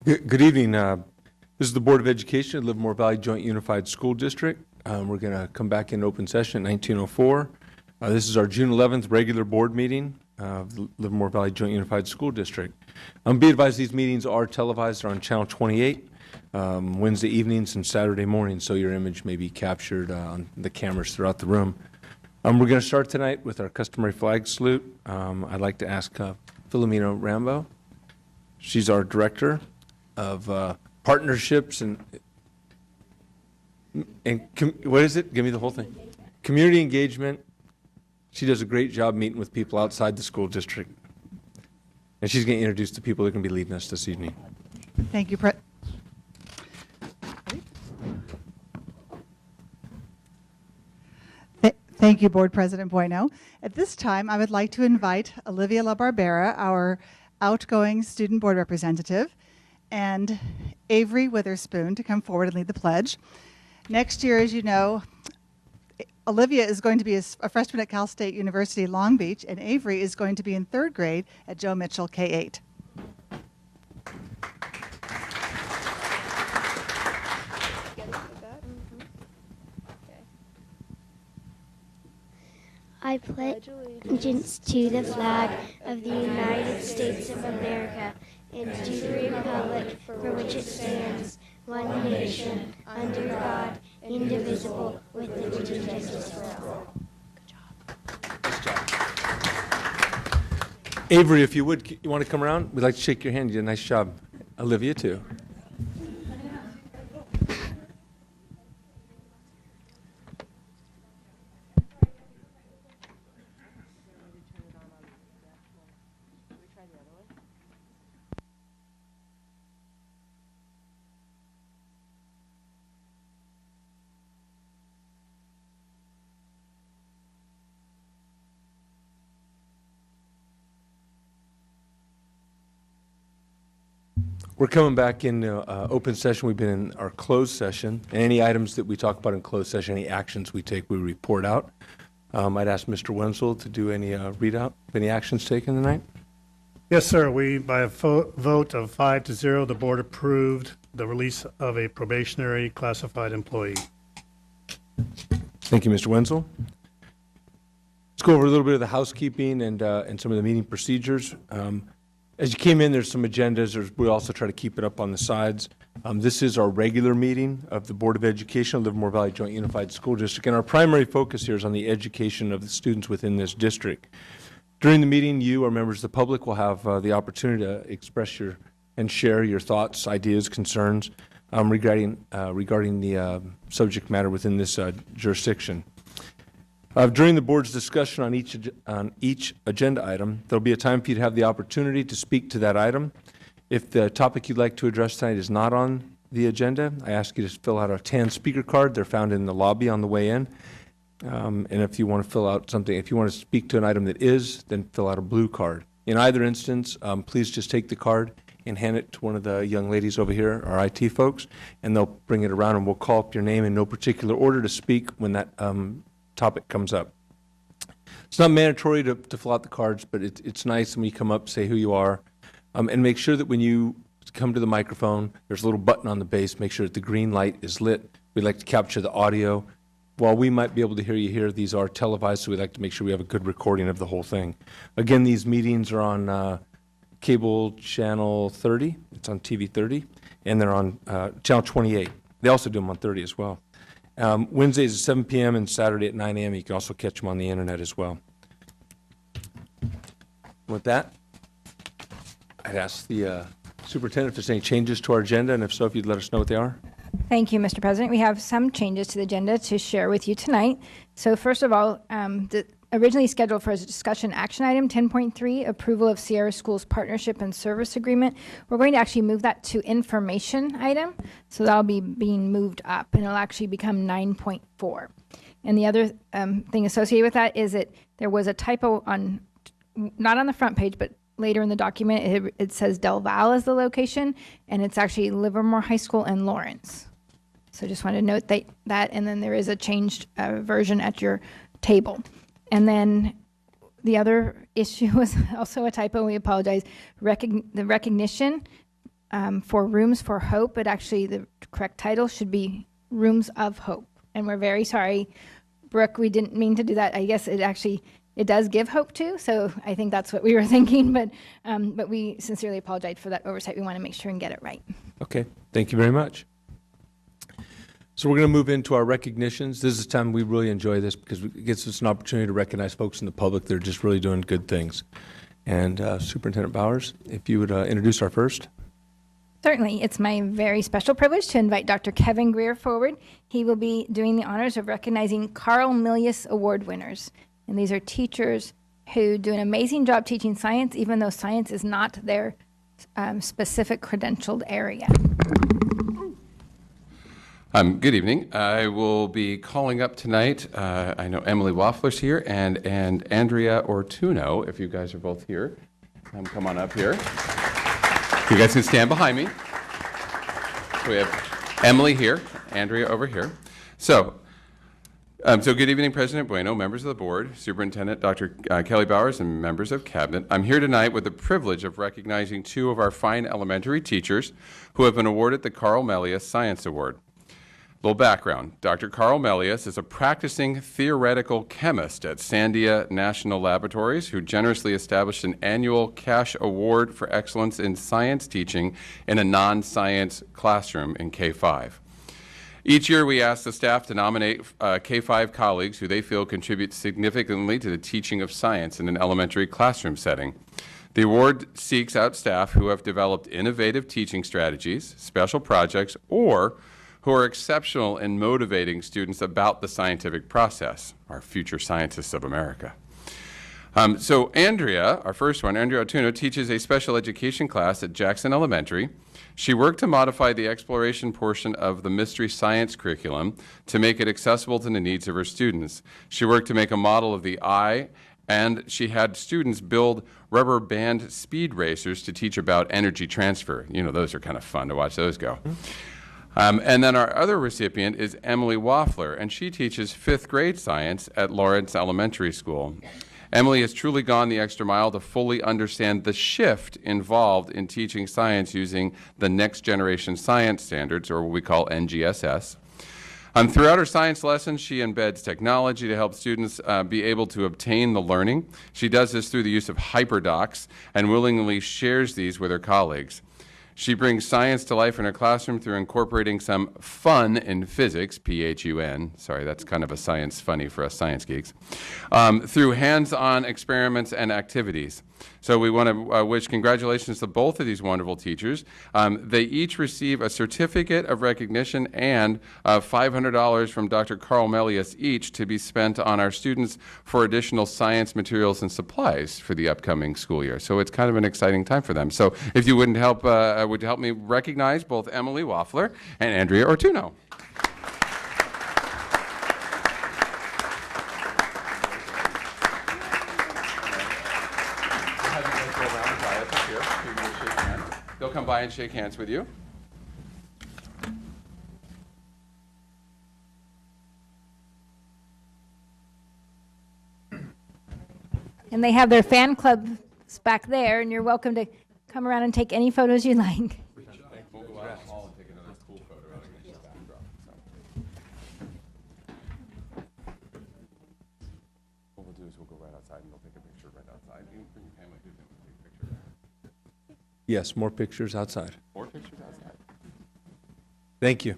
Good evening. This is the Board of Education at Livermore Valley Joint Unified School District. We're going to come back in open session at 1904. This is our June 11th regular board meeting of the Livermore Valley Joint Unified School District. Be advised these meetings are televised on Channel 28 Wednesday evenings and Saturday mornings, so your image may be captured on the cameras throughout the room. We're going to start tonight with our customary flag salute. I'd like to ask Philomena Rambo. She's our Director of Partnerships and what is it? Give me the whole thing. Community engagement. She does a great job meeting with people outside the school district. And she's going to introduce the people that are going to be leading us this evening. Thank you, Thank you, Board President Bueno. At this time, I would like to invite Olivia LaBarbera, our outgoing student board representative, and Avery Witherspoon to come forward and lead the pledge. Next year, as you know, Olivia is going to be a freshman at Cal State University Long Beach, and Avery is going to be in third grade at Joe Mitchell K-8. I pledge allegiance to the flag of the United States of America and to the republic for which it stands, one nation, under God, indivisible, with liberty and justice for all. Good job. Avery, if you would, you want to come around? We'd like to shake your hand. You did a nice job. Olivia, too. We're coming back into open session. We've been in our closed session. And any items that we talk about in closed session, any actions we take, we report out. I'd ask Mr. Wenzel to do any readout of any actions taken tonight. Yes, sir. By a vote of 5-0, the board approved the release of a probationary classified employee. Thank you, Mr. Wenzel. Let's go over a little bit of the housekeeping and some of the meeting procedures. As you came in, there's some agendas. We also try to keep it up on the sides. This is our regular meeting of the Board of Education of Livermore Valley Joint Unified School District, and our primary focus here is on the education of the students within this district. During the meeting, you or members of the public will have the opportunity to express and share your thoughts, ideas, concerns regarding the subject matter within this jurisdiction. During the board's discussion on each agenda item, there'll be a time for you to have the opportunity to speak to that item. If the topic you'd like to address tonight is not on the agenda, I ask you to fill out a tan speaker card. They're found in the lobby on the way in. And if you want to fill out something, if you want to speak to an item that is, then fill out a blue card. In either instance, please just take the card and hand it to one of the young ladies over here, our IT folks, and they'll bring it around, and we'll call up your name in no particular order to speak when that topic comes up. It's not mandatory to fill out the cards, but it's nice when you come up, say who you are, and make sure that when you come to the microphone, there's a little button on the base. Make sure that the green light is lit. We'd like to capture the audio. While we might be able to hear you here, these are televised, so we'd like to make sure we have a good recording of the whole thing. Again, these meetings are on cable channel 30. It's on TV 30, and they're on channel 28. They also do them on 30 as well. Wednesdays at 7 p.m. and Saturday at 9 a.m. You can also catch them on the internet as well. With that, I'd ask the superintendent if there's any changes to our agenda, and if so, if you'd let us know what they are. Thank you, Mr. President. We have some changes to the agenda to share with you tonight. So first of all, originally scheduled for a discussion action item 10.3, approval of Sierra Schools Partnership and Service Agreement. We're going to actually move that to information item. So that'll be being moved up, and it'll actually become 9.4. And the other thing associated with that is that there was a typo on, not on the front page, but later in the document, it says Del Val as the location, and it's actually Livermore High School and Lawrence. So just wanted to note that, and then there is a changed version at your table. And then the other issue was also a typo. We apologize. The recognition for Rooms for Hope, but actually the correct title should be Rooms of Hope. And we're very sorry, Brooke, we didn't mean to do that. I guess it does give hope too, so I think that's what we were thinking, but we sincerely apologize for that oversight. We want to make sure and get it right. Okay, thank you very much. So we're going to move into our recognitions. This is the time we really enjoy this because it gives us an opportunity to recognize folks in the public that are just really doing good things. And Superintendent Bowers, if you would introduce our first. Certainly. It's my very special privilege to invite Dr. Kevin Greer forward. He will be doing the honors of recognizing Carl Milius Award winners. And these are teachers who do an amazing job teaching science, even though science is not their specific credentialed area. Good evening. I will be calling up tonight. I know Emily Waffler's here and Andrea Ortuno, if you guys are both here. Come on up here. You guys can stand behind me. We have Emily here, Andrea over here. So good evening, President Bueno, members of the board, Superintendent Dr. Kelly Bowers, and members of Cabinet. I'm here tonight with the privilege of recognizing two of our fine elementary teachers who have been awarded the Carl Melius Science Award. Little background. Dr. Carl Melius is a practicing theoretical chemist at Sandia National Laboratories who generously established an annual cash award for excellence in science teaching in a non-science classroom in K-5. Each year we ask the staff to nominate K-5 colleagues who they feel contribute significantly to the teaching of science in an elementary classroom setting. The award seeks out staff who have developed innovative teaching strategies, special projects, or who are exceptional in motivating students about the scientific process, our future scientists of America. So Andrea, our first one, Andrea Ortuno, teaches a special education class at Jackson Elementary. She worked to modify the exploration portion of the mystery science curriculum to make it accessible to the needs of her students. She worked to make a model of the eye, and she had students build rubber band speed racers to teach about energy transfer. You know, those are kind of fun to watch those go. And then our other recipient is Emily Waffler, and she teaches 5th grade science at Lawrence Elementary School. Emily has truly gone the extra mile to fully understand the shift involved in teaching science using the next generation science standards, or what we call NGSS. Throughout her science lessons, she embeds technology to help students be able to obtain the learning. She does this through the use of hyperdocs and willingly shares these with her colleagues. She brings science to life in her classroom through incorporating some fun in physics, P-H-U-N, sorry, that's kind of a science funny for us science geeks, through hands-on experiments and activities. So we want to wish congratulations to both of these wonderful teachers. They each receive a certificate of recognition and $500 from Dr. Carl Melius each to be spent on our students for additional science materials and supplies for the upcoming school year. So it's kind of an exciting time for them. So if you would help me recognize both Emily Waffler and Andrea Ortuno. They'll come by and shake hands with you. And they have their fan clubs back there, and you're welcome to come around and take any photos you like. We'll go out in the hall and take another cool photo out against the backdrop. What we'll do is we'll go right outside and they'll take a picture right outside. You can bring your family with them and take a picture. Yes, more pictures outside. More pictures outside. Thank you.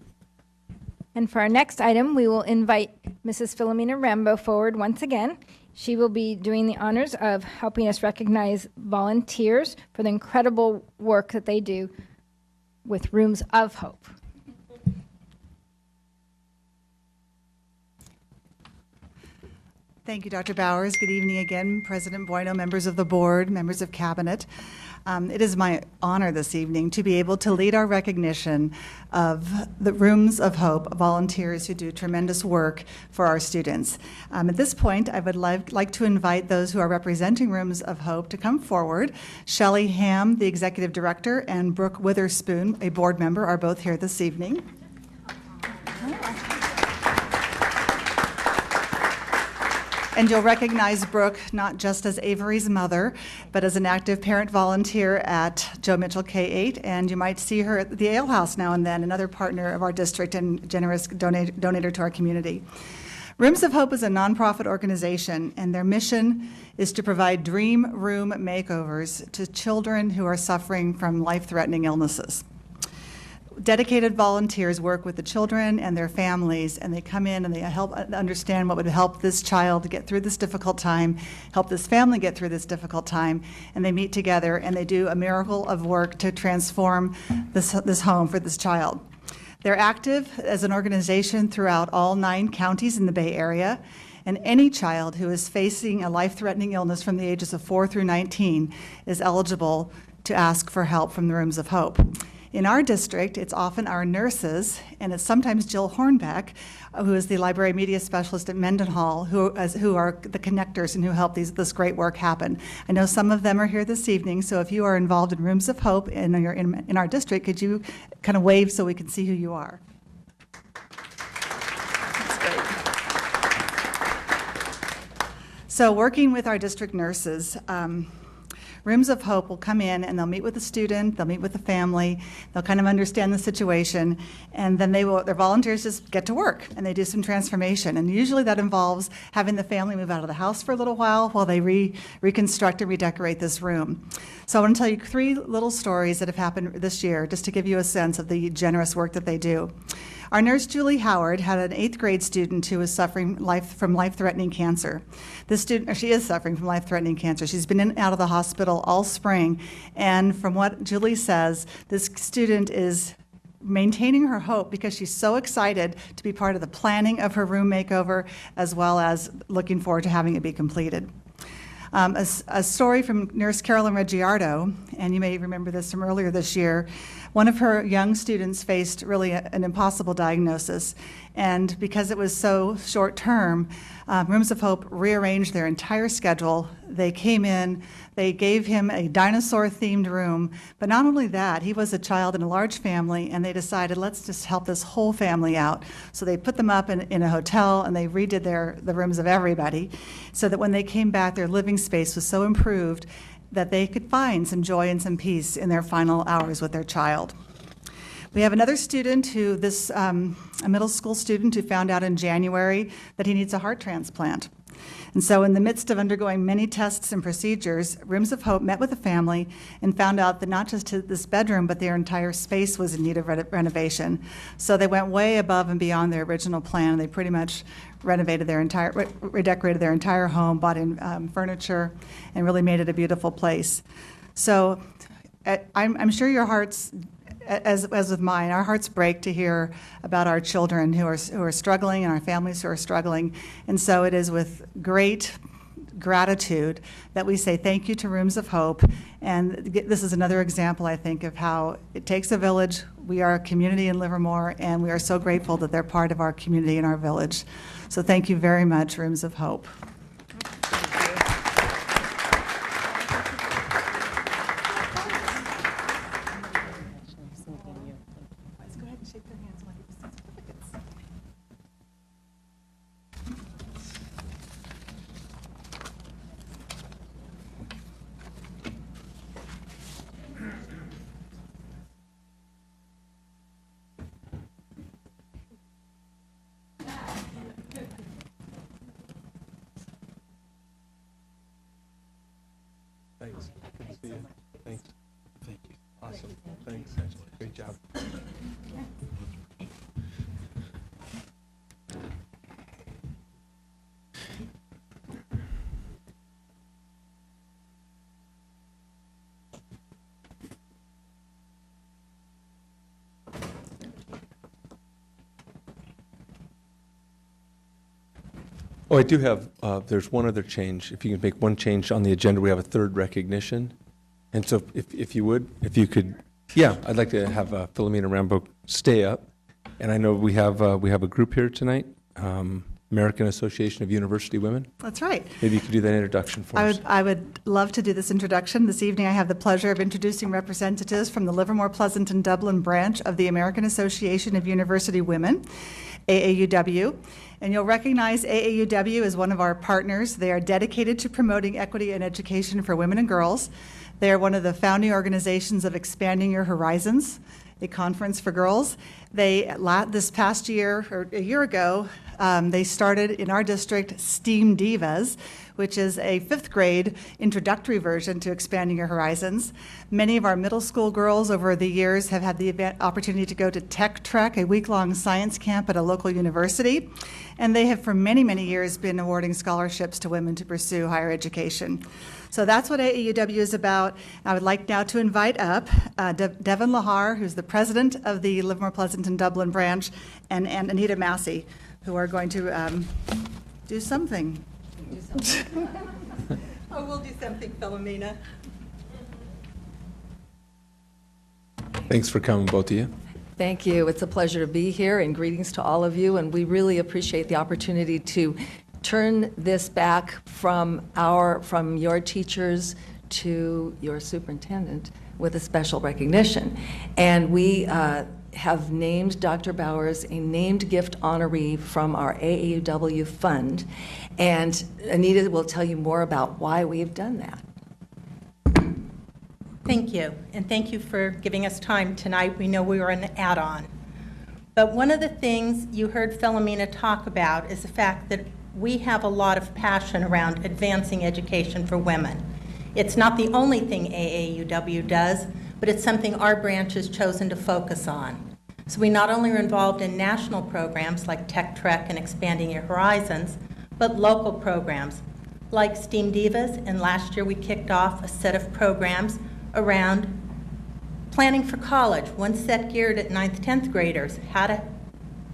And for our next item, we will invite Mrs. Philomena Rambo forward once again. She will be doing the honors of helping us recognize volunteers for the incredible work that they do with Rooms of Hope. Thank you, Dr. Bowers. Good evening again, President Bueno, members of the board, members of cabinet. It is my honor this evening to be able to lead our recognition of the Rooms of Hope, volunteers who do tremendous work for our students. At this point, I would like to invite those who are representing Rooms of Hope to come forward. Shelley Ham, the executive director, and Brooke Witherspoon, a board member, are both here this evening. And you'll recognize Brooke not just as Avery's mother, but as an active parent volunteer at Joe Mitchell K-8. And you might see her at the Ale House now and then, another partner of our district and generous donator to our community. Rooms of Hope is a nonprofit organization, and their mission is to provide dream room makeovers to children who are suffering from life-threatening illnesses. Dedicated volunteers work with the children and their families, and they come in and they help understand what would help this child get through this difficult time, help this family get through this difficult time, and they meet together and they do a miracle of work to transform this home for this child. They're active as an organization throughout all 9 counties in the Bay Area, and any child who is facing a life-threatening illness from the ages of 4 through 19 is eligible to ask for help from the Rooms of Hope. In our district, it's often our nurses, and it's sometimes Jill Hornbeck, who is the library media specialist at Mendenhall, who are the connectors and who help this great work happen. I know some of them are here this evening, so if you are involved in Rooms of Hope and you're in our district, could you kind of wave so we can see who you are? That's great. So working with our district nurses, Rooms of Hope will come in and they'll meet with the student, they'll meet with the family, they'll kind of understand the situation, and then their volunteers just get to work and they do some transformation. And usually that involves having the family move out of the house for a little while they reconstruct and redecorate this room. So I want to tell you 3 little stories that have happened this year, just to give you a sense of the generous work that they do. Our nurse, Julie Howard, had an 8th grade student who was suffering from life-threatening cancer. She is suffering from life-threatening cancer. She's been in and out of the hospital all spring, and from what Julie says, this student is maintaining her hope because she's so excited to be part of the planning of her room makeover, as well as looking forward to having it be completed. A story from Nurse Carolyn Reggiardo, and you may remember this from earlier this year. One of her young students faced really an impossible diagnosis, and because it was so short term, Rooms of Hope rearranged their entire schedule. They came in, they gave him a dinosaur-themed room, but not only that, he was a child in a large family, and they decided, let's just help this whole family out. So they put them up in a hotel, and they redid the rooms of everybody, so that when they came back, their living space was so improved that they could find some joy and some peace in their final hours with their child. We have another student a middle school student who found out in January that he needs a heart transplant. And so in the midst of undergoing many tests and procedures, Rooms of Hope met with the family and found out that not just this bedroom, but their entire space was in need of renovation. So they went way above and beyond their original plan. They pretty much redecorated their entire home, bought in furniture, and really made it a beautiful place. So I'm sure your hearts, as with mine, our hearts break to hear about our children who are struggling and our families who are struggling. And so it is with great gratitude that we say thank you to Rooms of Hope. And this is another example, I think, of how it takes a village. We are a community in Livermore, and we are so grateful that they're part of our community and our village. So thank you very much, Rooms of Hope. Thanks. Good to see you. Thanks. Thank you. Awesome. Thanks. Great job. Oh, I do have, there's one other change. If you can make one change on the agenda, we have a 3rd recognition. And so if you could, yeah, I'd like to have Philomena Rambo stay up. And I know we have a group here tonight, American Association of University Women. That's right. Maybe you could do that introduction for us. I would love to do this introduction. This evening I have the pleasure of introducing representatives from the Livermore, Pleasant, and Dublin branch of the American Association of University Women, AAUW. And you'll recognize AAUW as one of our partners. They are dedicated to promoting equity in education for women and girls. They are one of the founding organizations of Expanding Your Horizons, a conference for girls. This past year, or a year ago, they started in our district STEAM Divas, which is a 5th grade introductory version to Expanding Your Horizons. Many of our middle school girls over the years have had the opportunity to go to Tech Trek, a week-long science camp at a local university, and they have for many, many years been awarding scholarships to women to pursue higher education. So that's what AAUW is about. I would like now to invite up Devin Lahar, who's the president of the Livermore Pleasanton Dublin branch, and Anita Massey, who are going to do something. Oh, we'll do something, Philomena. Thanks for coming, both of you. Thank you. It's a pleasure to be here, and greetings to all of you. And we really appreciate the opportunity to turn this back from your teachers to your superintendent with a special recognition. And we have named Dr. Bowers a named gift honoree from our AAUW fund. And Anita will tell you more about why we have done that. Thank you, and thank you for giving us time tonight. We know we were an add-on. But one of the things you heard Philomena talk about is the fact that we have a lot of passion around advancing education for women. It's not the only thing AAUW does, but it's something our branch has chosen to focus on. So we not only are involved in national programs like Tech Trek and Expanding Your Horizons, but local programs like STEAM Divas, and last year we kicked off a set of programs around planning for college, one set geared at 9th, 10th graders, how to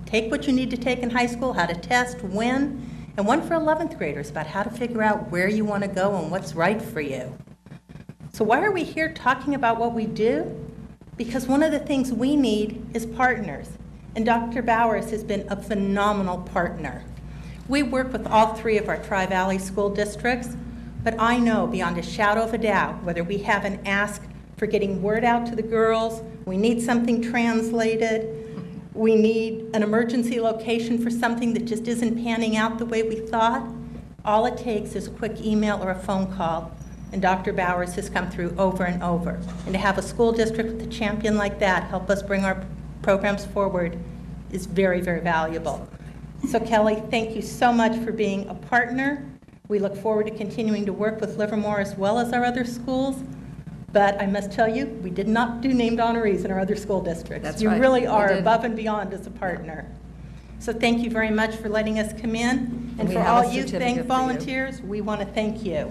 take what you need to take in high school, how to test, when, and one for 11th graders about how to figure out where you want to go and what's right for you. So why are we here talking about what we do? Because one of the things we need is partners, and Dr. Bowers has been a phenomenal partner. We work with all 3 of our Tri-Valley school districts, but I know beyond a shadow of a doubt, whether we have an ask for getting word out to the girls, we need something translated, we need an emergency location for something that just isn't panning out the way we thought, all it takes is a quick email or a phone call, and Dr. Bowers has come through over and over. And to have a school district with a champion like that help us bring our programs forward is very, very valuable. So Kelly, thank you so much for being a partner. We look forward to continuing to work with Livermore as well as our other schools. But I must tell you, we did not do named honorees in our other school districts. That's you right. really are above and beyond as a partner. So thank you very much for letting us come in. And We for have a all you certificate thank for you. volunteers, we want to thank you.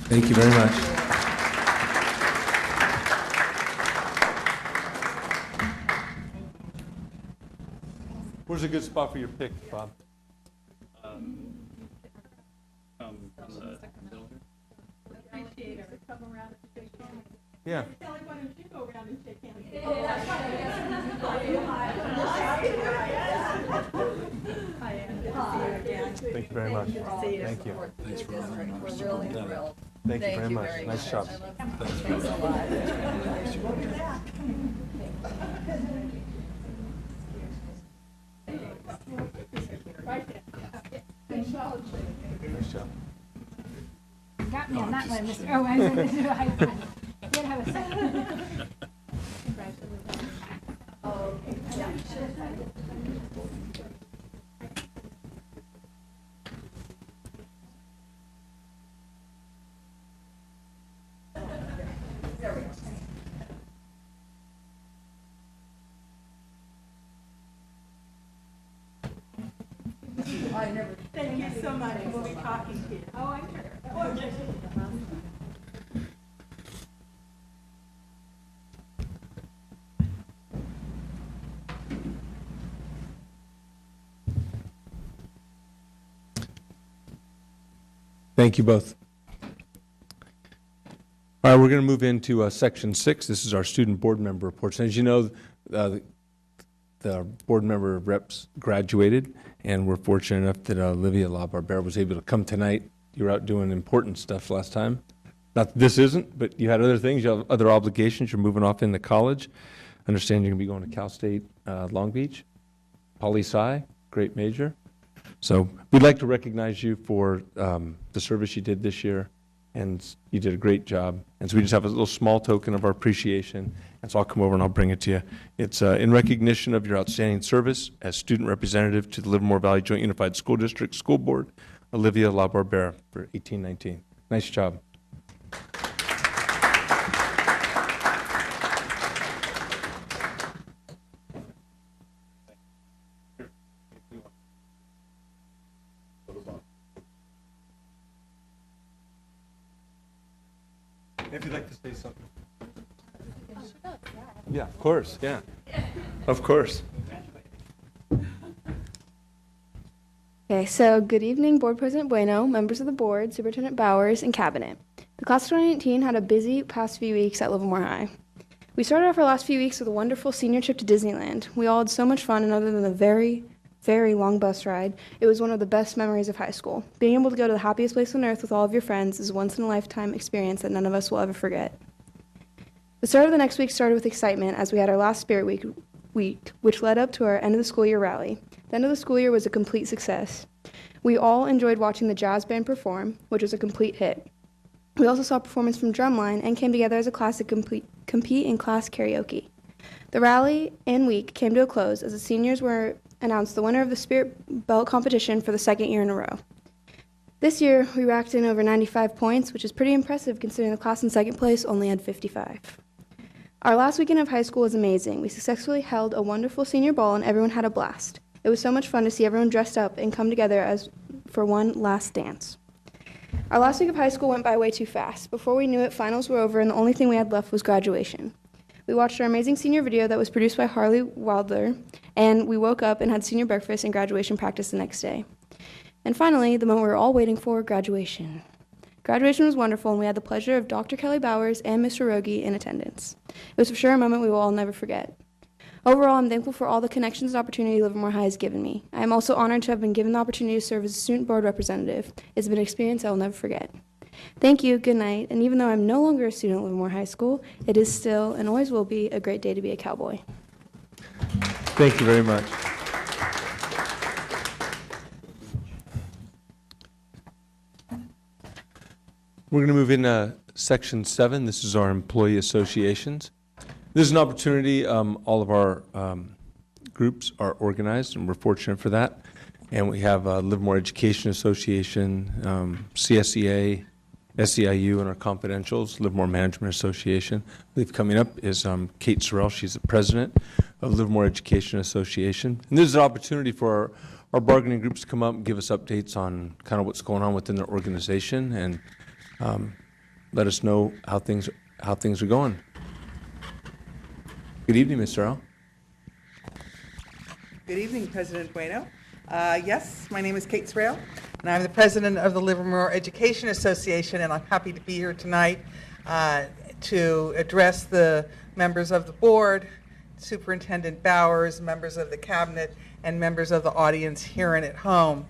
Thank you very much. Where's a good spot for your pick, Bob? Yeah. Thank you very much. Thank you. Thanks for honoring our superintendent. Thank you very much. Nice job. Thanks a lot. Nice job. Got me on that one, Mr. Oh, I was going to do a high five. You gotta have a second. Thank you so much. We'll be talking to you. Oh, I'm sure. Thank you both. All right, we're going to move into section 6. This is our student board member reports. And as you know, the board member reps graduated, and we're fortunate enough that Olivia LaBarbera was able to come tonight. You were out doing important stuff last time. Not that this isn't, but you had other things. You have other obligations. You're moving off into college. I understand you're going to be going to Cal State Long Beach, Poli Sci, great major. So we'd like to recognize you for the service you did this year, and you did a great job. And so we just have a little small token of our appreciation, and so I'll come over and I'll bring it to you. It's in recognition of your outstanding service as student representative to the Livermore Valley Joint Unified School District School Board, Olivia LaBarbera, for 1819. Nice job. If you'd like to say something. Yeah, of course, yeah. Of course. Okay, so good evening, Board President Bueno, members of the board, Superintendent Bowers, and Cabinet. The class of 2019 had a busy past few weeks at Livermore High. We started off our last few weeks with a wonderful senior trip to Disneyland. We all had so much fun, and other than the very long bus ride, it was one of the best memories of high school. Being able to go to the happiest place on earth with all of your friends is a once-in-a-lifetime experience that none of us will ever forget. The start of the next week started with excitement as we had our last Spirit Week, which led up to our end of the school year rally. The end of the school year was a complete success. We all enjoyed watching the jazz band perform, which was a complete hit. We also saw a performance from Drumline and came together as a class to compete in class karaoke. The rally and week came to a close as the seniors were announced the winner of the Spirit Belt competition for the second year in a row. This year, we racked in over 95 points, which is pretty impressive considering the class in second place only had 55. Our last weekend of high school was amazing. We successfully held a wonderful senior ball and everyone had a blast. It was so much fun to see everyone dressed up and come together as for one last dance. Our last week of high school went by way too fast. Before we knew it, finals were over and the only thing we had left was graduation. We watched our amazing senior video that was produced by Harley Wilder, and we woke up and had senior breakfast and graduation practice the next day. And finally, the moment we were all waiting for, graduation. Graduation was wonderful, and we had the pleasure of Dr. Kelly Bowers and Mr. Rogie in attendance. It was for sure a moment we will all never forget. Overall, I'm thankful for all the connections and opportunity Livermore High has given me. I am also honored to have been given the opportunity to serve as a student board representative. It's been an experience I will never forget. Thank you, good night, and even though I'm no longer a student at Livermore High School, it is still and always will be a great day to be a cowboy. Thank you very much. We're going to move into Section 7. This is our employee associations. This is an opportunity. All of our groups are organized, and we're fortunate for that. And we have Livermore Education Association, CSEA, SEIU, and our confidentials, Livermore Management Association. I believe coming up is Kate Sorrell. She's the president of Livermore Education Association. And this is an opportunity for our bargaining groups to come up and give us updates on kind of what's going on within their organization and let us know how things are going. Good evening, Ms. Sorrell. Good evening, President Bueno. Yes, my name is Kate Sorrell, and I'm the president of the Livermore Education Association, and I'm happy to be here tonight to address the members of the board, Superintendent Bowers, members of the cabinet, and members of the audience here and at home.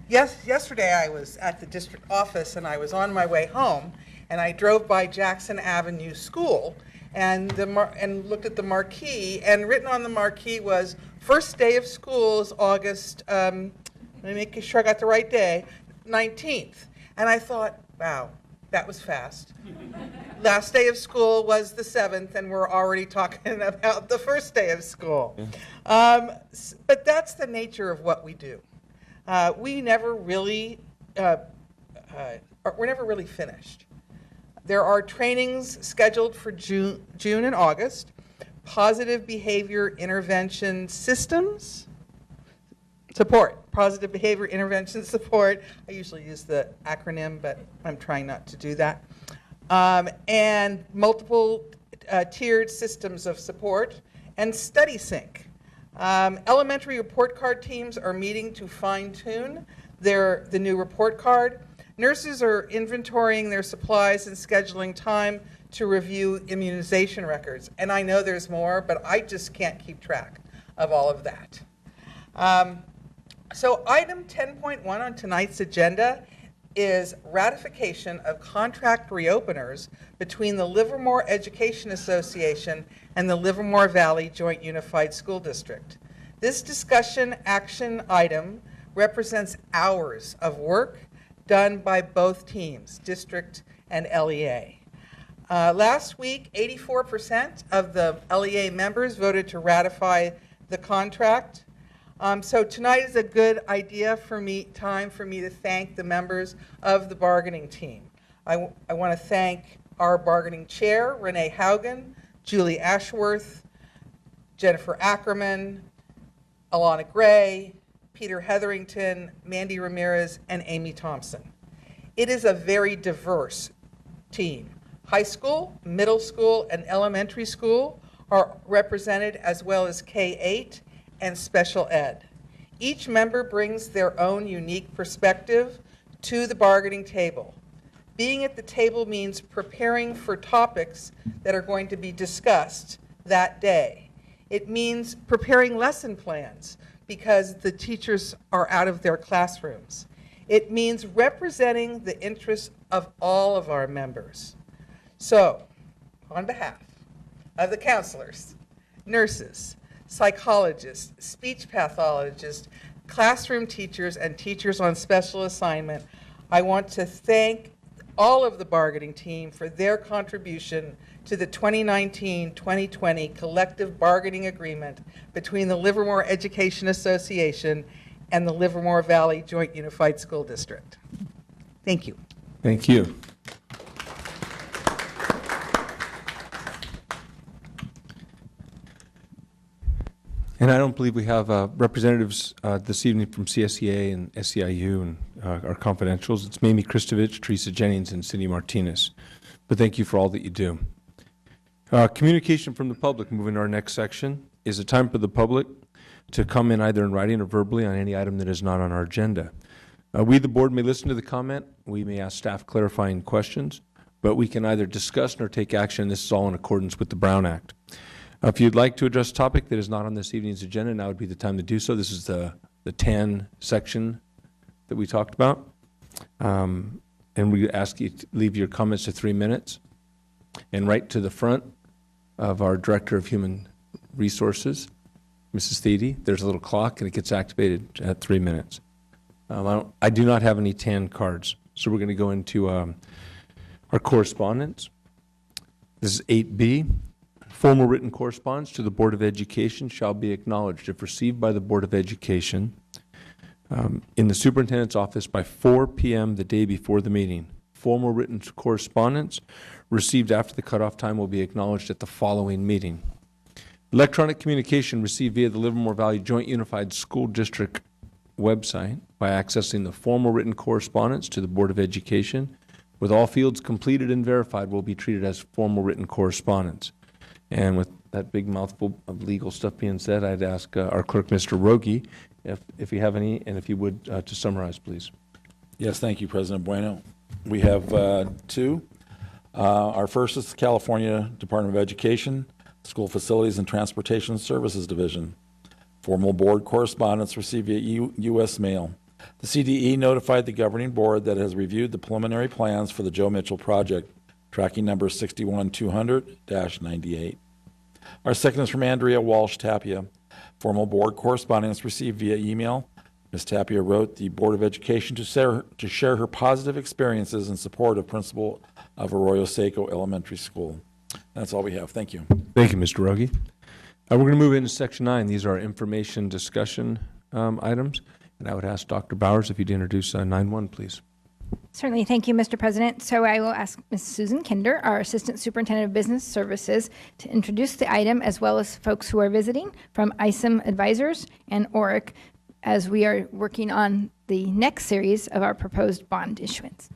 Yesterday I was at the district office, and I was on my way home, and I drove by Jackson Avenue School, and looked at the marquee, and written on the marquee was first day of school is August, let me make sure I got the right day, 19th. And I thought, wow, that was fast. Last day of school was the 7th, and we're already talking about the first day of school. But that's the nature of what we do. We're never really finished. There are trainings scheduled for June and August. Positive behavior intervention systems support. Positive behavior intervention support. I usually use the acronym, but I'm trying not to do that. And multiple tiered systems of support and study sync. Elementary report card teams are meeting to fine-tune the new report card. Nurses are inventorying their supplies and scheduling time to review immunization records. And I know there's more, but I just can't keep track of all of that. So item 10.1 on tonight's agenda is ratification of contract reopeners between the Livermore Education Association and the Livermore Valley Joint Unified School District. This discussion action item represents hours of work done by both teams, district and LEA. Last week, 84% of the LEA members voted to ratify the contract. So tonight is a good time for me to thank the members of the bargaining team. I want to thank our bargaining chair, Renee Haugen, Julie Ashworth, Jennifer Ackerman, Alana Gray, Peter Hetherington, Mandy Ramirez, and Amy Thompson. It is a very diverse team. High school, middle school, and elementary school are represented, as well as K-8 and special ed. Each member brings their own unique perspective to the bargaining table. Being at the table means preparing for topics that are going to be discussed that day. It means preparing lesson plans because the teachers are out of their classrooms. It means representing the interests of all of our members. So, on behalf of the counselors, nurses, psychologists, speech pathologists, classroom teachers, and teachers on special assignment, I want to thank all of the bargaining team for their contribution to the 2019-2020 collective bargaining agreement between the Livermore Education Association and the Livermore Valley Joint Unified School District. Thank you. Thank you. And I don't believe we have representatives this evening from CSEA and SEIU and our confidentials. It's Mamie Kristovich, Teresa Jennings, and Cindy Martinez. But thank you for all that you do. Communication from the public, moving to our next section, is a time for the public to comment either in writing or verbally on any item that is not on our agenda. We, the board, may listen to the comment. We may ask staff clarifying questions, but we can either discuss nor take action. This is all in accordance with the Brown Act. If you'd like to address a topic that is not on this evening's agenda, now would be the time to do so. This is the TAN section that we talked about. And we ask you to leave your comments to 3 minutes. And right to the front of our Director of Human Resources, Mrs. Thede, there's a little clock and it gets activated at 3 minutes. I do not have any TAN cards, so we're going to go into our correspondence. This is 8B. Formal written correspondence to the Board of Education shall be acknowledged if received by the Board of Education in the superintendent's office by 4 p.m. the day before the meeting. Formal written correspondence received after the cutoff time will be acknowledged at the following meeting. Electronic communication received via the Livermore Valley Joint Unified School District website by accessing the formal written correspondence to the Board of Education with all fields completed and verified will be treated as formal written correspondence. And with that big mouthful of legal stuff being said, I'd ask our clerk, Mr. Rogie, if you have any, and if you would, to summarize, please. Yes, thank you, President Bueno. We have two. Our first is the California Department of Education, School Facilities and Transportation Services Division. Formal board correspondence received via U.S. mail. The CDE notified the governing board that it has reviewed the preliminary plans for the Joe Mitchell project, tracking number 61200-98. Our second is from Andrea Walsh Tapia. Formal board correspondence received via email. Ms. Tapia wrote the Board of Education to share her positive experiences in support of principal of Arroyo Seco Elementary School. That's all we have. Thank you. Thank you, Mr. Rogie. We're going to move into Section 9. These are information discussion items. And I would ask Dr. Bowers if you'd introduce 9-1, please. Certainly. Thank you, Mr. President. So I will ask Ms. Susan Kinder, our Assistant Superintendent of Business Services, to introduce the item as well as folks who are visiting from ISOM Advisors and ORIC as we are working on the next series of our proposed bond issuance.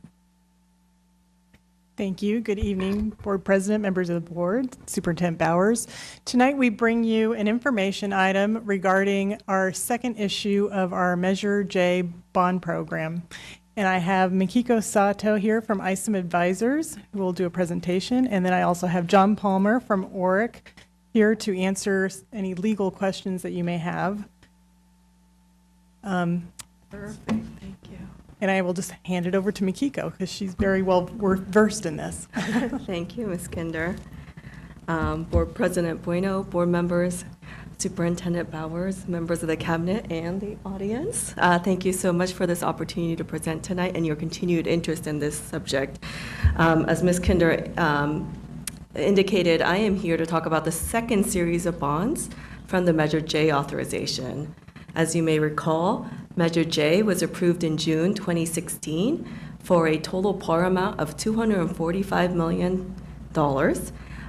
Thank you. Good evening, Board President, members of the board, Superintendent Bowers. Tonight we bring you an information item regarding our second issue of our Measure J bond program. And I have Mikiko Sato here from ISOM Advisors, who will do a presentation. And then I also have John Palmer from ORIC here to answer any legal questions that you may have. Perfect, thank you. And I will just hand it over to Mikiko because she's very well versed in this. Thank you, Ms. Kinder. Board President Bueno, board members. Superintendent Bowers, members of the cabinet, and the audience. Thank you so much for this opportunity to present tonight and your continued interest in this subject. As Ms. Kinder indicated, I am here to talk about the second series of bonds from the Measure J authorization. As you may recall, Measure J was approved in June 2016 for a total par amount of $245 million.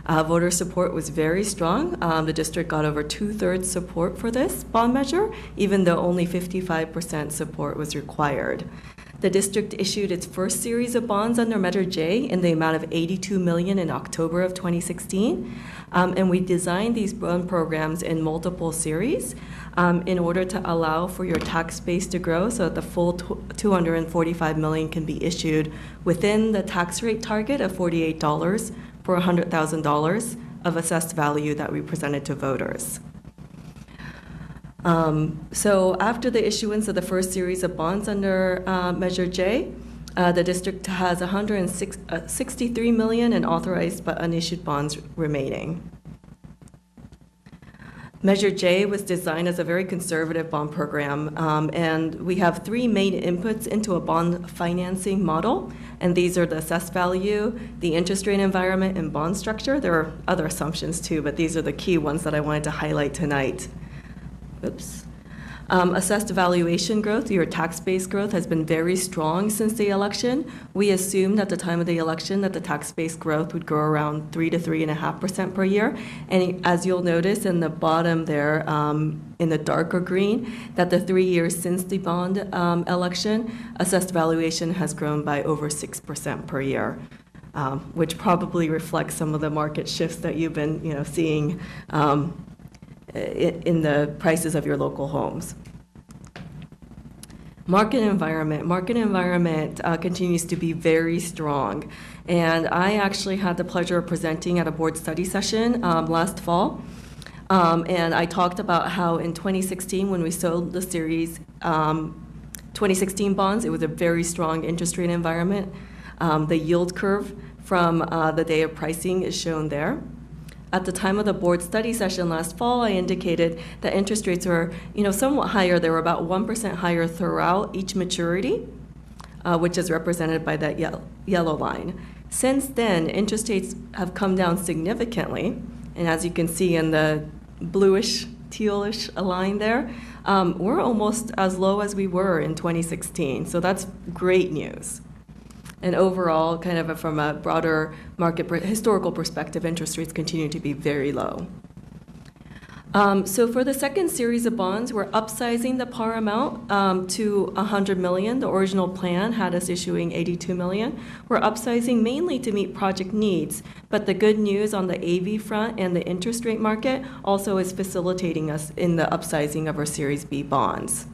Voter support was very strong. The district got over 2/3 support for this bond measure, even though only 55% support was required. The district issued its first series of bonds under Measure J in the amount of $82 million in October of 2016. And we designed these bond programs in multiple series in order to allow for your tax base to grow so that the full $245 million can be issued within the tax rate target of $48 for $100,000 of assessed value that we presented to voters. So after the issuance of the first series of bonds under Measure J, the district has $163 million in authorized but unissued bonds remaining. Measure J was designed as a very conservative bond program, and we have three main inputs into a bond financing model, and these are the assessed value, the interest rate environment, and bond structure. There are other assumptions too, but these are the key ones that I wanted to highlight tonight. Oops. Assessed valuation growth, your tax base growth, has been very strong since the election. We assumed at the time of the election that the tax base growth would grow around 3 to 3.5% per year. And as you'll notice in the bottom there, in the darker green, that the 3 years since the bond election, assessed valuation has grown by over 6% per year. Which probably reflects some of the market shifts that you've been seeing in the prices of your local homes. Market environment continues to be very strong. And I actually had the pleasure of presenting at a board study session last fall. And I talked about how in 2016, when we sold the series 2016 bonds, it was a very strong interest rate environment. The yield curve from the day of pricing is shown there. At the time of the board study session last fall, I indicated that interest rates were, somewhat higher. They were about 1% higher throughout each maturity, which is represented by that yellow line. Since then, interest rates have come down significantly, and as you can see in the bluish, tealish line there, we're almost as low as we were in 2016. So that's great news. And overall, kind of from a broader market historical perspective, interest rates continue to be very low. So for the second series of bonds, we're upsizing the par amount to $100 million. The original plan had us issuing $82 million. We're upsizing mainly to meet project needs, but the good news on the AV front and the interest rate market also is facilitating us in the upsizing of our Series B bonds.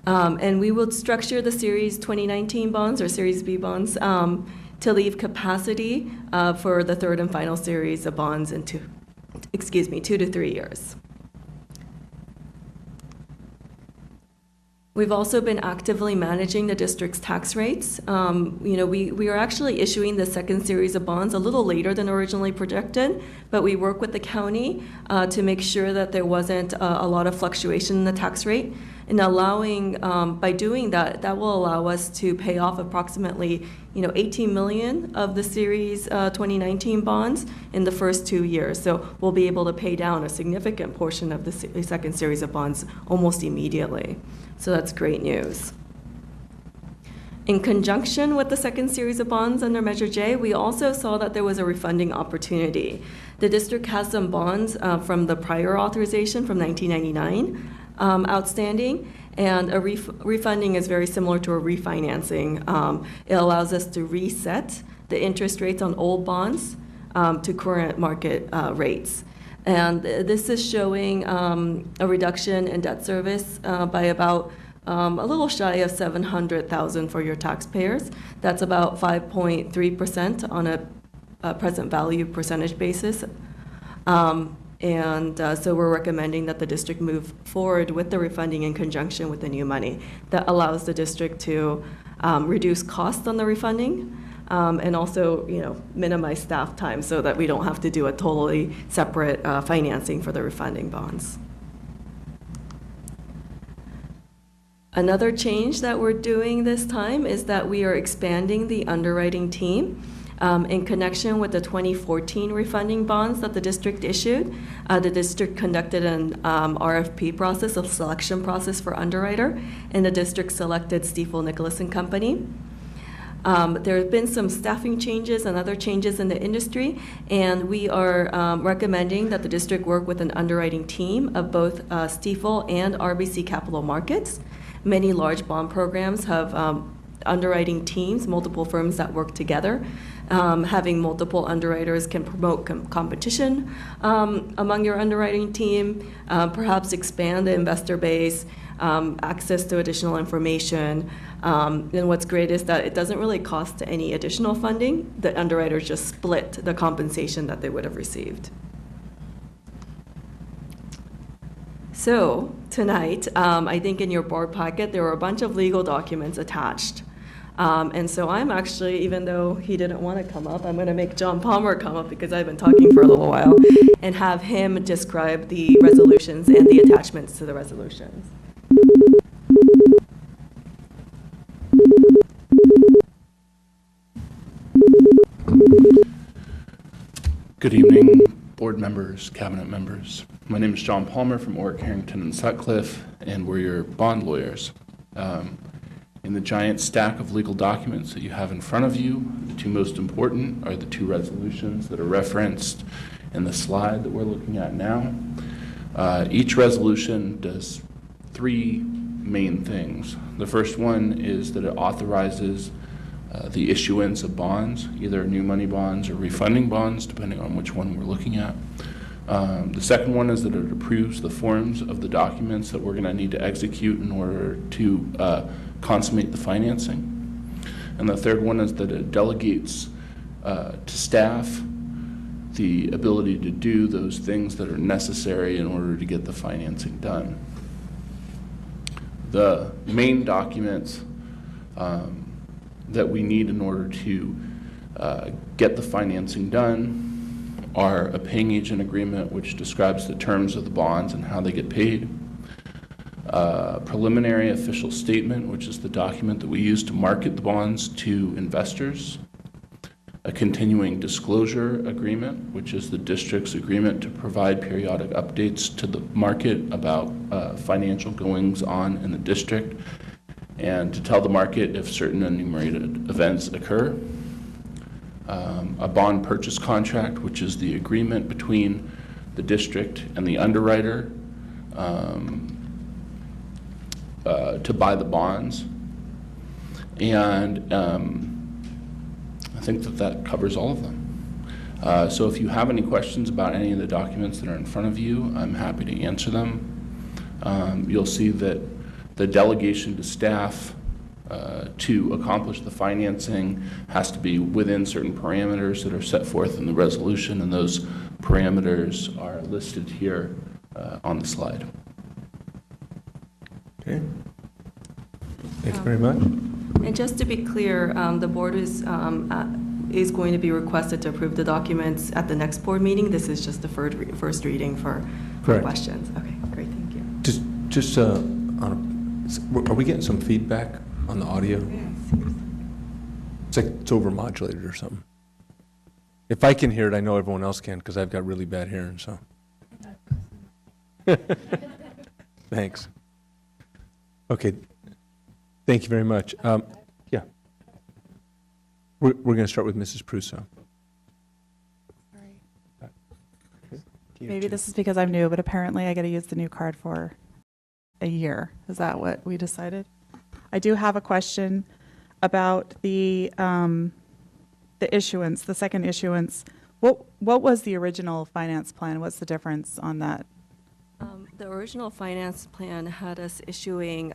And we will structure the Series 2019 bonds or Series B bonds to leave capacity for the third and final series of bonds in 2 to 3 years. We've also been actively managing the district's tax rates. We are actually issuing the second series of bonds a little later than originally projected, but we work with the county to make sure that there wasn't a lot of fluctuation in the tax rate. And by doing that, that will allow us to pay off approximately, $18 million of the Series 2019 bonds in the first 2 years. So we'll be able to pay down a significant portion of the second series of bonds almost immediately. So that's great news. In conjunction with the second series of bonds under Measure J, we also saw that there was a refunding opportunity. The district has some bonds from the prior authorization from 1999 outstanding, and a refunding is very similar to a refinancing. It allows us to reset the interest rates on old bonds to current market rates. And this is showing a reduction in debt service by about a little shy of $700,000 for your taxpayers. That's about 5.3% on a present value percentage basis. So we're recommending that the district move forward with the refunding in conjunction with the new money. That allows the district to reduce costs on the refunding, and also, minimize staff time so that we don't have to do a totally separate financing for the refunding bonds. Another change that we're doing this time is that we are expanding the underwriting team. In connection with the 2014 refunding bonds that the district issued, the district conducted an RFP process, a selection process for underwriter, and the district selected Stifel Nicholas and Company. There have been some staffing changes and other changes in the industry, and we are recommending that the district work with an underwriting team of both Stifel and RBC Capital Markets. Many large bond programs have underwriting teams, multiple firms that work together. Having multiple underwriters can promote competition among your underwriting team, perhaps expand the investor base, access to additional information. And what's great is that it doesn't really cost any additional funding. The underwriters just split the compensation that they would have received. So tonight, I think in your board packet, there were a bunch of legal documents attached. And so I'm actually, even though he didn't want to come up, I'm going to make John Palmer come up because I've been talking for a little while and have him describe the resolutions and the attachments to the resolutions. Good evening, board members, cabinet members. My name is John Palmer from Orrick, Harrington, and Sutcliffe, and we're your bond lawyers. In the giant stack of legal documents that you have in front of you, the two most important are the two resolutions that are referenced in the slide that we're looking at now. Each resolution does three main things. The first one is that it authorizes the issuance of bonds, either new money bonds or refunding bonds, depending on which one we're looking at. The second one is that it approves the forms of the documents that we're going to need to execute in order to consummate the financing. And the third one is that it delegates to staff the ability to do those things that are necessary in order to get the financing done. The main documents that we need in order to get the financing done are a paying agent agreement, which describes the terms of the bonds and how they get paid. Preliminary official statement, which is the document that we use to market the bonds to investors. A continuing disclosure agreement, which is the district's agreement to provide periodic updates to the market about financial goings on in the district and to tell the market if certain enumerated events occur. A bond purchase contract, which is the agreement between the district and the underwriter to buy the bonds. And I think that covers all of them. So if you have any questions about any of the documents that are in front of you, I'm happy to answer them. You'll see that the delegation to staff to accomplish the financing has to be within certain parameters that are set forth in the resolution, and those parameters are listed here on the slide. Okay. Thanks very much. And just to be clear, the board is going to be requested to approve the documents at the next board meeting. This is just the first reading for questions. Okay, great, thank you. Just are we getting some feedback on the audio? It's like it's overmodulated or something. If I can hear it, I know everyone else can because I've got really bad hearing, so. Thanks. Okay. Thank you very much. Yeah. We're going to start with Mrs. Prusso. Maybe this is because I'm new, but apparently I got to use the new card for a year. Is that what we decided? I do have a question about the issuance, the second issuance. What was the original finance plan? What's the difference on that? The original finance plan had us issuing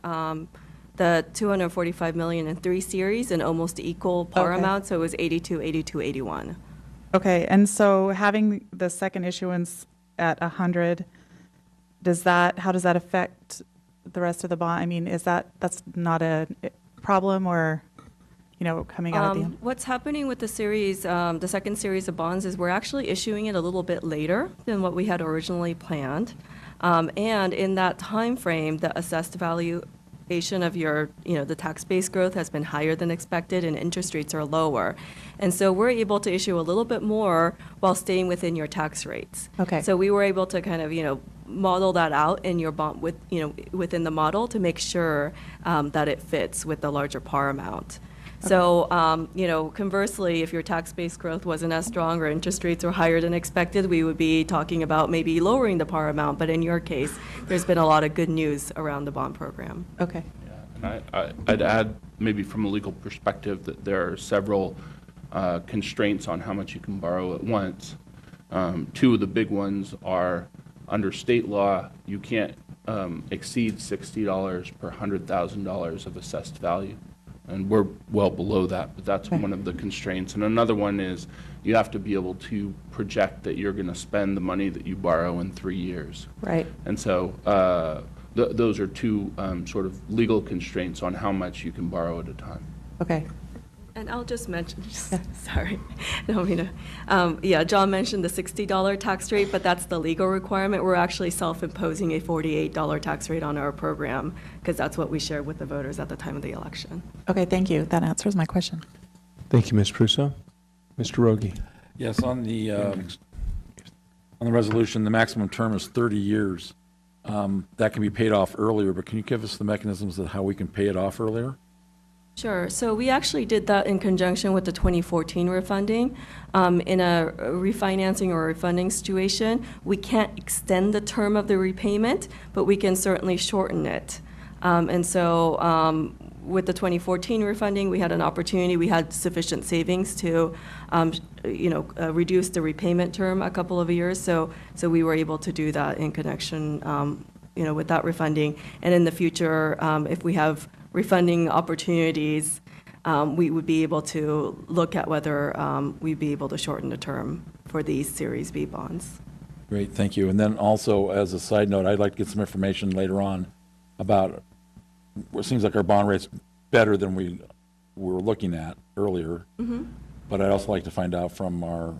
the $245 million in 3 series in almost equal par amount, so it was 82, 82, 81. Okay, and so having the second issuance at 100, how does that affect the rest of the bond? I mean, that's not a problem, or? coming out at the end? What's happening with the series, the second series of bonds, is we're actually issuing it a little bit later than what we had originally planned. And in that time frame, the assessed valuation of your, the tax base growth has been higher than expected and interest rates are lower. And so we're able to issue a little bit more while staying within your tax rates. Okay. So we were able to kind of, model that out in your bond within the model to make sure that it fits with the larger par amount. So, conversely, if your tax base growth wasn't as strong or interest rates were higher than expected, we would be talking about maybe lowering the par amount. But in your case, there's been a lot of good news around the bond program. Okay. Yeah, and I'd add, maybe from a legal perspective, that there are several constraints on how much you can borrow at once. Two of the big ones are, under state law, you can't exceed $60 per $100,000 of assessed value. And we're well below that, but that's one of the constraints. And another one is you have to be able to project that you're going to spend the money that you borrow in 3 years. Right. And so those are two sort of legal constraints on how much you can borrow at a time. Okay. And I'll just mention, sorry, John mentioned the $60 tax rate, but that's the legal requirement. We're actually self-imposing a $48 tax rate on our program because that's what we shared with the voters at the time of the election. Okay, thank you. That answers my question. Thank you, Ms. Prusso. Mr. Rogi. Yes, on the resolution, the maximum term is 30 years. That can be paid off earlier, but can you give us the mechanisms of how we can pay it off earlier? Sure. So we actually did that in conjunction with the 2014 refunding. In a refinancing or refunding situation, we can't extend the term of the repayment, but we can certainly shorten it. And so with the 2014 refunding, we had an opportunity, we had sufficient savings to, reduce the repayment term a couple of years. So we were able to do that in connection, with that refunding. And in the future, if we have refunding opportunities, we would be able to look at whether we'd be able to shorten the term for these Series B bonds. Great, thank you. And then also, as a side note, I'd like to get some information later on about, it seems like our bond rate's better than we were looking at earlier. Mm-hmm. But I'd also like to find out from our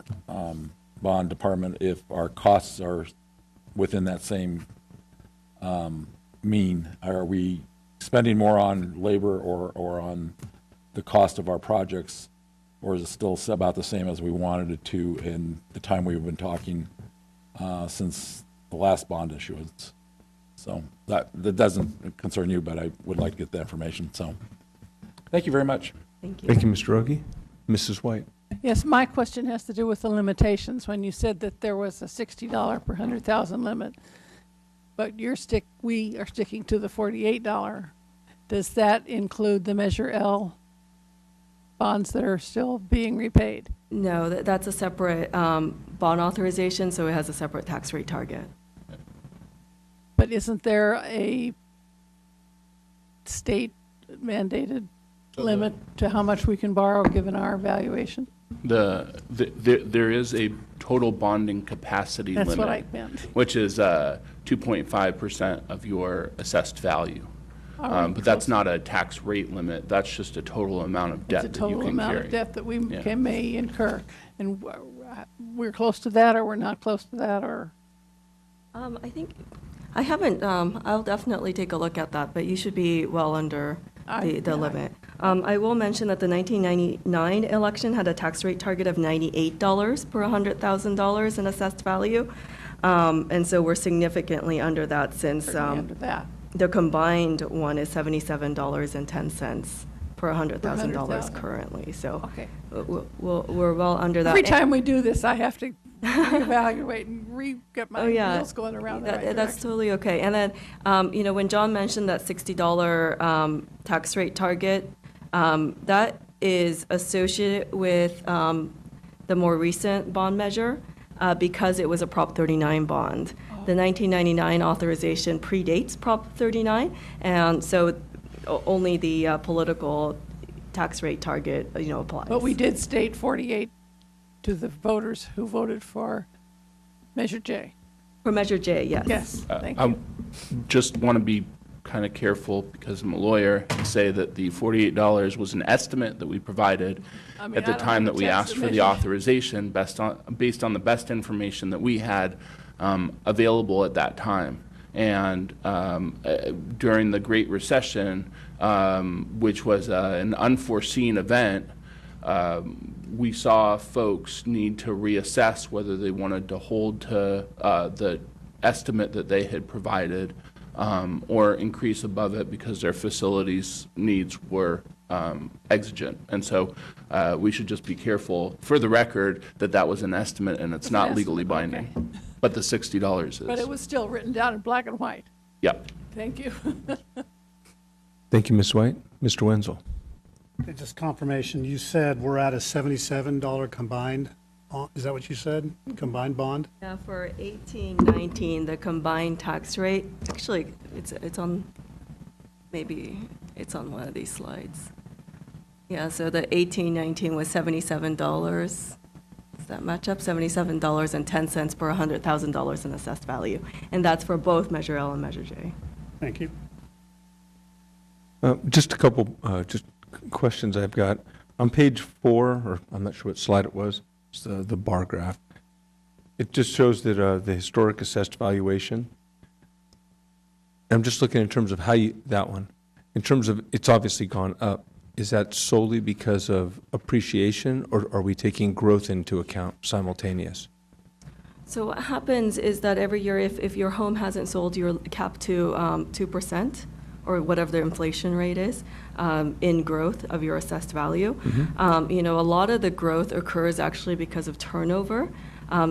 bond department if our costs are within that same mean. Are we spending more on labor or on the cost of our projects, or is it still about the same as we wanted it to in the time we've been talking since the last bond issuance? So that doesn't concern you, but I would like to get the information. So thank you very much. Thank you. Thank you, Mr. Rogi. Mrs. White. Yes, my question has to do with the limitations. When you said that there was a $60 per 100,000 limit, but we are sticking to the $48. Does that include the Measure L bonds that are still being repaid? No, that's a separate bond authorization, so it has a separate tax rate target. But isn't there a state mandated limit to how much we can borrow given our valuation? There is a total bonding capacity limit. That's what I meant. Which is 2.5% of your assessed value. But that's not a tax rate limit. That's just a total amount of debt that you can carry. It's a total amount of debt that we may incur. And we're close to that, or we're not close to that, or? I think, I haven't, I'll definitely take a look at that, but you should be well under the limit. I will mention that the 1999 election had a tax rate target of $98 per $100,000 in assessed value. And so we're significantly under that since the combined one is $77.10 per $100,000 currently. So we're well under that. Every time we do this, I have to reevaluate and get my wheels going around the right direction. That's totally okay. And then, when John mentioned that $60 tax rate target, that is associated with the more recent bond measure because it was a Prop 39 bond. The 1999 authorization predates Prop 39, and so only the political tax rate target, applies. But we did state 48 to the voters who voted for Measure J. For Measure J, yes. Yes, thank you. I just want to be kind of careful, because I'm a lawyer, and say that the $48 was an estimate that we provided at the time that we asked for the authorization based on the best information that we had available at that time. And during the Great Recession, which was an unforeseen event, we saw folks need to reassess whether they wanted to hold to the estimate that they had provided or increase above it because their facilities needs were exigent. And so we should just be careful, for the record, that that was an estimate and it's not legally binding. Okay. But the $60 is. But it was still written down in black and white. Yep. Thank you. Thank you, Ms. White. Mr. Wenzel. Okay, just confirmation, you said we're at a $77 combined, is that what you said? Combined bond? Yeah, for 18-19, the combined tax rate, actually, it's on, maybe it's on one of these slides. Yeah, so the 18-19 was $77. Does that match up? $77.10 per $100,000 in assessed value. And that's for both Measure L and Measure J. Thank you. Just a couple just questions I've got. On page 4, or I'm not sure what slide it was, it's the bar graph. It just shows that the historic assessed valuation. I'm just looking in terms of how you, that one, in terms of, it's obviously gone up. Is that solely because of appreciation, or are we taking growth into account simultaneous? So what happens is that every year, if your home hasn't sold, you're capped to 2%, or whatever the inflation rate is, in growth of your assessed value. Mm-hmm. You know, a lot of the growth occurs actually because of turnover.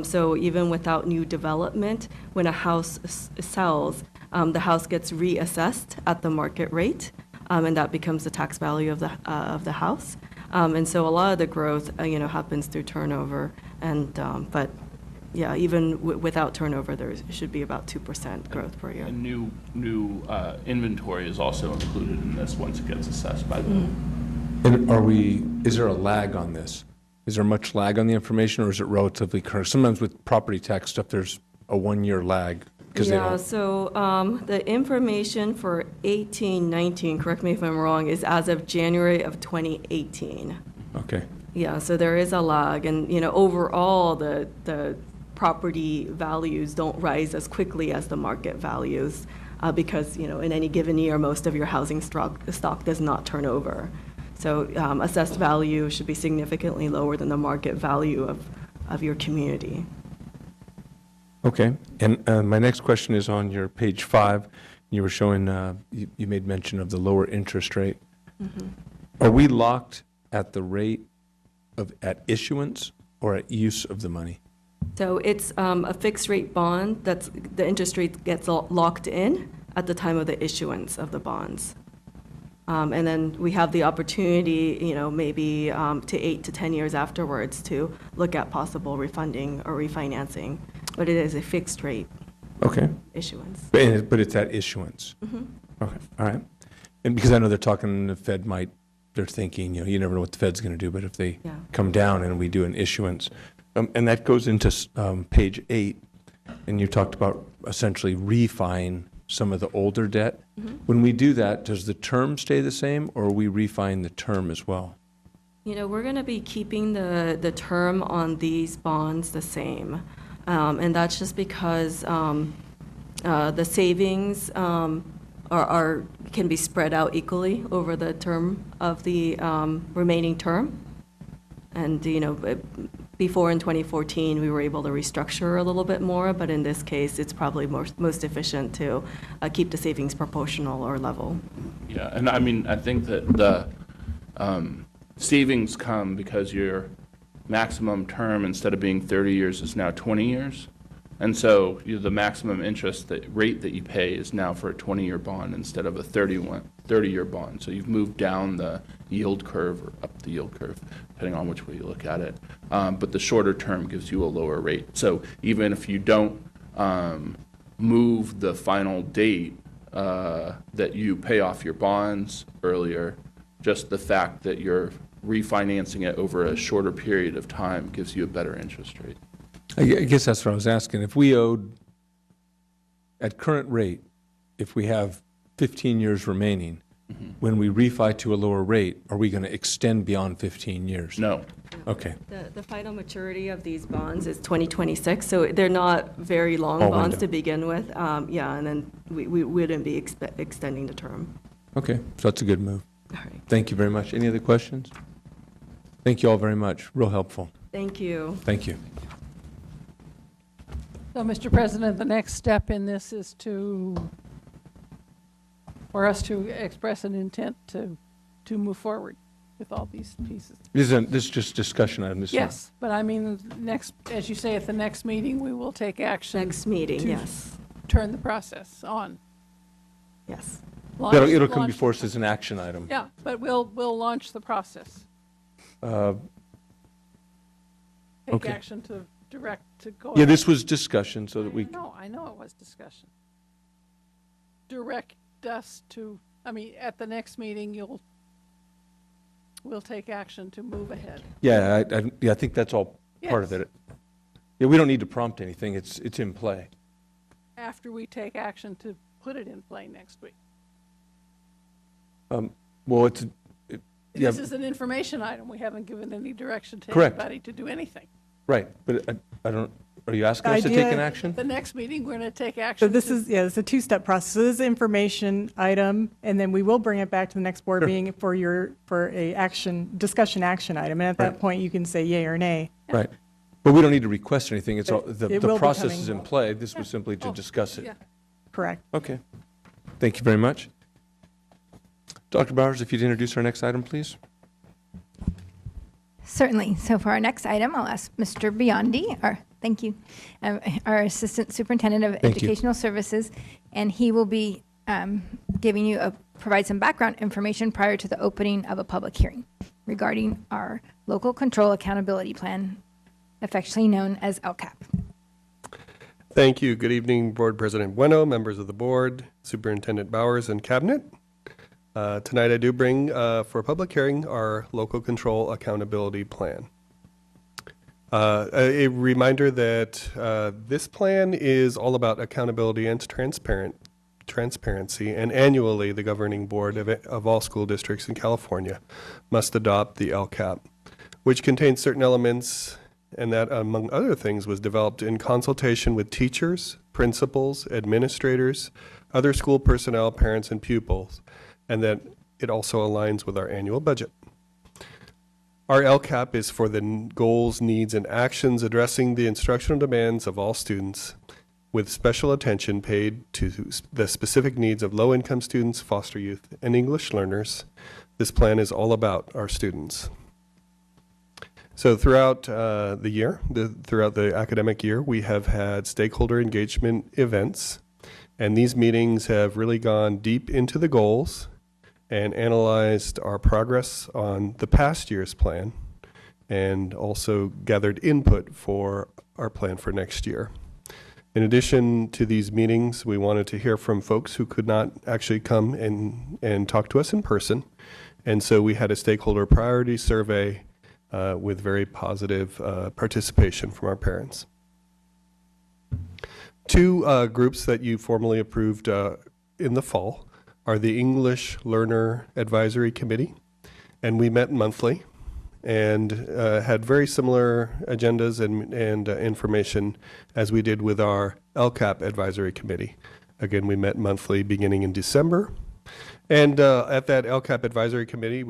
So even without new development, when a house sells, the house gets reassessed at the market rate, and that becomes the tax value of the house. And so a lot of the growth, you know, happens through turnover. And but yeah, even without turnover, there should be about 2% growth per year. And new inventory is also included in this once it gets assessed by them. And is there a lag on this? Is there much lag on the information, or is it relatively current? Sometimes with property tax stuff, there's a 1-year lag. Yeah, so the information for 18-19, correct me if I'm wrong, is as of January of 2018. Okay. Yeah, so there is a lag, and you know, overall the property values don't rise as quickly as the market values because, you know, in any given year, most of your housing stock does not turn over. So assessed value should be significantly lower than the market value of your community. Okay. And my next question is on your page 5. You were showing, you made mention of the lower interest rate. Mm-hmm. Are we locked at the rate at issuance or at use of the money? So it's a fixed rate bond that's the interest rate gets locked in at the time of the issuance of the bonds. And then we have the opportunity, you know, maybe to 8 to 10 years afterwards to look at possible refunding or refinancing. But it is a fixed rate issuance. But it's at issuance? Mm-hmm. Okay, all right. And because I know they're talking, the Fed they're thinking, you know, you never know what the Fed's going to do, but if they come down and we do an issuance, and that goes into page 8, and you talked about essentially refining some of the older debt. Mm-hmm. When we do that, does the term stay the same, or are we refining the term as well? You know, we're going to be keeping the term on these bonds the same. And that's just because the savings can be spread out equally over the term of the remaining term. And, you know, before in 2014, we were able to restructure a little bit more, but in this case, it's probably most efficient to keep the savings proportional or level. Yeah, and I mean, I think that the savings come because your maximum term, instead of being 30 years, is now 20 years. And so the maximum interest rate that you pay is now for a 20-year bond instead of a 30-year bond. So you've moved down the yield curve or up the yield curve, depending on which way you look at it. But the shorter term gives you a lower rate. So even if you don't move the final date that you pay off your bonds earlier, just the fact that you're refinancing it over a shorter period of time gives you a better interest rate. I guess that's what I was asking. If we owed, at current rate, if we have 15 years remaining. When we refi to a lower rate, are we going to extend beyond 15 years? No. Okay. The final maturity of these bonds is 2026, so they're not very long Oh, bonds window. to begin with. Yeah, and then we wouldn't be extending the term. Okay, so that's a good move. All right. Thank you very much. Any other questions? Thank you all very much. Real helpful. Thank you. Thank you. So, Mr. President, the next step in this is for us to express an intent to move forward with all these pieces. This is just discussion item. This is not- Yes, but I mean, next, as you say, at the next meeting, we will take action. Next meeting, to yes. Turn the process on. Yes. It'll come Launch- before us as an action item. Yeah, but we'll launch the process. Uh, Take Okay. action to direct to go. Yeah, ahead. this was discussion so that we, No, I know it was discussion. Direct us to, I mean, at the next meeting, we'll take action to move ahead. yeah, I think that's all part of Yes. it. Yeah, we don't need to prompt anything. It's in play. After we take action to put it in play next week. Well, yeah, This is an information item. We haven't given any direction to Correct. anybody to do anything. right, but I don't, are you asking us to take an action? The next meeting, we're going to take So action. this to- is, yeah, it's a two-step process. So this is information item, and then we will bring it back to the next board Sure. meeting for discussion action item. And at that Right. point, you can say yay or nay. Right. But we don't need to request anything. It's all, It the will be process coming. is in play. This was simply to Oh, discuss it. yeah. Correct. Okay. Thank you very much. Dr. Bowers, if you'd introduce our next item, please. Certainly. So for our next item, I'll ask Mr. Biondi, our Assistant Superintendent of Thank you. Educational Services, and he will be provide some background information prior to the opening of a public hearing regarding our Local Control Accountability Plan, affectionately known as LCAP. Thank you. Good evening, Board President Bueno, members of the board, Superintendent Bowers, and Cabinet. Tonight I do bring for a public hearing our Local Control Accountability Plan. A reminder that this plan is all about accountability and transparency, and annually the governing board of all school districts in California must adopt the LCAP, which contains certain elements, and that, among other things, was developed in consultation with teachers, principals, administrators, other school personnel, parents, and pupils, and that it also aligns with our annual budget. Our LCAP is for the goals, needs, and actions addressing the instructional demands of all students, with special attention paid to the specific needs of low-income students, foster youth, and English learners. This plan is all about our students. So throughout the year, throughout the academic year, we have had stakeholder engagement events, and these meetings have really gone deep into the goals and analyzed our progress on the past year's plan, and also gathered input for our plan for next year. In addition to these meetings, we wanted to hear from folks who could not actually come and talk to us in person, and so we had a stakeholder priority survey with very positive participation from our parents. Two groups that you formally approved in the fall are the English Learner Advisory Committee, and we met monthly and had very similar agendas and information as we did with our LCAP Advisory Committee. Again, we met monthly beginning in December. And at that LCAP Advisory Committee,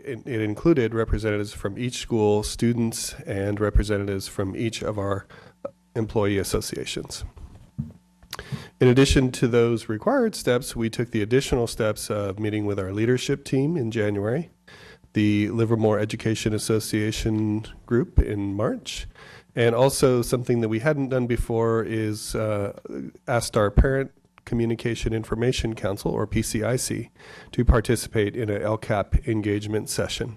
it included representatives from each school, students, and representatives from each of our employee associations. In addition to those required steps, we took the additional steps of meeting with our leadership team in January, the Livermore Education Association group in March, and also something that we hadn't done before is asked our Parent Communication Information Council, or PCIC, to participate in a LCAP engagement session.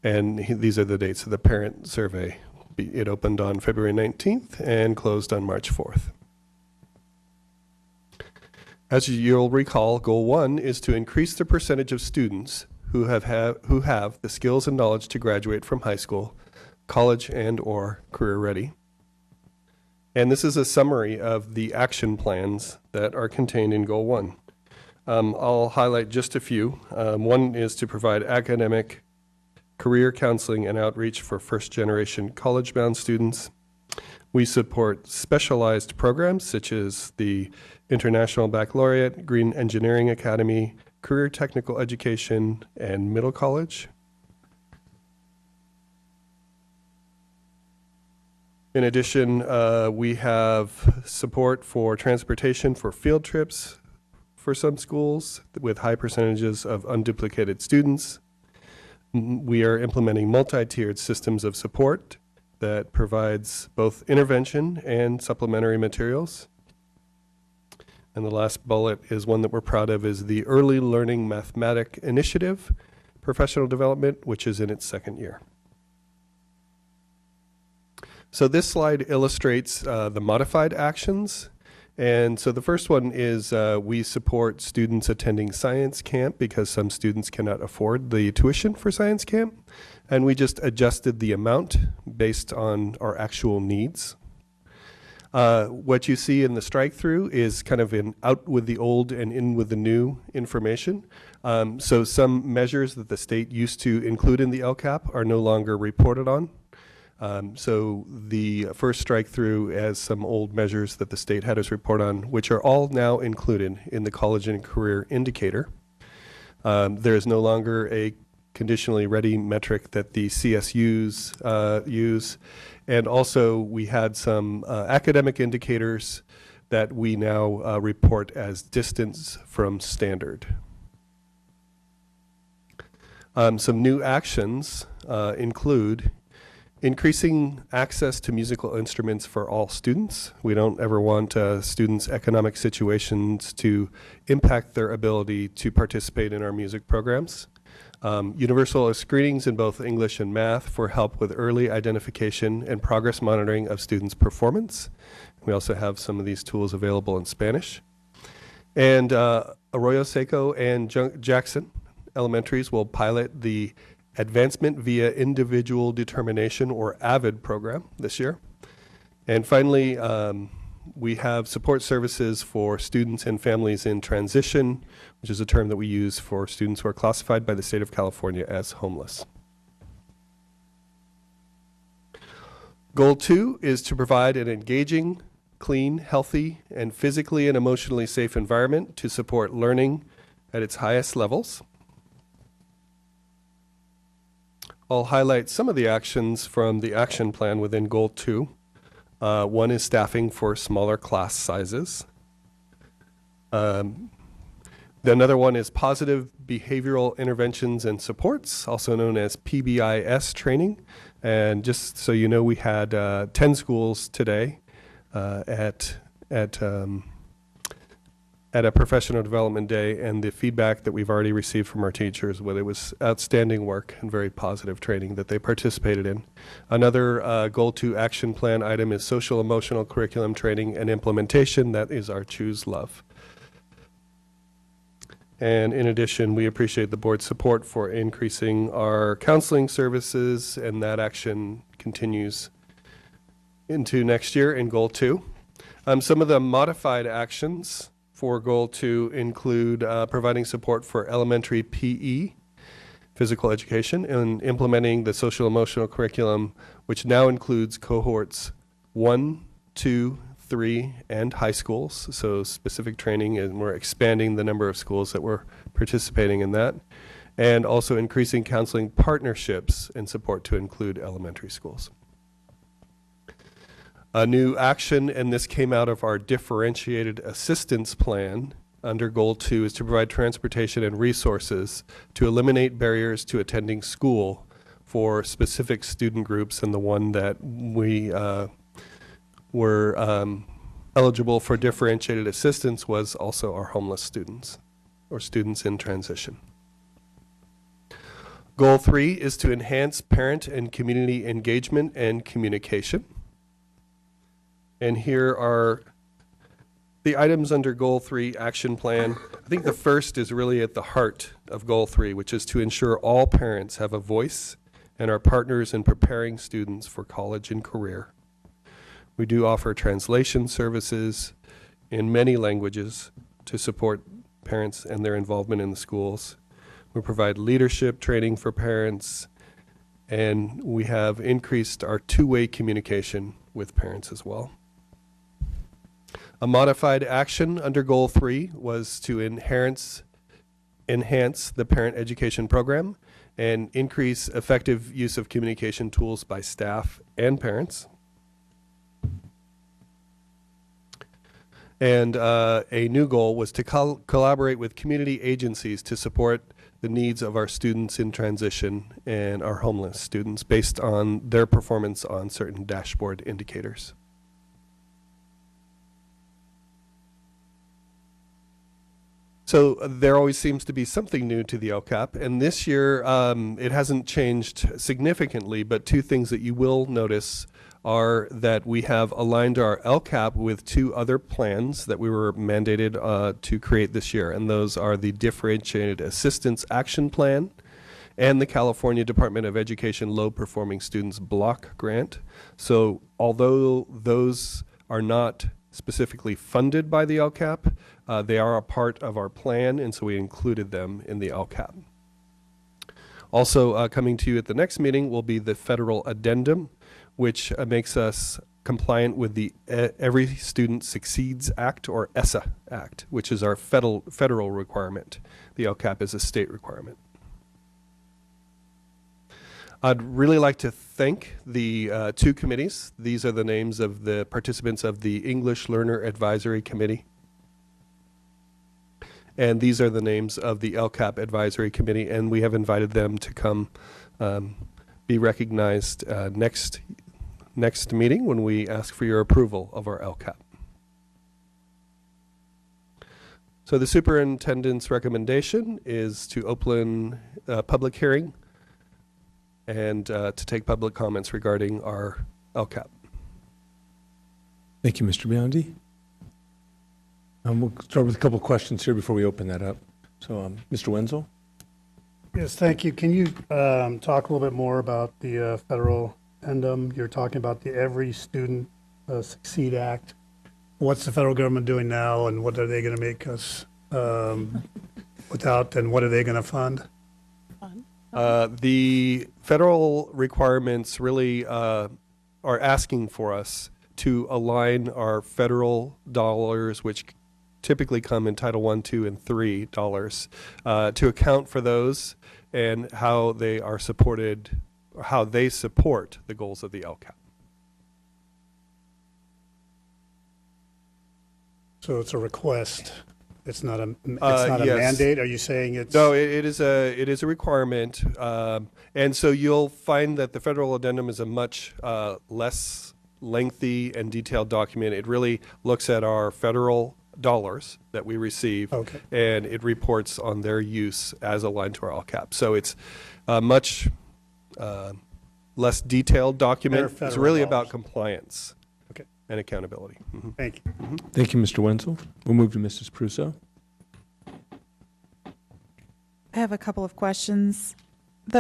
And these are the dates of the parent survey. It opened on February 19th and closed on March 4th. As you'll recall, Goal 1 is to increase the percentage of students who have the skills and knowledge to graduate from high school, college, and/or career ready. And this is a summary of the action plans that are contained in Goal 1. I'll highlight just a few. One is to provide academic, career counseling, and outreach for first-generation college-bound students. We support specialized programs such as the International Baccalaureate, Green Engineering Academy, Career Technical Education, and Middle College. In addition, we have support for transportation for field trips for some schools with high percentages of unduplicated students. We are implementing multi-tiered systems of support that provides both intervention and supplementary materials. And the last bullet is one that we're proud of, is the Early Learning Mathematic Initiative Professional Development, which is in its second year. So this slide illustrates the modified actions. And so the first one is we support students attending science camp because some students cannot afford the tuition for science camp. And we just adjusted the amount based on our actual needs. What you see in the strike through is kind of in out with the old and in with the new information. So some measures that the state used to include in the LCAP are no longer reported on. So the first strike through as some old measures that the state had us report on, which are all now included in the college and career indicator. There is no longer a conditionally ready metric that the CSUs use. And also we had some academic indicators that we now report as distance from standard. Some new actions include increasing access to musical instruments for all students. We don't ever want students' economic situations to impact their ability to participate in our music programs. Universal screenings in both English and math for help with early identification and progress monitoring of students' performance. We also have some of these tools available in Spanish. And Arroyo Seco and Jackson Elementaries will pilot the Advancement via Individual Determination, or AVID program this year. And finally, we have support services for students and families in transition, which is a term that we use for students who are classified by the state of California as homeless. Goal 2 is to provide an engaging, clean, healthy, and physically and emotionally safe environment to support learning at its highest levels. I'll highlight some of the actions from the action plan within Goal 2. One is staffing for smaller class sizes. Another one is positive behavioral interventions and supports, also known as PBIS training. And just so you know, we had 10 schools today at a professional development day, and the feedback that we've already received from our teachers, whether it was outstanding work and very positive training that they participated in. Another Goal 2 action plan item is social emotional curriculum training and implementation. That is our Choose Love. And in addition, we appreciate the board's support for increasing our counseling services, and that action continues into next year in Goal 2. Some of the modified actions for Goal 2 include providing support for elementary PE, physical education, and implementing the social emotional curriculum, which now includes cohorts 1, 2, 3, and high schools. So specific training, and we're expanding the number of schools that we're participating in that. And also increasing counseling partnerships and support to include elementary schools. A new action, and this came out of our differentiated assistance plan under Goal 2, is to provide transportation and resources to eliminate barriers to attending school for specific student groups, and the one that we were eligible for differentiated assistance was also our homeless students, or students in transition. Goal 3 is to enhance parent and community engagement and communication. And here are the items under Goal 3 action plan. I think the first is really at the heart of Goal 3, which is to ensure all parents have a voice and are partners in preparing students for college and career. We do offer translation services in many languages to support parents and their involvement in the schools. We provide leadership training for parents, and we have increased our two-way communication with parents as well. A modified action under Goal 3 was to enhance the parent education program and increase effective use of communication tools by staff and parents. And a new goal was to collaborate with community agencies to support the needs of our students in transition and our homeless students based on their performance on certain dashboard indicators. So there always seems to be something new to the LCAP, and this year it hasn't changed significantly, but two things that you will notice are that we have aligned our LCAP with two other plans that we were mandated to create this year, and those are the Differentiated Assistance Action Plan and the California Department of Education Low Performing Students Block Grant. So although those are not specifically funded by the LCAP, they are a part of our plan, and so we included them in the LCAP. Also coming to you at the next meeting will be the federal addendum, which makes us compliant with the Every Student Succeeds Act, or ESSA Act, which is our federal requirement. The LCAP is a state requirement. I'd really like to thank the two committees. These are the names of the participants of the English Learner Advisory Committee. And these are the names of the LCAP Advisory Committee, and we have invited them to come be recognized next meeting when we ask for your approval of our LCAP. So the superintendent's recommendation is to open a public hearing and to take public comments regarding our LCAP. Thank you, Mr. Biondi. We'll start with a couple questions here before we open that up. So, Mr. Wenzel? Yes, thank you. Can you talk a little bit more about the federal addendum? You're talking about the Every Student Succeed Act. What's the federal government doing now, and what are they going to make us without, and what are they going to fund? The federal requirements really are asking for us to align our federal dollars, which typically come in Title I, II, and III dollars, to account for those and how they are supported, or how they support the goals of the LCAP. So it's a request. It's not a Yes. mandate. Are you saying it's? No, it is a requirement, and so you'll find that the federal addendum is a much less lengthy and detailed document. It really looks at our federal dollars that we receive, Okay. and it reports on their use as aligned to our LCAP. So it's a much less detailed document. It's federal really dollars. about compliance, Okay. and accountability. Mm-hmm. Thank you. Mm-hmm. Thank you, Mr. Wenzel. We'll move to Mrs. Pruso. I have a couple of questions.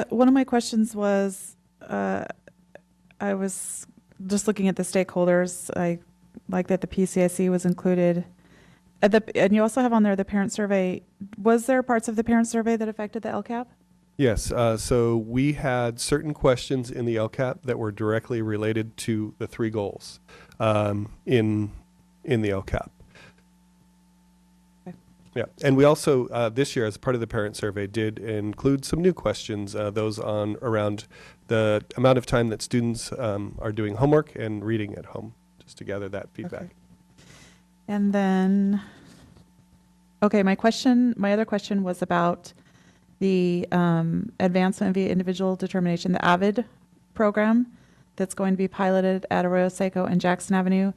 One of my questions was, I was just looking at the stakeholders. I like that the PCIC was included. And you also have on there the parent survey. Was there parts of the parent survey that affected the LCAP? Yes, so we had certain questions in the LCAP that were directly related to the three goals in the LCAP. Okay. Yeah, and we also, this year, as part of the parent survey, did include some new questions, those on around the amount of time that students are doing homework and reading at home, just to gather that feedback. Okay. And then, okay, my other question was about the advancement via individual determination, the AVID program that's going to be piloted at Arroyo Seco and Jackson Avenue.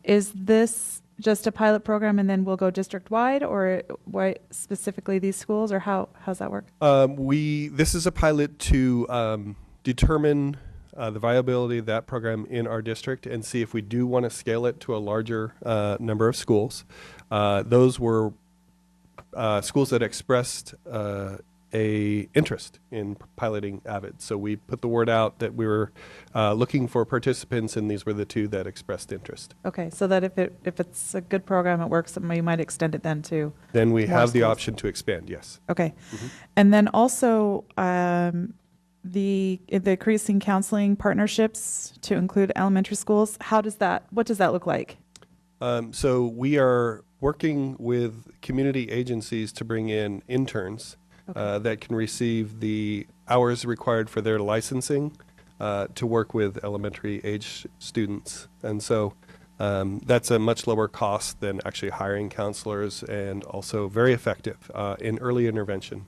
Is this just a pilot program and then we'll go district-wide, or why specifically these schools, or how's that work? This is a pilot to determine the viability of that program in our district and see if we do want to scale it to a larger number of schools. Those were schools that expressed a interest in piloting Avid. So we put the word out that we were looking for participants, and these were the 2 that expressed interest. Okay, so that if it's a good program, it works, then we might extend it then to. Then we more have the schools. option to expand, yes. Okay. And then also the increasing counseling partnerships to include elementary schools. What does that look like? So we are working with community agencies to bring in interns that can receive the hours required for their licensing to work with elementary age students. And so that's a much lower cost than actually hiring counselors, and also very effective in early intervention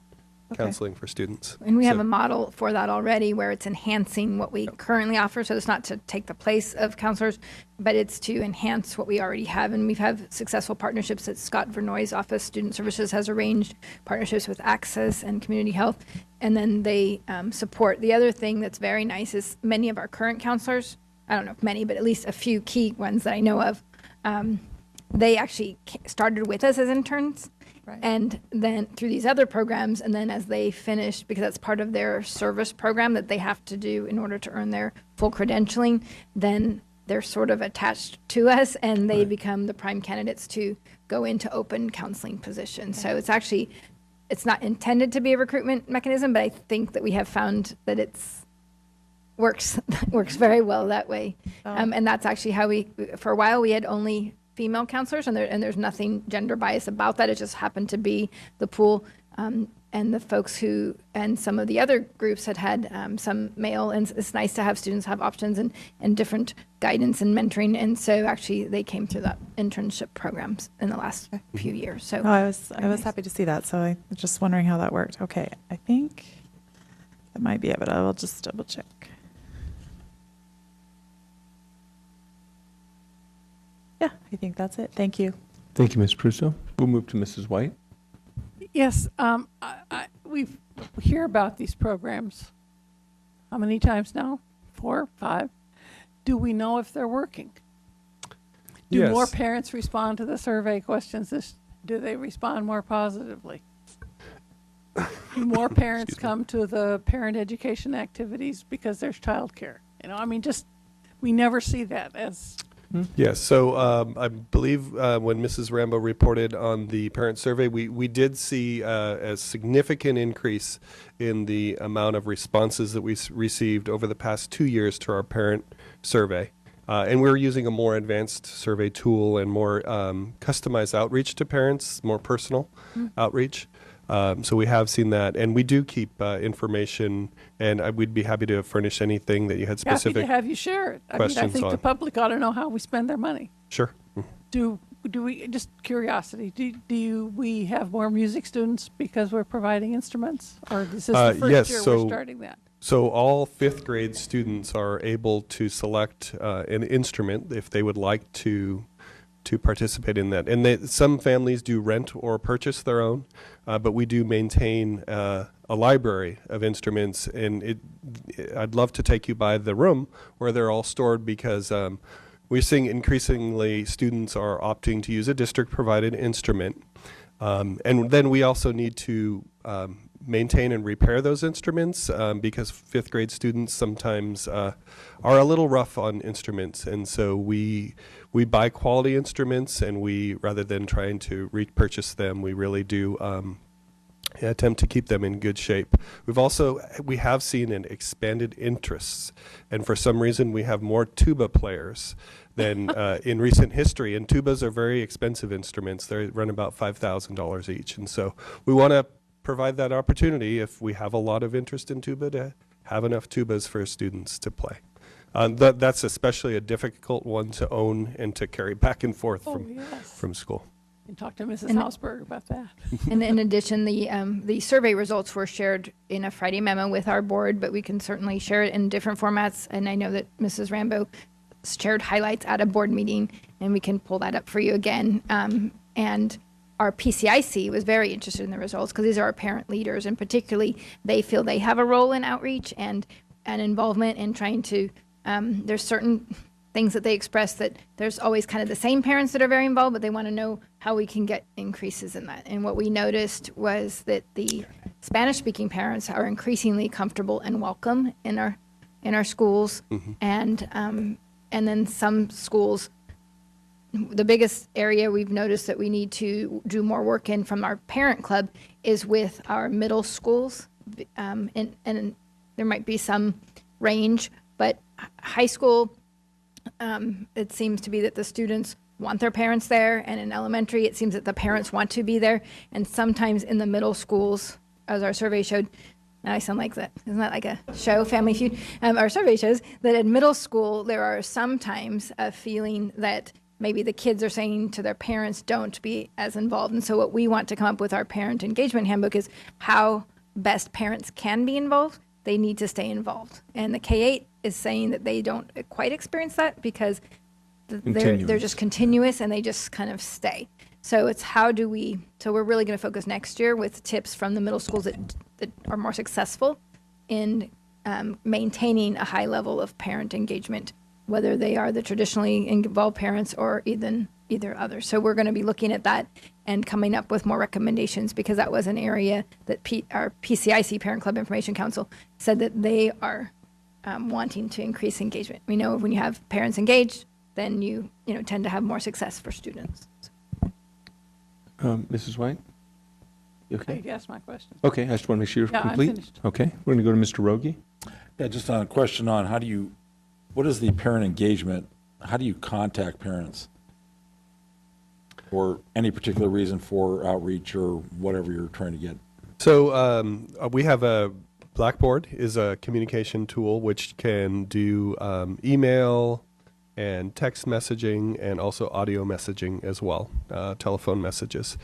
counseling for students. And we have So- a model for that already where it's enhancing what we currently offer. So it's not to take the place of counselors, but it's to enhance what we already have. And we've had successful partnerships that Scott Vernoy's office, Student Services, has arranged partnerships with Access and Community Health. And then they support. The other thing that's very nice is many of our current counselors, I don't know if many, but at least a few key ones that I know of, they actually started with us as interns. Right. And then through these other programs, and then as they finish, because that's part of their service program that they have to do in order to earn their full credentialing, then they're sort of attached to us, and they become the prime candidates to go into open counseling positions. So it's not intended to be a recruitment mechanism, but I think that we have found that works very well that way. And that's actually how for a while we had only female counselors, and there's nothing gender bias about that. It just happened to be the pool, and the folks and some of the other groups had some male, and it's nice to have students have options and different guidance and mentoring. And so actually they came through that internship programs in the last few years. So I was happy to see that. So I was just wondering how that worked. Okay, I think that might be it, but I will just double check. Yeah, I think that's it. Thank you. Thank you, Ms. Prusso. We'll move to Mrs. White. Yes, we hear about these programs. How many times now? 4, 5? Do we know if they're working? Do Yes. more parents respond to the survey questions? Do they respond more positively? Do more parents come to the parent education activities because there's childcare? We never see that as. Yes, so I believe when Mrs. Rambo reported on the parent survey, we did see a significant increase in the amount of responses that we received over the past 2 years to our parent survey. And we're using a more advanced survey tool and more customized outreach to parents, more personal outreach. So we have seen that, and we do keep information, and we'd be happy to furnish anything that you had specific Happy to have you share it. I questions think on. the public ought to know how we spend their money. Sure. Do we, just curiosity, do we have more music students because we're providing instruments? Or is this the first yes, year so- we're starting that? So all 5th grade students are able to select an instrument if they would like to participate in that. And some families do rent or purchase their own, but we do maintain a library of instruments. And I'd love to take you by the room where they're all stored, because we're seeing increasingly students are opting to use a district-provided instrument. And then we also need to maintain and repair those instruments, because 5th grade students sometimes are a little rough on instruments. And so we buy quality instruments, and rather than trying to repurchase them, we really do attempt to keep them in good shape. We have seen an expanded interests, and for some reason we have more tuba players than in recent history. And tubas are very expensive instruments. They run about $5,000 each. And so we want to provide that opportunity, if we have a lot of interest in tuba, to have enough tubas for students to play. That's especially a difficult one to own and to carry back and forth from school. And talk to Mrs. Hausberg about that. And in addition, the survey results were shared in a Friday memo with our board, but we can certainly share it in different formats. And I know that Mrs. Rambo shared highlights at a board meeting, and we can pull that up for you again. And our PCIC was very interested in the results, because these are our parent leaders, and particularly they feel they have a role in outreach and involvement in trying to, there's certain things that they express that there's always kind of the same parents that are very involved, but they want to know how we can get increases in that. And what we noticed was that the Spanish-speaking parents are increasingly comfortable and welcome in our schools, and then some schools. The biggest area we've noticed that we need to do more work in from our parent club is with our middle schools, and there might be some range, but high school, it seems to be that the students want their parents there, and in elementary, it seems that the parents want to be there, and sometimes in the middle schools, as our survey showed, now I sound like that. Isn't that like a show, Family Feud? Our survey shows that in middle school, there are sometimes a feeling that maybe the kids are saying to their parents, don't be as involved. And so what we want to come up with our parent engagement handbook is how best parents can be involved. They need to stay involved. And the K-8 is saying that they don't quite experience that because they're just continuous and they just kind of stay. So it's so we're really going to focus next year with tips from the middle schools that are more successful in maintaining a high level of parent engagement, whether they are the traditionally involved parents or either others. So we're going to be looking at that and coming up with more recommendations, because that was an area that our PCIC, Parent Club Information Council, said that they are wanting to increase engagement. We know when you have parents engaged, then you tend to have more success for students. Mrs. White? You okay? You asked my question. Okay, I just want to make sure you're complete. I'm finished. Okay, we're going to go to Mr. Rogie. Yeah, just on a question on what is the parent engagement? How do you contact parents? For any particular reason for outreach or whatever you're trying to get? So we have Blackboard is a communication tool which can do email and text messaging and also audio messaging as well, telephone messages.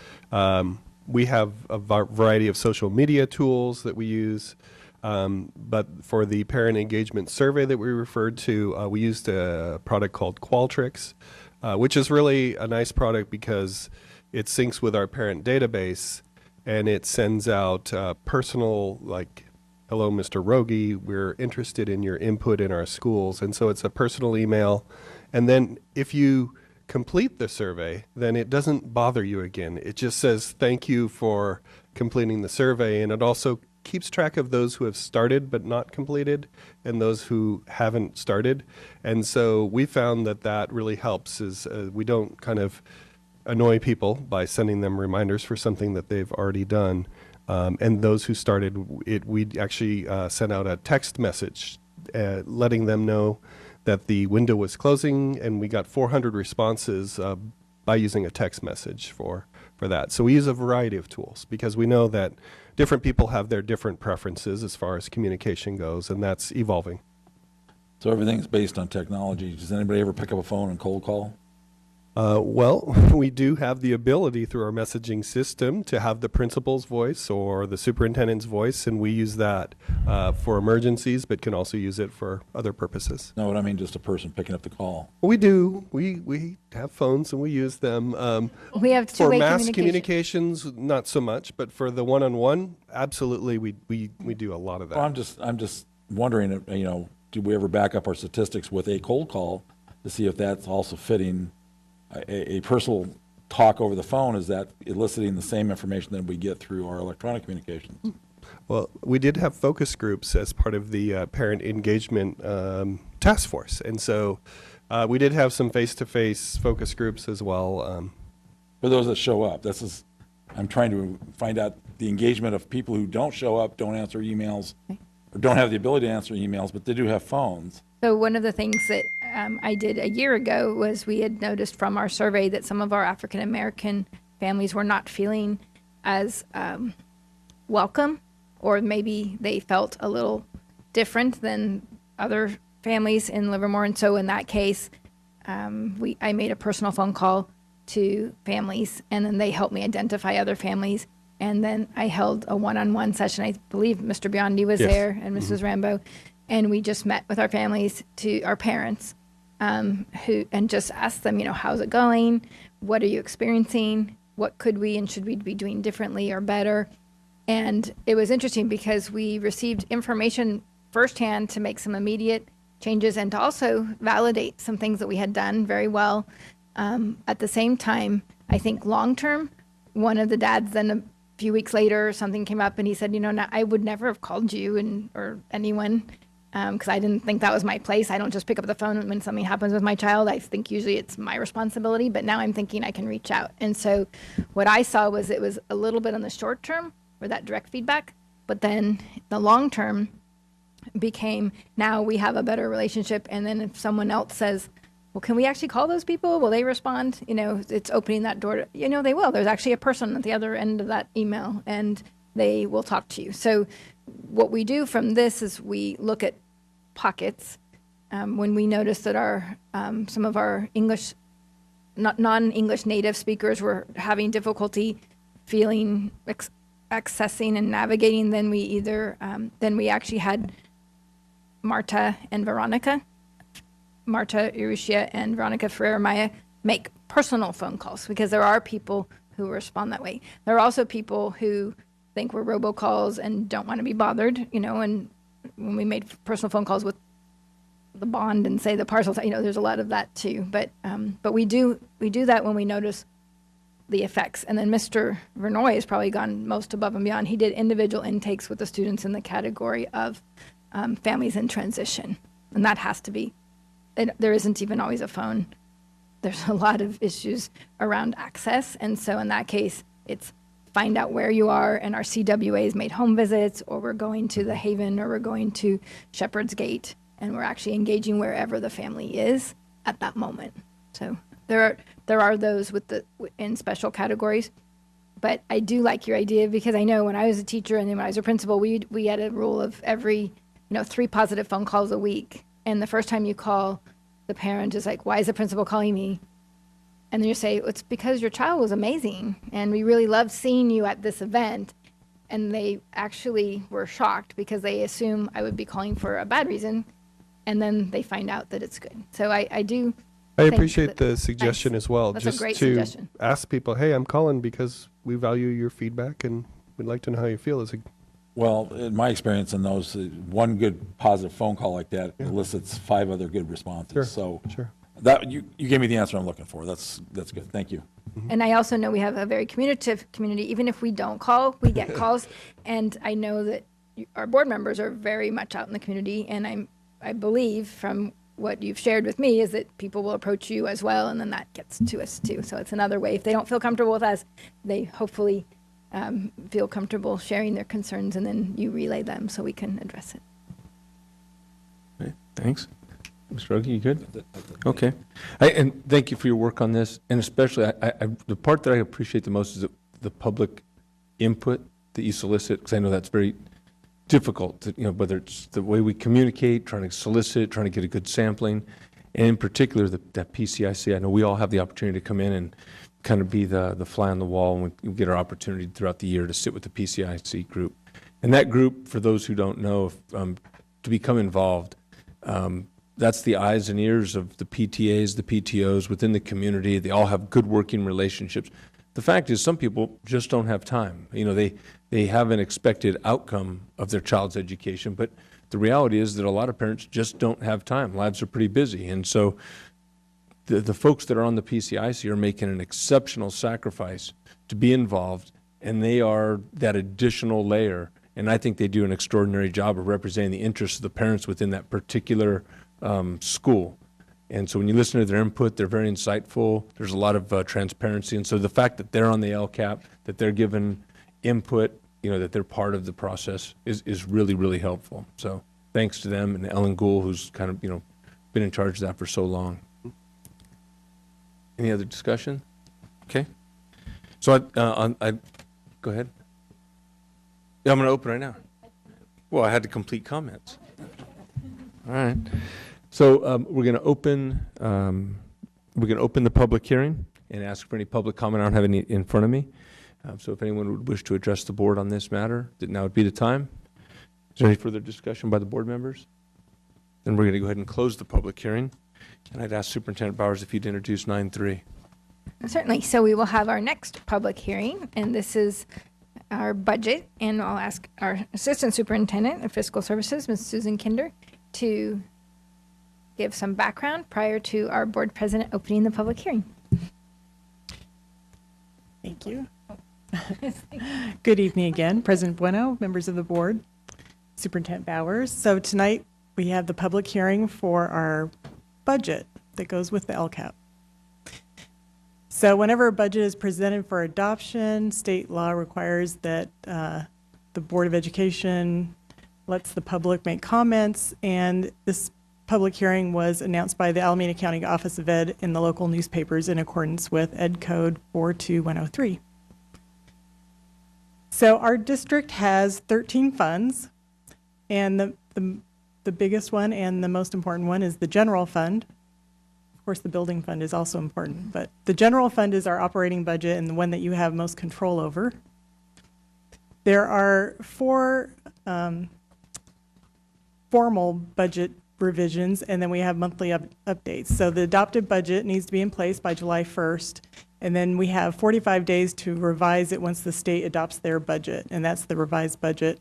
We have a variety of social media tools that we use, but for the parent engagement survey that we referred to, we used a product called Qualtrics, which is really a nice product because it syncs with our parent database and it sends out personal, like, hello, Mr. Rogie, we're interested in your input in our schools. And so it's a personal email. And then if you complete the survey, then it doesn't bother you again. It just says, thank you for completing the survey. And it also keeps track of those who have started but not completed and those who haven't started. And so we found that really helps, is we don't kind of annoy people by sending them reminders for something that they've already done. And those who started, we actually sent out a text message letting them know that the window was closing, and we got 400 responses by using a text message for that. So we use a variety of tools because we know that different people have their different preferences as far as communication goes, and that's evolving. So everything's based on technology. Does anybody ever pick up a phone and cold call? Well, we do have the ability through our messaging system to have the principal's voice or the superintendent's voice, and we use that for emergencies, but can also use it for other purposes. No, what I mean, just a person picking up the call. We do. We have phones and we use them. We have for two-way mass communication. communications, not so much, but for the one-on-one, absolutely, we do a lot of that. Well, I'm just wondering, do we ever back up our statistics with a cold call to see if that's also fitting? A personal talk over the phone, is that eliciting the same information that we get through our electronic communications? Well, we did have focus groups as part of the parent engagement task force, and so we did have some face-to-face focus groups as well. For those that show up, I'm trying to find out the engagement of people who don't show up, don't answer emails, or don't have the ability to answer emails, but they do have phones. So one of the things that I did a year ago was we had noticed from our survey that some of our African American families were not feeling as welcome, or maybe they felt a little different than other families in Livermore. And so in that case, I made a personal phone call to families, and then they helped me identify other families. And then I held a one-on-one session. I believe Mr. Biondi was there and Mrs. Rambo. And we just met with our families, our parents, and just asked them, how's it going? What are you experiencing? What could we and should we be doing differently or better? And it was interesting because we received information firsthand to make some immediate changes and to also validate some things that we had done very well. At the same time, I think long term, one of the dads then few weeks later, something came up and he said, I would never have called you or anyone because I didn't think that was my place. I don't just pick up the phone when something happens with my child. I think usually it's my responsibility, but now I'm thinking I can reach out. And so what I saw was it was a little bit on the short term for that direct feedback, but then the long term became now we have a better relationship. And then if someone else says, well, can we actually call those people? Will they respond? It's opening that door to, they will. There's actually a person at the other end of that email and they will talk to you. So what we do from this is we look at pockets when we notice that some of our English, non-English native speakers were having difficulty feeling, accessing and navigating, then we actually had Marta Urrutia and Veronica Ferrer-Maya make personal phone calls because there are people who respond that way. There are also people who think we're robocalls and don't want to be bothered, and when we made personal phone calls with the bond and say the parcels, there's a lot of that too. But we do that when we notice the effects. And then Mr. Vernoy has probably gone most above and beyond. He did individual intakes with the students in the category of families in transition. And that has to be, there isn't even always a phone. There's a lot of issues around access. And so in that case, it's find out where you are, and our CWAs made home visits, or we're going to the Haven, or we're going to Shepherd's Gate, and we're actually engaging wherever the family is at that moment. So there are those in special categories. But I do like your idea because I know when I was a teacher and then when I was a principal, we had a rule of every 3 positive phone calls a week. And the first time you call, the parent is like, why is the principal calling me? And then you say, it's because your child was amazing and we really loved seeing you at this event. And they actually were shocked because they assume I would be calling for a bad reason. And then they find out that it's good. So I appreciate the suggestion as well. That's just a great to suggestion. ask people, hey, I'm calling because we value your feedback and we'd like to know how you feel. Well, in my experience in those, one good positive phone call like that elicits 5 other good responses. Sure, so sure. That you gave me the answer I'm looking for. That's good. Thank you. And I also know we have a very communicative community. Even if we don't call, we get calls. And I know that our board members are very much out in the community. And I believe from what you've shared with me is that people will approach you as well. And then that gets to us too. So it's another way. If they don't feel comfortable with us, they hopefully feel comfortable sharing their concerns, and then you relay them so we can address it. Okay, thanks. Mr. Ruggie, you good? Okay. And thank you for your work on this. And especially, the part that I appreciate the most is the public input that you solicit, because I know that's very difficult, whether it's the way we communicate, trying to solicit, trying to get a good sampling, and in particular, that PCIC. I know we all have the opportunity to come in and kind of be the fly on the wall, and we get our opportunity throughout the year to sit with the PCIC group. And that group, for those who don't know, to become involved, that's the eyes and ears of the PTAs, the PTOs within the community. They all have good working relationships. The fact is, some people just don't have time. They have an expected outcome of their child's education, but the reality is that a lot of parents just don't have time. Lives are pretty busy. And so the folks that are on the PCIC are making an exceptional sacrifice to be involved, and they are that additional layer. And I think they do an extraordinary job of representing the interests of the parents within that particular school. And so when you listen to their input, they're very insightful. There's a lot of transparency. And so the fact that they're on the LCAP, that they're given input, that they're part of the process is really, really helpful. So thanks to them and Ellen Gould, who's kind of, been in charge of that for so long. Any other discussion? Okay. So go ahead. Yeah, I'm going to open right now. Well, I had to complete comments. All right. So we're going to open the public hearing and ask for any public comment. I don't have any in front of me. So if anyone would wish to address the board on this matter, then now would be the time. Is there any further discussion by the board members? Then we're going to go ahead and close the public hearing. And I'd ask Superintendent Bowers if you'd introduce 9-3. Certainly. So we will have our next public hearing, and this is our budget. And I'll ask our Assistant Superintendent of Fiscal Services, Ms. Susan Kinder, to give some background prior to our board president opening the public hearing. Thank you. Good evening again, President Bueno, members of the board, Superintendent Bowers. So tonight we have the public hearing for our budget that goes with the LCAP. So whenever a budget is presented for adoption, state law requires that the Board of Education lets the public make comments, and this public hearing was announced by the Alameda County Office of Ed in the local newspapers in accordance with Ed Code 42103. So our district has 13 funds, and the biggest one and the most important one is the general fund. Of course, the building fund is also important, but the general fund is our operating budget and the one that you have most control over. There are 4 formal budget revisions, and then we have monthly updates. So the adopted budget needs to be in place by July 1st, and then we have 45 days to revise it once the state adopts their budget, and that's the revised budget.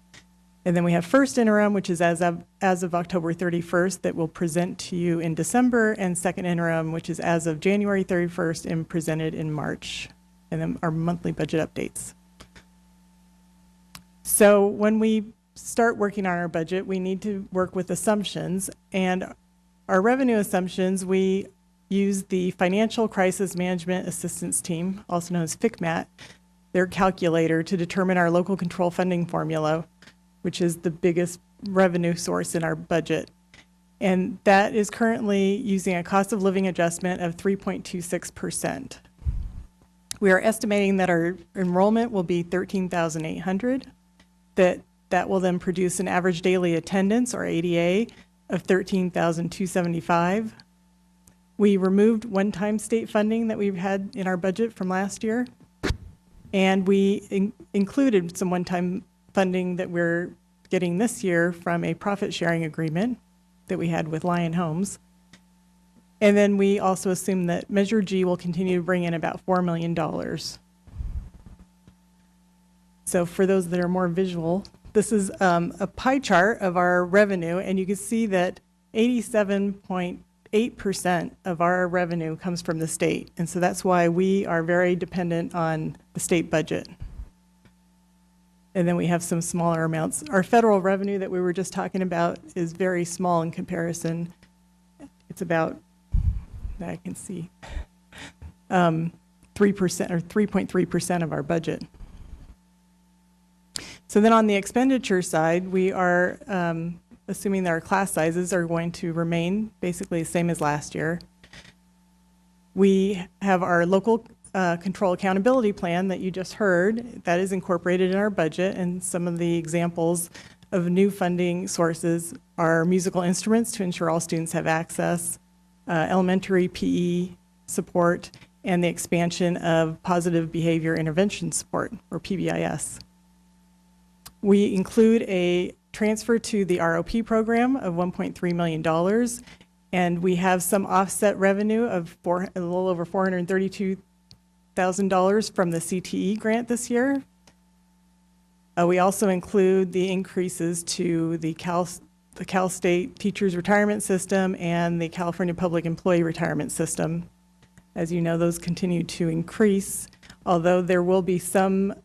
And then we have first interim, which is as of October 31st, that we'll present to you in December, and second interim, which is as of January 31st and presented in March, and then our monthly budget updates. So when we start working on our budget, we need to work with assumptions, and our revenue assumptions, we use the Financial Crisis Management Assistance Team, also known as FCMAT, their calculator to determine our local control funding formula, which is the biggest revenue source in our budget. And that is currently using a cost of living adjustment of 3.26%. We are estimating that our enrollment will be 13,800, that will then produce an average daily attendance, or ADA, of 13,275. We removed one-time state funding that we've had in our budget from last year, and we included some one-time funding that we're getting this year from a profit-sharing agreement that we had with Lion Homes. And then we also assume that Measure G will continue to bring in about $4 million. So for those that are more visual, this is a pie chart of our revenue, and you can see that 87.8% of our revenue comes from the state. And so that's why we are very dependent on the state budget. And then we have some smaller amounts. Our federal revenue that we were just talking about is very small in comparison. It's about, I can see, 3% or 3.3% of our budget. So then on the expenditure side, we are assuming that our class sizes are going to remain basically the same as last year. We have our local control accountability plan that you just heard. That is incorporated in our budget, and some of the examples of new funding sources are musical instruments to ensure all students have access, elementary PE support, and the expansion of positive behavior intervention support, or PBIS. We include a transfer to the ROP program of $1.3 million, and we have some offset revenue of a little over $432,000 from the CTE grant this year. We also include the increases to the Cal State Teachers Retirement System and the California Public Employee Retirement System. As you know, those continue to increase, although there will be some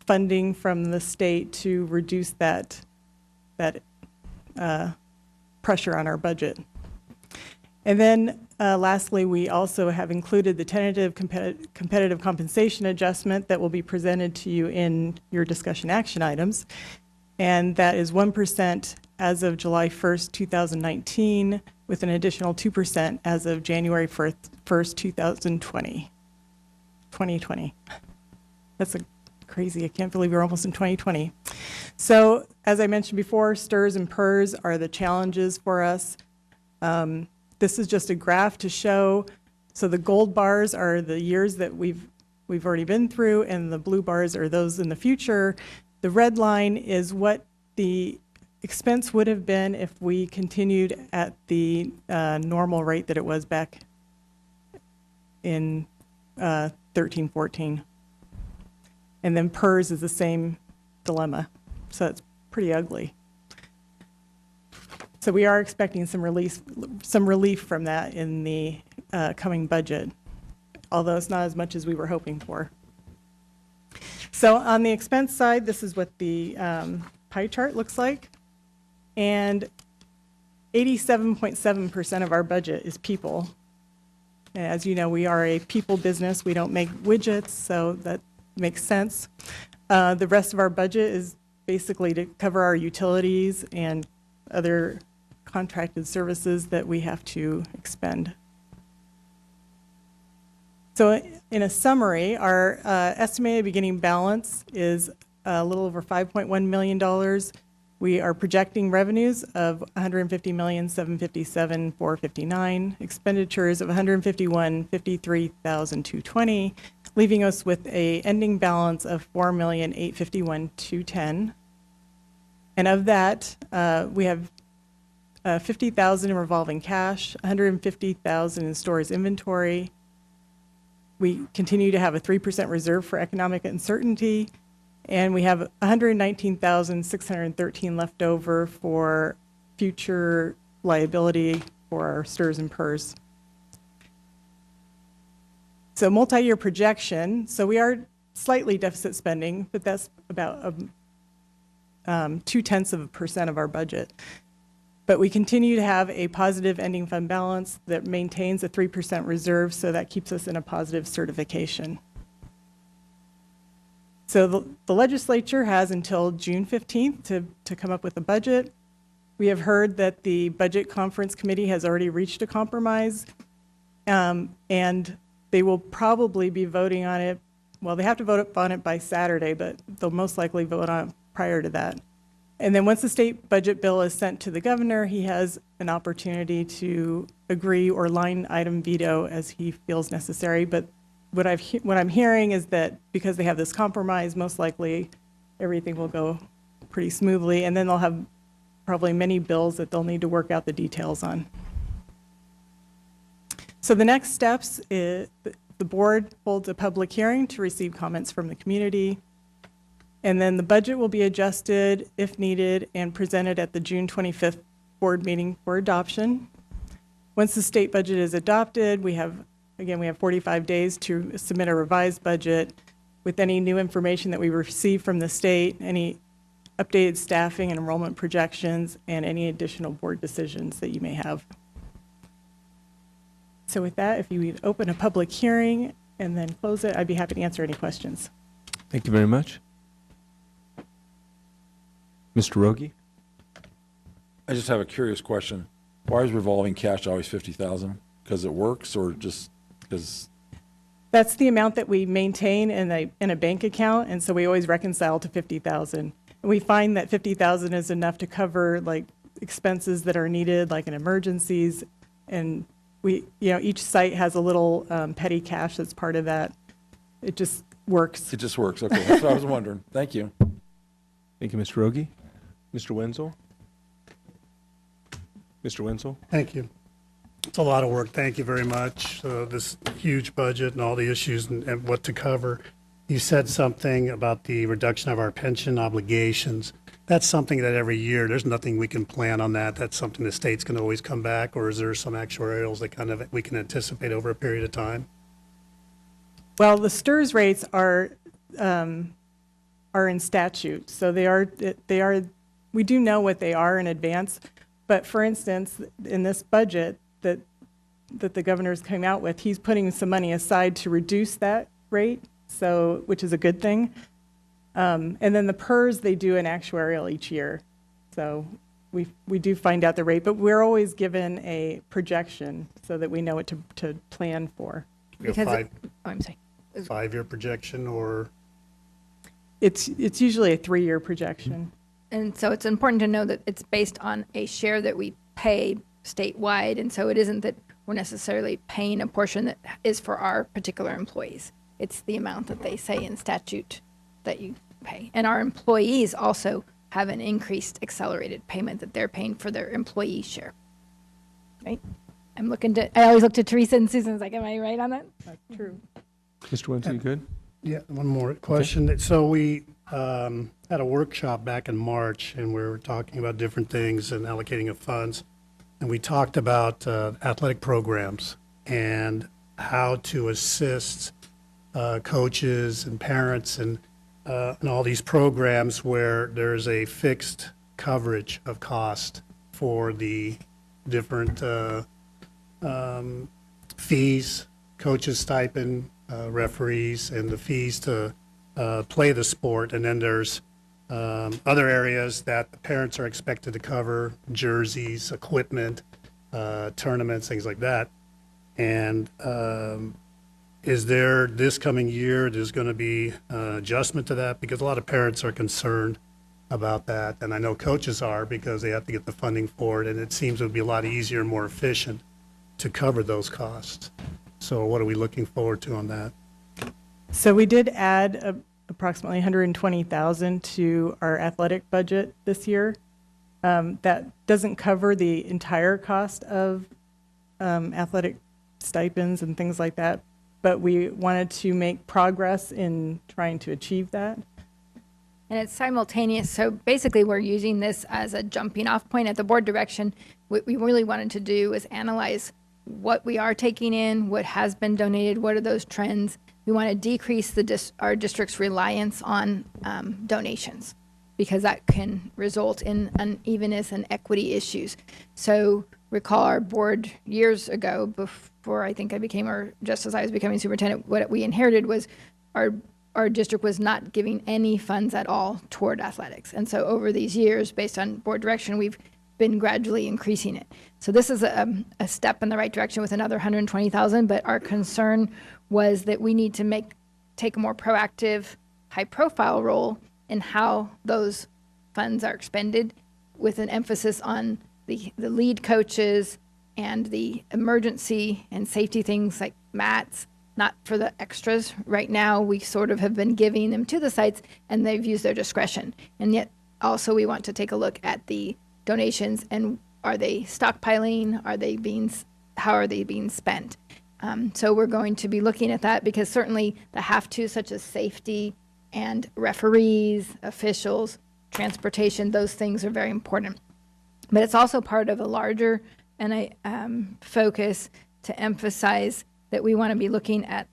funding from the state to reduce that pressure on our budget. And then lastly, we also have included the tentative competitive compensation adjustment that will be presented to you in your discussion action items. And that is 1% as of July 1st, 2019, with an additional 2% as of January 1st, 2020. That's crazy. I can't believe we're almost in 2020. So as I mentioned before, STRS and PERS are the challenges for us. This is just a graph to show. So the gold bars are the years that we've already been through, and the blue bars are those in the future. The red line is what the expense would have been if we continued at the normal rate that it was back in 13-14. And then PERS is the same dilemma. So it's pretty ugly. So we are expecting some relief from that in the coming budget, although it's not as much as we were hoping for. So on the expense side, this is what the pie chart looks like. And 87.7% of our budget is people. As you know, we are a people business. We don't make widgets, so that makes sense. The rest of our budget is basically to cover our utilities and other contracted services that we have to expend. So in a summary, our estimated beginning balance is a little over $5.1 million. We are projecting revenues of $150,757,459, expenditures of $151,053,220, leaving us with a ending balance of $4,851,210. And of that, we have $50,000 in revolving cash, $150,000 in stores inventory. We continue to have a 3% reserve for economic uncertainty, and we have $119,613 left over for future liability for our STRS and PERS. So multi-year projection, so we are slightly deficit spending, but that's about 0.2% of our budget. But we continue to have a positive ending fund balance that maintains a 3% reserve, so that keeps us in a positive certification. So the legislature has until June 15th to come up with a budget. We have heard that the Budget Conference Committee has already reached a compromise, and they will probably be voting on it. Well, they have to vote on it by Saturday, but they'll most likely vote on it prior to that. And then once the state budget bill is sent to the governor, he has an opportunity to agree or line item veto as he feels necessary. But what I'm hearing is that because they have this compromise, most likely everything will go pretty smoothly. And then they'll have probably many bills that they'll need to work out the details on. So the next steps is the board holds a public hearing to receive comments from the community. And then the budget will be adjusted if needed and presented at the June 25th board meeting for adoption. Once the state budget is adopted, we have 45 days to submit a revised budget with any new information that we receive from the state, any updated staffing and enrollment projections, and any additional board decisions that you may have. So with that, if you would open a public hearing and then close it, I'd be happy to answer any questions. Thank you very much. Mr. Rogie? I just have a curious question. Why is revolving cash always 50,000? Because it works, or just because? That's the amount that we maintain in a bank account, and so we always reconcile to 50,000. And we find that 50,000 is enough to cover like expenses that are needed, like in emergencies, and each site has a little petty cash that's part of that. It just works. It just works. Okay, that's what I was wondering. Thank you. Thank you, Mr. Rogie. Mr. Wenzel? Mr. Wenzel? Thank you. It's a lot of work. Thank you very much. This huge budget and all the issues and what to cover. You said something about the reduction of our pension obligations. That's something that every year, there's nothing we can plan on that. That's something the state's going to always come back, or is there some actuarials that we can anticipate over a period of time? Well, the STRS rates are in statute, so they are. We do know what they are in advance. But for instance, in this budget that the governor's came out with, he's putting some money aside to reduce that rate, which is a good thing. And then the PERS, they do an actuarial each year. So we do find out the rate, but we're always given a projection so that we know what to plan for. I'm sorry. 5-year projection, or? It's usually a 3-year projection. And so it's important to know that it's based on a share that we pay statewide, and so it isn't that we're necessarily paying a portion that is for our particular employees. It's the amount that they say in statute that you pay. And our employees also have an increased accelerated payment that they're paying for their employee share. Right? I always look to Teresa and Susan's like, am I right on that? That's true. Mr. Wenzel, you good? Yeah, one more question. Okay. So we had a workshop back in March, and we were talking about different things and allocating of funds. And we talked about athletic programs and how to assist coaches and parents. And and all these programs where there's a fixed coverage of cost for the different fees, coaches stipend, referees, and the fees to play the sport. And then there's other areas that the parents are expected to cover: jerseys, equipment, tournaments, things like that. And is there, this coming year, there's going to be adjustment to that? Because a lot of parents are concerned about that, and I know coaches are, because they have to get the funding for it, and it seems it would be a lot easier and more efficient to cover those costs. So what are we looking forward to on that? So we did add approximately $120,000 to our athletic budget this year. That doesn't cover the entire cost of athletic stipends and things like that, but we wanted to make progress in trying to achieve that. And it's simultaneous. So basically, we're using this as a jumping off point at the board direction. What we really wanted to do is analyze what we are taking in, what has been donated, what are those trends. We want to decrease our district's reliance on donations, because that can result in unevenness and equity issues. So recall our board years ago, before I think I became, or just as I was becoming superintendent, what we inherited was our district was not giving any funds at all toward athletics. And so over these years, based on board direction, we've been gradually increasing it. So this is a step in the right direction with another $120,000, but our concern was that we need to take a more proactive, high-profile role in how those funds are expended, with an emphasis on the lead coaches and the emergency and safety things like mats, not for the extras. Right now, we sort of have been giving them to the sites, and they've used their discretion. And yet, also, we want to take a look at the donations, and are they stockpiling? How are they being spent? So we're going to be looking at that, because certainly the have-to, such as safety and referees, officials, transportation, those things are very important. But it's also part of a larger focus to emphasize that we want to be looking at.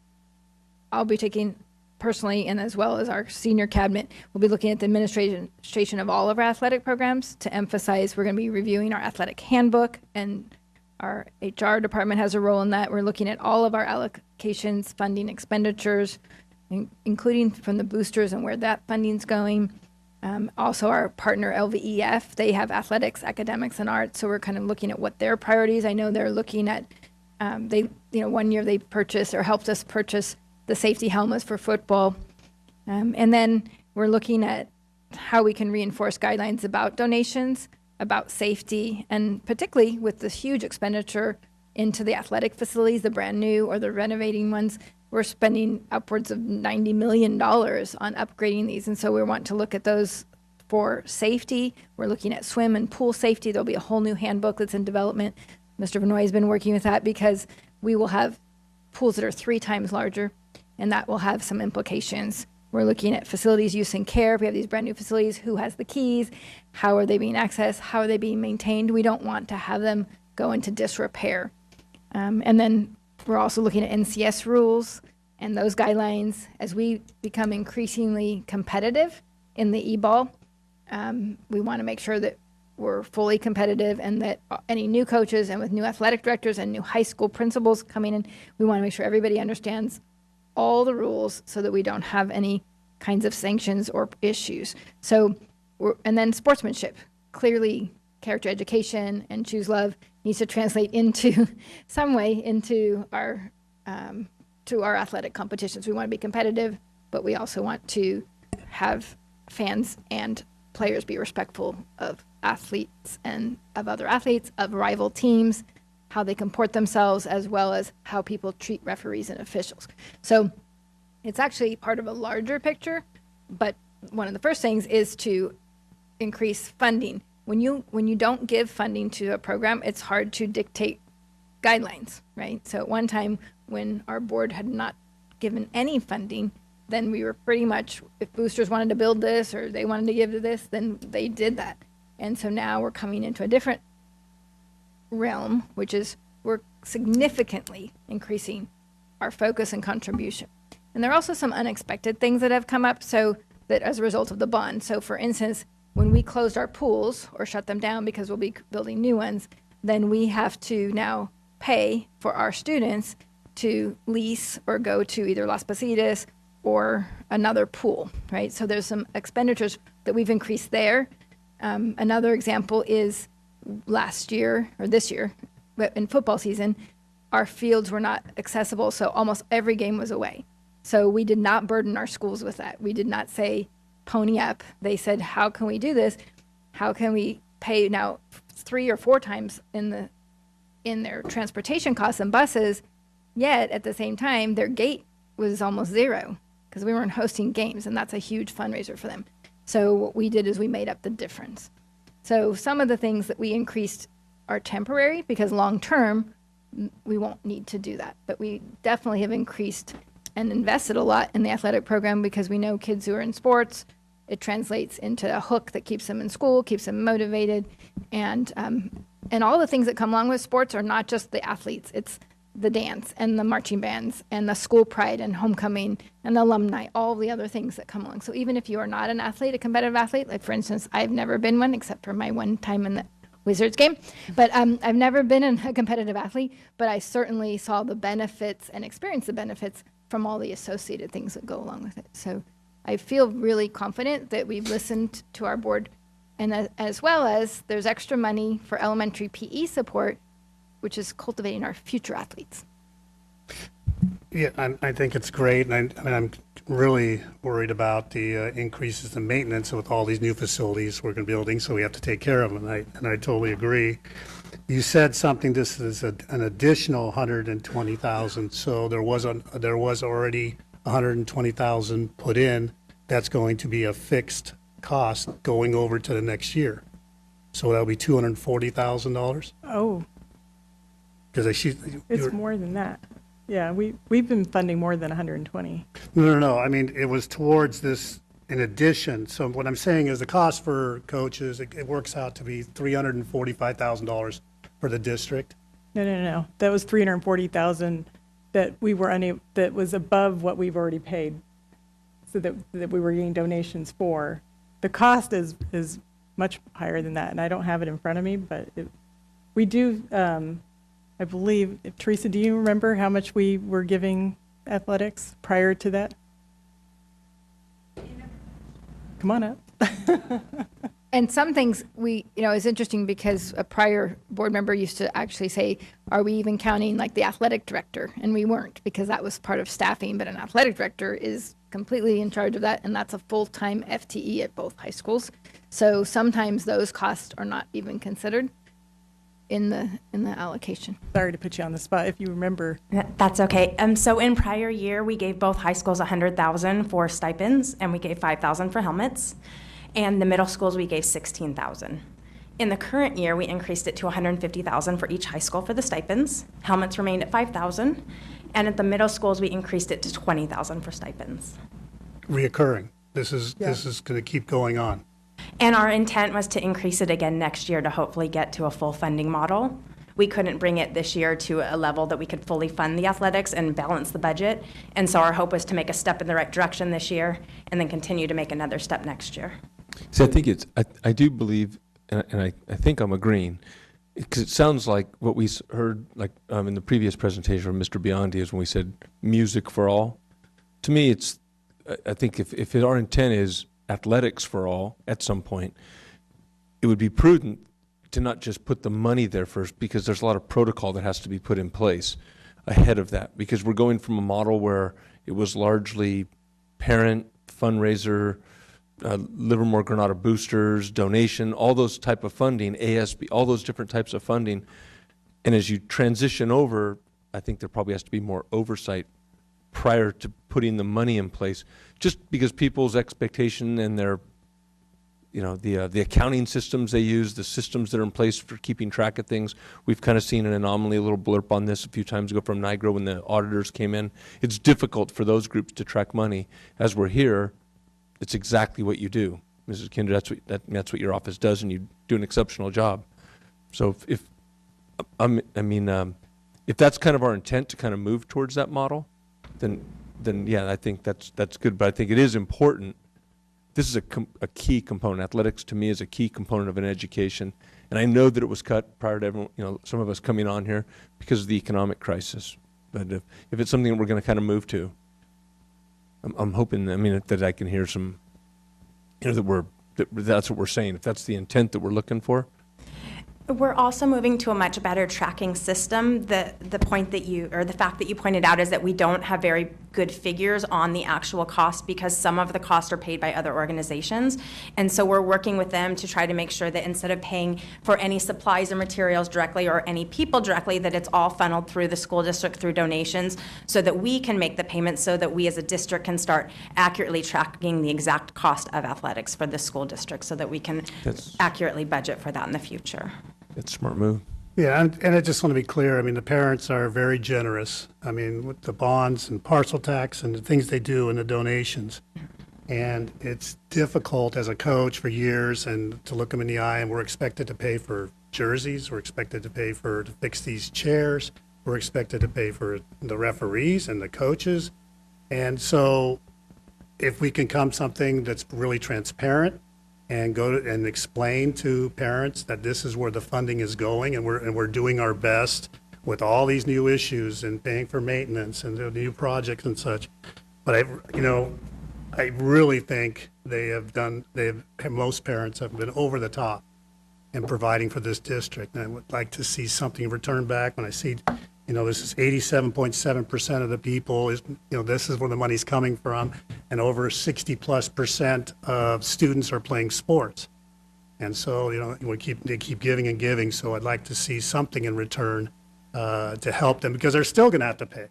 I'll be taking personally, and as well as our senior cabinet, we'll be looking at the administration of all of our athletic programs to emphasize. We're going to be reviewing our athletic handbook, and our HR department has a role in that. We're looking at all of our allocations, funding, expenditures, including from the boosters and where that funding's going. Also, our partner LVEF, they have athletics, academics, and arts, so we're kind of looking at what their priorities. I know they're looking at, 1 year they purchased or helped us purchase the safety helmets for football. And then we're looking at how we can reinforce guidelines about donations, about safety, and particularly with this huge expenditure into the athletic facilities, the brand new or the renovating ones. We're spending upwards of $90 million on upgrading these. And so we want to look at those for safety. We're looking at swim and pool safety. There'll be a whole new handbook that's in development. Mr. Vinoy has been working with that, because we will have pools that are 3 times larger, and that will have some implications. We're looking at facilities use and care. If we have these brand new facilities, who has the keys? How are they being accessed? How are they being maintained? We don't want to have them go into disrepair. And then we're also looking at NCS rules and those guidelines as we become increasingly competitive in the e-ball. We want to make sure that we're fully competitive, and that any new coaches, and with new athletic directors and new high school principals coming in, we want to make sure everybody understands all the rules so that we don't have any kinds of sanctions or issues. So, and then sportsmanship. Clearly, character education and choose love needs to translate into some way into our to our athletic competitions. We want to be competitive, but we also want to have fans and players be respectful of athletes and of other athletes, of rival teams, how they comport themselves, as well as how people treat referees and officials. So it's actually part of a larger picture, but one of the first things is to increase funding. When you don't give funding to a program, it's hard to dictate guidelines, right? So at one time, when our board had not given any funding, then we were pretty much, if boosters wanted to build this or they wanted to give to this, then they did that. And so now we're coming into a different realm, which is we're significantly increasing our focus and contribution. And there are also some unexpected things that have come up. So that as a result of the bond. So for instance, when we closed our pools or shut them down because we'll be building new ones, then we have to now pay for our students to lease or go to either Las Positas or another pool, right? So there's some expenditures that we've increased there. Another example is last year or this year, but in football season, our fields were not accessible, so almost every game was away. So we did not burden our schools with that. We did not say, pony up. They said, how can we do this? How can we pay now 3 or 4 times in their transportation costs and buses, yet at the same time, their gate was almost zero because we weren't hosting games, and that's a huge fundraiser for them. So what we did is we made up the difference. So some of the things that we increased are temporary because long term, we won't need to do that. But we definitely have increased and invested a lot in the athletic program because we know kids who are in sports, it translates into a hook that keeps them in school, keeps them motivated. And all the things that come along with sports are not just the athletes. It's the dance and the marching bands and the school pride and homecoming and the alumni, all the other things that come along. So even if you are not an athlete, a competitive athlete, like for instance, I've never been one except for my one time in the Wizards game, but I've never been a competitive athlete, but I certainly saw the benefits and experienced the benefits from all the associated things that go along with it. So I feel really confident that we've listened to our board, and as well as there's extra money for elementary PE support, which is cultivating our future athletes. Yeah, I think it's great, and I'm really worried about the increases in maintenance with all these new facilities we're going to be building, so we have to take care of them, and I totally agree. You said something, this is an additional 120,000, so there was already 120,000 put in. That's going to be a fixed cost going over to the next year. So that'll be $240,000? Oh, Because it's more than that. Yeah, we've been funding more than 120. No. I mean, it was towards this in addition. So what I'm saying is the cost for coaches, it works out to be $345,000 for the district. No. That was 340,000 that we were unable, that was above what we've already paid. So that we were getting donations for. The cost is much higher than that, and I don't have it in front of me, but we do. I believe, Teresa, do you remember how much we were giving athletics prior to that? Come on up. And some things it's interesting because a prior board member used to actually say, are we even counting like the athletic director? And we weren't because that was part of staffing, but an athletic director is completely in charge of that, and that's a full-time FTE at both high schools. So sometimes those costs are not even considered in the allocation. Sorry to put you on the spot, if you remember. That's okay. So in prior year, we gave both high schools $100,000 for stipends, and we gave $5,000 for helmets. And the middle schools, we gave $16,000. In the current year, we increased it to $150,000 for each high school for the stipends. Helmets remained at $5,000, and at the middle schools, we increased it to $20,000 for stipends. Reoccurring. This is going to keep going on. And our intent was to increase it again next year to hopefully get to a full funding model. We couldn't bring it this year to a level that we could fully fund the athletics and balance the budget. And so our hope was to make a step in the right direction this year and then continue to make another step next year. So I think I do believe, and I think I'm agreeing, because it sounds like what we heard like in the previous presentation from Mr. Biondi is when we said music for all. To me, I think if our intent is athletics for all at some point, it would be prudent to not just put the money there first, because there's a lot of protocol that has to be put in place ahead of that, because we're going from a model where it was largely parent, fundraiser, Livermore Granada boosters, donation, all those type of funding, ASB, all those different types of funding. And as you transition over, I think there probably has to be more oversight prior to putting the money in place, just because people's expectation and their, the accounting systems they use, the systems that are in place for keeping track of things. We've kind of seen an anomaly, a little blurb on this a few times ago from NIGRO when the auditors came in. It's difficult for those groups to track money. As we're here, it's exactly what you do. Mrs. Kinder, that's what your office does, and you do an exceptional job. So if that's kind of our intent to kind of move towards that model, then yeah, I think that's good. But I think it is important this is a key component. Athletics to me is a key component of an education. And I know that it was cut prior to everyone, some of us coming on here because of the economic crisis. But if it's something that we're going to kind of move to, I'm hoping, that I can hear some, that's what we're saying. If that's the intent that we're looking for. We're also moving to a much better tracking system. The point that the fact that you pointed out is that we don't have very good figures on the actual cost because some of the costs are paid by other organizations. And so we're working with them to try to make sure that instead of paying for any supplies or materials directly or any people directly, that it's all funneled through the school district through donations so that we can make the payments so that we as a district can start accurately tracking the exact cost of athletics for the school district so that we can accurately budget for that in the future. It's a smart move. Yeah, and I just want to be clear, the parents are very generous. With the bonds and parcel tax and the things they do and the donations. And it's difficult as a coach for years and to look them in the eye, and we're expected to pay for jerseys, we're expected to pay to fix these chairs, we're expected to pay for the referees and the coaches. And so if we can come something that's really transparent and and explain to parents that this is where the funding is going, and we're doing our best with all these new issues and paying for maintenance and the new projects and such. But I really think most parents have been over the top in providing for this district. And I would like to see something returned back when I see, this is 87.7% of the people this is where the money's coming from, and over 60+% of students are playing sports. And so, they keep giving and giving. So I'd like to see something in return to help them, because they're still going to have to pay.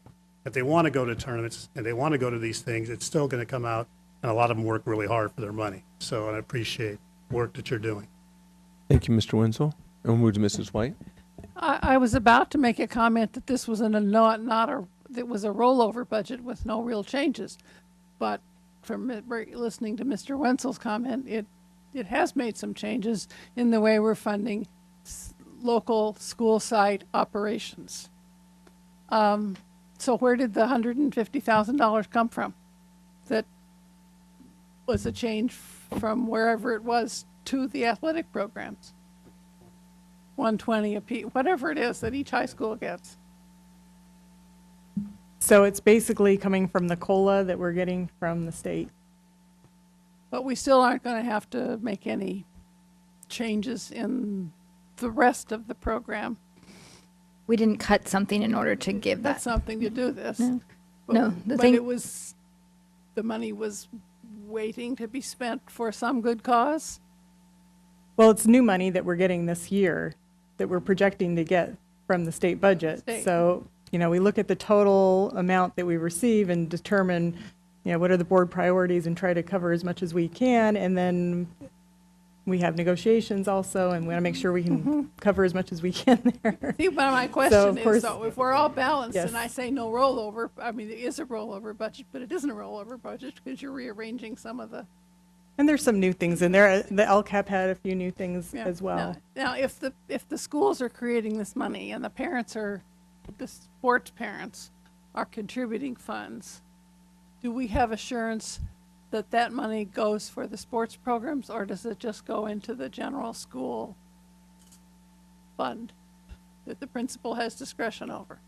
If they want to go to tournaments and they want to go to these things, it's still going to come out, and a lot of them work really hard for their money. So I appreciate the work that you're doing. Thank you, Mr. Wenzel. And we'll move to Mrs. White. I was about to make a comment that this was it was a rollover budget with no real changes, but from listening to Mr. Wenzel's comment, it has made some changes in the way we're funding local school site operations. So where did the $150,000 come from? That was a change from wherever it was to the athletic programs. 120 apiece, whatever it is that each high school gets. So it's basically coming from the COLA that we're getting from the state. But we still aren't going to have to make any changes in the rest of the program. We didn't cut something in order to give that. That's something to do this. No, But the money was waiting to be spent for some good cause. Well, it's new money that we're getting this year that we're projecting to get from the state budget. So, we look at the total amount that we receive and determine, what are the board priorities and try to cover as much as we can. And then we have negotiations also, and we want to make sure we can cover as much as we can there. See, but my question is, if we're all balanced, yes. and I say no rollover, it is a rollover budget, but it isn't a rollover budget because you're rearranging some of the. And there's some new things in there. The LCAP had a few new things as well. Now, if the schools are creating this money and the sports parents are contributing funds, do we have assurance that that money goes for the sports programs, or does it just go into the general school fund that the principal has discretion over?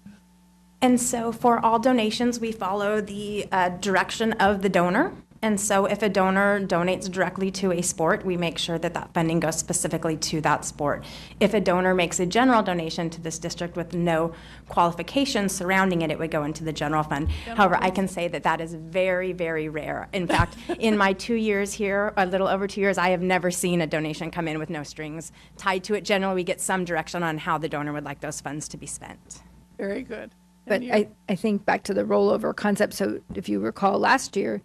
And so for all donations, we follow the direction of the donor. And so if a donor donates directly to a sport, we make sure that that funding goes specifically to that sport. If a donor makes a general donation to this district with no qualifications surrounding it, it would go into the general fund. However, I can say that that is very, very rare. In fact, in my 2 years here, a little over 2 years, I have never seen a donation come in with no strings tied to it. Generally, we get some direction on how the donor would like those funds to be spent. Very good. But I think back to the rollover concept. So if you recall last year,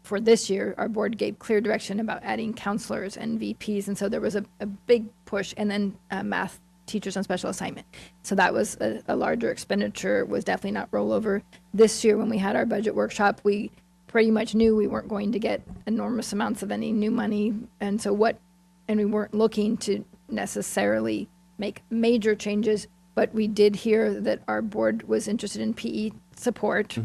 for this year, our board gave clear direction about adding counselors and VPs. And so there was a big push, and then math teachers on special assignment. So that was a larger expenditure, was definitely not rollover. This year, when we had our budget workshop, we pretty much knew we weren't going to get enormous amounts of any new money. And so we weren't looking to necessarily make major changes, but we did hear that our board was interested in PE support.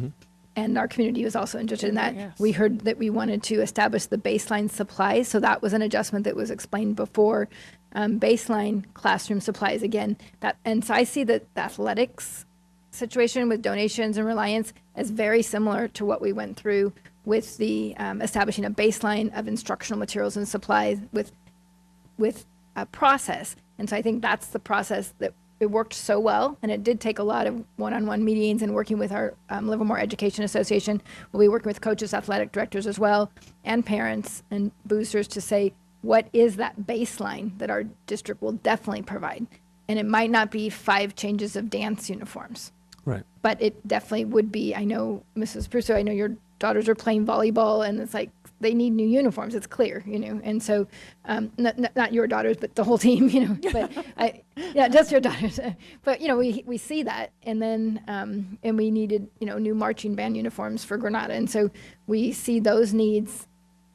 and our community was also interested in that. Yes. We heard that we wanted to establish the baseline supplies, so that was an adjustment that was explained before. Baseline classroom supplies again. And so I see that the athletics situation with donations and reliance is very similar to what we went through with the establishing a baseline of instructional materials and supplies with a process. And so I think that's the process that it worked so well, and it did take a lot of one-on-one meetings and working with our Livermore Education Association. We'll be working with coaches, athletic directors as well, and parents and boosters to say, what is that baseline that our district will definitely provide? And it might not be 5 changes of dance uniforms. Right. But it definitely would be. I know, Mrs. Prusso, I know your daughters are playing volleyball, and it's like they need new uniforms. It's clear, And so, not your daughters, but the whole team, But yeah, just your daughters. But we see that, and then and we needed new marching band uniforms for Granada, and so we see those needs.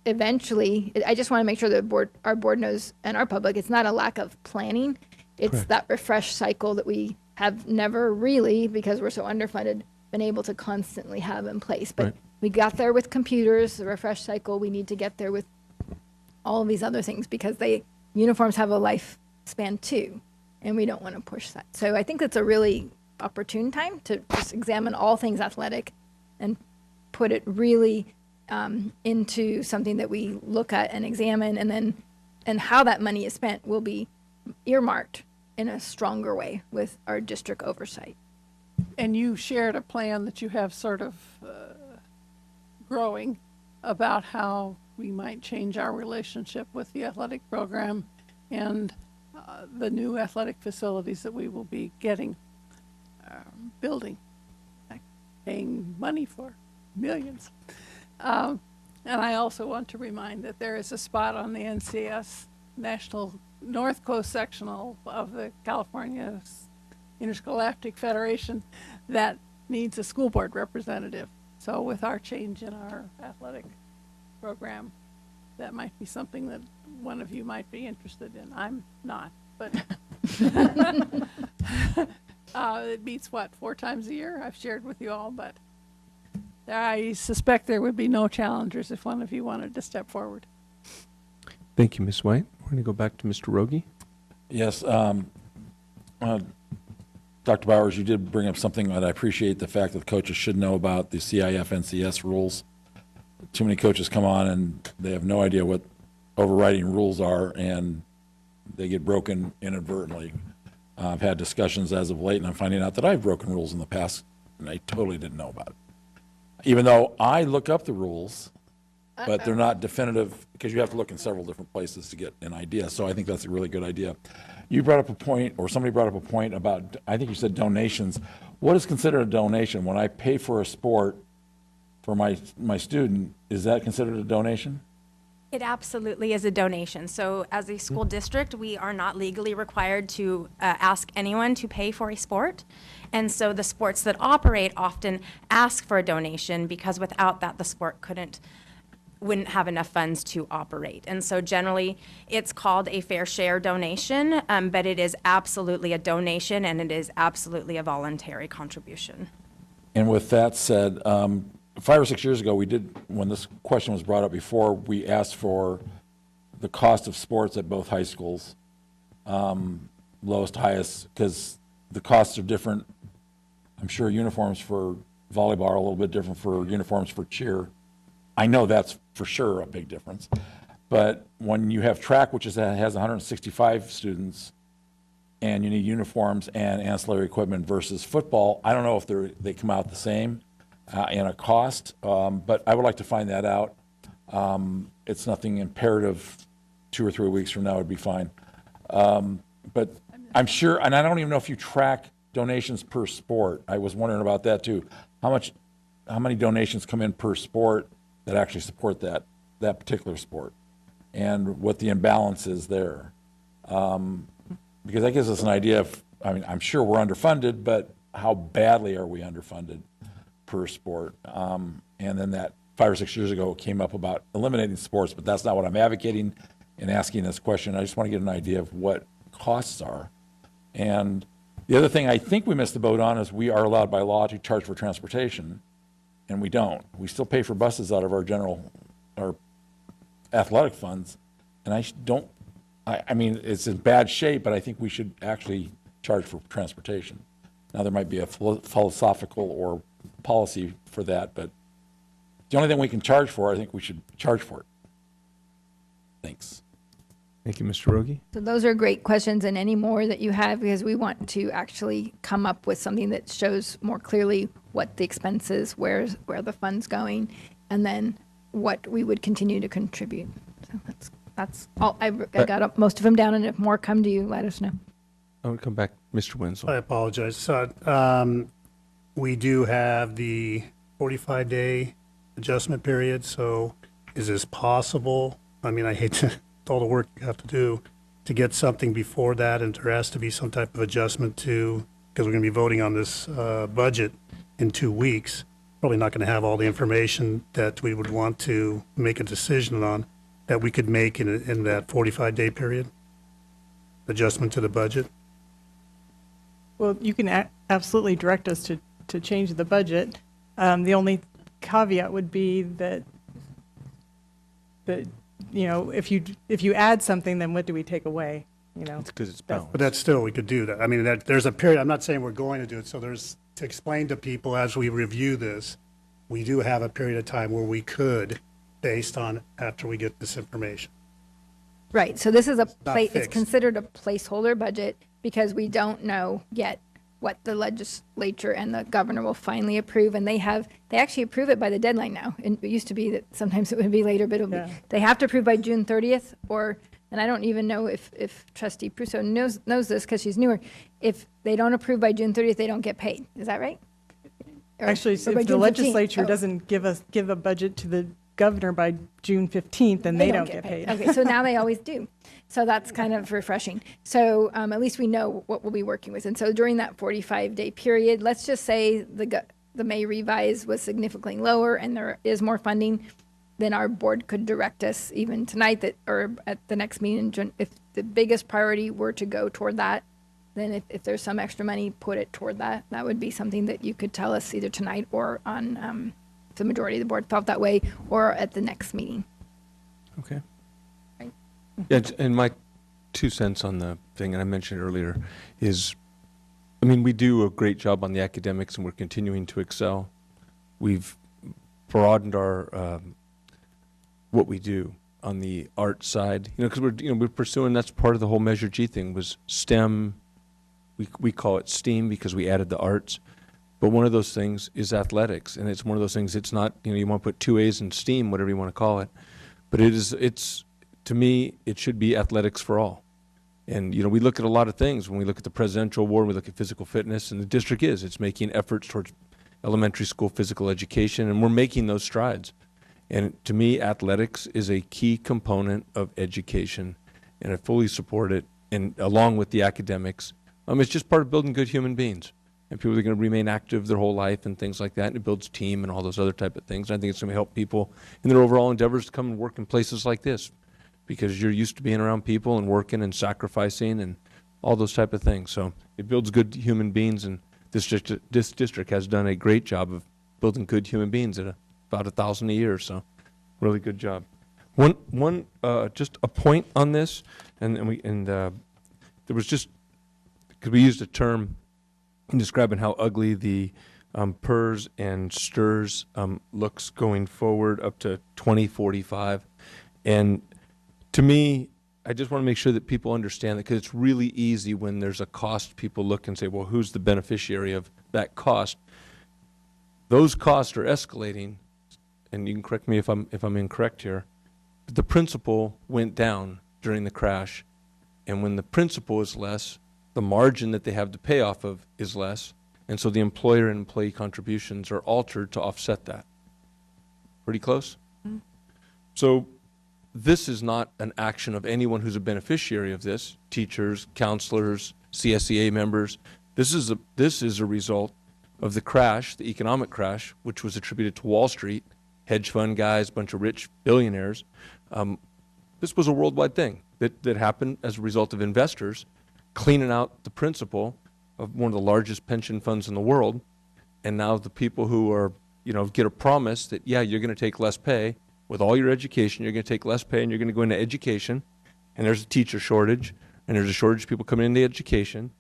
Eventually, I just want to make sure that our board knows, and our public, it's not a lack of planning. It's Correct. that refresh cycle that we have never really, because we're so underfunded, been able to constantly have in place. But Right. we got there with computers, the refresh cycle. We need to get there with all of these other things because uniforms have a lifespan too, and we don't want to push that. So I think it's a really opportune time to just examine all things athletic and put it really into something that we look at and examine, and how that money is spent will be earmarked in a stronger way with our district oversight. And you shared a plan that you have sort of growing about how we might change our relationship with the athletic program and the new athletic facilities that we will be getting, building, paying money for, millions. And I also want to remind that there is a spot on the NCS National North Coast Sectional of the California Interscholastic Federation that needs a school board representative. So with our change in our athletic program, that might be something that one of you might be interested in. I'm not, but it meets 4 times a year? I've shared with you all, but I suspect there would be no challengers if one of you wanted to step forward. Thank you, Ms. White. We're going to go back to Mr. Rogie. Yes, Dr. Bowers, you did bring up something that I appreciate, the fact that coaches should know about the CIF NCS rules. Too many coaches come on and they have no idea what overriding rules are, and they get broken inadvertently. I've had discussions as of late, and I'm finding out that I've broken rules in the past, and I totally didn't know about it. Even though I look up the rules, but they're not definitive, because you have to look in several different places to get an idea. So I think that's a really good idea. You brought up a point, or somebody brought up a point about, I think you said donations. What is considered a donation? When I pay for a sport for my student, is that considered a donation? It absolutely is a donation. So as a school district, we are not legally required to ask anyone to pay for a sport. And so the sports that operate often ask for a donation, because without that, the sport wouldn't have enough funds to operate. And so generally, it's called a fair share donation, but it is absolutely a donation, and it is absolutely a voluntary contribution. And with that said, 5 or 6 years ago, when this question was brought up before, we asked for the cost of sports at both high schools, lowest to highest, because the costs are different. I'm sure uniforms for volleyball are a little bit different for uniforms for cheer. I know that's for sure a big difference. But when you have track, which has 165 students, and you need uniforms and ancillary equipment versus football, I don't know if they come out the same in a cost, but I would like to find that out. It's nothing imperative. 2 or 3 weeks from now would be fine. But I'm sure, and I don't even know if you track donations per sport. I was wondering about that too. How many donations come in per sport that actually support that particular sport, and what the imbalance is there? Because that gives us an idea of, I'm sure we're underfunded, but how badly are we underfunded per sport? And then that 5 or 6 years ago came up about eliminating sports, but that's not what I'm advocating in asking this question. I just want to get an idea of what costs are. And the other thing I think we missed the boat on is we are allowed by law to charge for transportation. and we don't. We still pay for buses out of our athletic funds, and I mean, it's in bad shape, but I think we should actually charge for transportation. Now, there might be a philosophical or policy for that, but the only thing we can charge for, I think we should charge for it. Thanks. Thank you, Mr. Rogi. So those are great questions, and any more that you have, because we want to actually come up with something that shows more clearly what the expense is, where the fund's going, and then what we would continue to contribute. So that's all. I got up most of them down, and if more come to you, let us know. I would come back, Mr. Winslow. I apologize. So, we do have the 45-day adjustment period, so is this possible? I mean, I hate to, all the work you have to do to get something before that, and there has to be some type of adjustment to, because we're going to be voting on this budget in 2 weeks. Probably not going to have all the information that we would want to make a decision on that we could make in that 45-day period, adjustment to the budget. Well, you can absolutely direct us to change the budget. The only caveat would be that you know, if you add something, then what do we take away? You know, It's because it's balanced. But that's still, we could do that. I mean, there's a period, I'm not saying we're going to do it, so there's, to explain to people as we review this, we do have a period of time where we could, based on after we get this information. Right, so this is not it's fixed. considered a placeholder budget because we don't know yet what the legislature and the governor will finally approve, and they actually approve it by the deadline now. And it used to be that sometimes it would be later, but they have to approve by June 30th, and I don't even know if Trustee Prusso knows this because she's newer. If they don't approve by June 30th, they don't get paid. Is that right? actually, or by if the June 15th. legislature Oh. doesn't give a budget to the governor by June 15th, then they don't get paid. Okay, so now they always do. So that's kind of refreshing. So at least we know what we'll be working with. And so during that 45-day period, let's just say the May revise was significantly lower and there is more funding, then our board could direct us even tonight or at the next meeting in June, if the biggest priority were to go toward that, then if there's some extra money, put it toward that. That would be something that you could tell us either tonight or on if the majority of the board felt that way, or at the next meeting. Okay. Right. Yeah, and my 2 cents on the thing, and I mentioned earlier, is, I mean, we do a great job on the academics and we're continuing to excel. We've broadened our, what we do on the art side, because we're pursuing, that's part of the whole Measure G thing was STEM. We call it STEAM because we added the arts. But one of those things is athletics, and it's one of those things, it's not, you want to put 2 A's in STEAM, whatever you want to call it. But to me, it should be athletics for all. And, we look at a lot of things. When we look at the presidential award, we look at physical fitness, and the district it's making efforts towards elementary school physical education, and we're making those strides. And to me, athletics is a key component of education, and I fully support it, and along with the academics. It's just part of building good human beings. And people are going to remain active their whole life and things like that, and it builds team and all those other type of things. I think it's going to help people in their overall endeavors to come and work in places like this, because you're used to being around people and working and sacrificing and all those type of things. So it builds good human beings, and this district has done a great job of building good human beings at about 1,000 a year. So really good job. One just a point on this, and there was just, because we used a term in describing how ugly the PERS and STIRS looks going forward up to 2045. And to me, I just want to make sure that people understand that, because it's really easy when there's a cost, people look and say, well, who's the beneficiary of that cost? Those costs are escalating, and you can correct me if I'm incorrect here, but the principal went down during the crash, and when the principal is less, the margin that they have to pay off of is less, and so the employer and employee contributions are altered to offset that. Pretty close? Mm-hmm. So this is not an action of anyone who's a beneficiary of this, teachers, counselors, CSEA members. This is a result of the crash, the economic crash, which was attributed to Wall Street, hedge fund guys, bunch of rich billionaires. This was a worldwide thing that happened as a result of investors cleaning out the principal of one of the largest pension funds in the world, and now the people who are, get a promise that, yeah, you're going to take less pay with all your education. You're going to take less pay and you're going to go into education. And there's a teacher shortage and there's a shortage of people coming into education.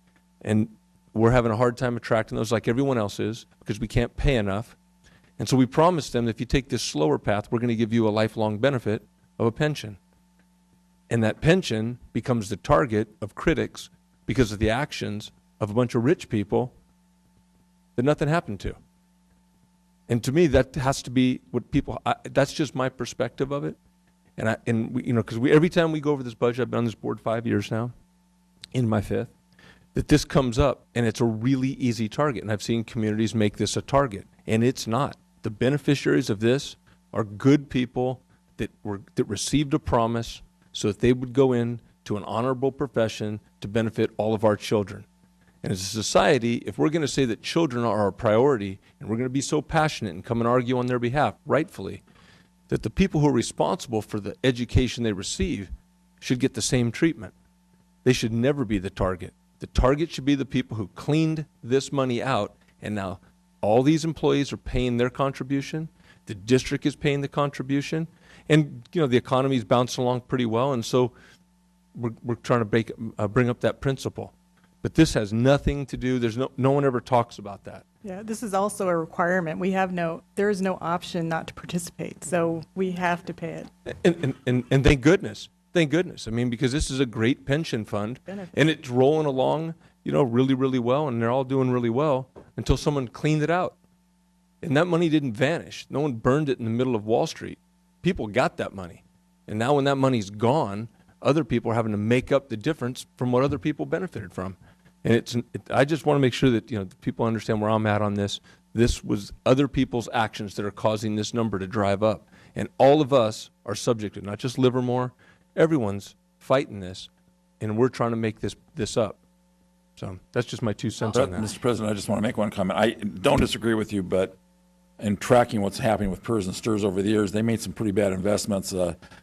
And we're having a hard time attracting those like everyone else is because we can't pay enough. And so we promised them that if you take this slower path, we're going to give you a lifelong benefit of a pension. And that pension becomes the target of critics because of the actions of a bunch of rich people that nothing happened to. And to me, that has to be what people, that's just my perspective of it. And we, because every time we go over this budget, I've been on this board 5 years now, in my 5th, that this comes up and it's a really easy target. And I've seen communities make this a target, and it's not. The beneficiaries of this are good people that received a promise so that they would go in to an honorable profession to benefit all of our children. And as a society, if we're going to say that children are our priority and we're going to be so passionate and come and argue on their behalf, rightfully, that the people who are responsible for the education they receive should get the same treatment. They should never be the target. The target should be the people who cleaned this money out, and now all these employees are paying their contribution. The district is paying the contribution. And, the economy's bouncing along pretty well, and so we're trying to bring up that principle. But this has nothing to do, no one ever talks about that. Yeah, this is also a requirement. There is no option not to participate, so we have to pay it. And thank goodness. Thank goodness. I mean, because this is a great pension fund, and it's rolling along, really, really well, and they're all doing really well until someone cleaned it out. And that money didn't vanish. No one burned it in the middle of Wall Street. People got that money. And now when that money's gone, other people are having to make up the difference from what other people benefited from. And I just want to make sure that people understand where I'm at on this. This was other people's actions that are causing this number to drive up. And all of us are subject to it, not just Livermore. Everyone's fighting this, and we're trying to make this up. So that's just my 2 cents on that. Mr. President, I just want to make one comment. I don't disagree with you, but in tracking what's happening with PERS and STIRS over the years, they made some pretty bad investments.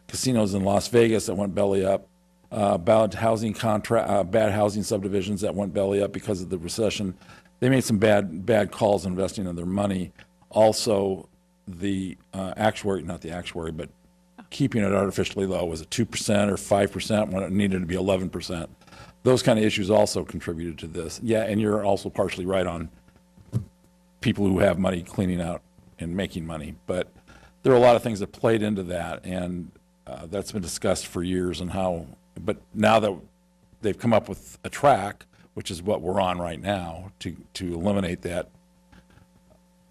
Casinos in Las Vegas that went belly up, bad housing subdivisions that went belly up because of the recession. They made some bad calls investing in their money. Also, the actuary, but keeping it artificially low. Was it 2% or 5% when it needed to be 11%? Those kind of issues also contributed to this. Yeah, and you're also partially right on people who have money cleaning out and making money. But there are a lot of things that played into that, and that's been discussed for years and how. But now that they've come up with a track, which is what we're on right now, to eliminate that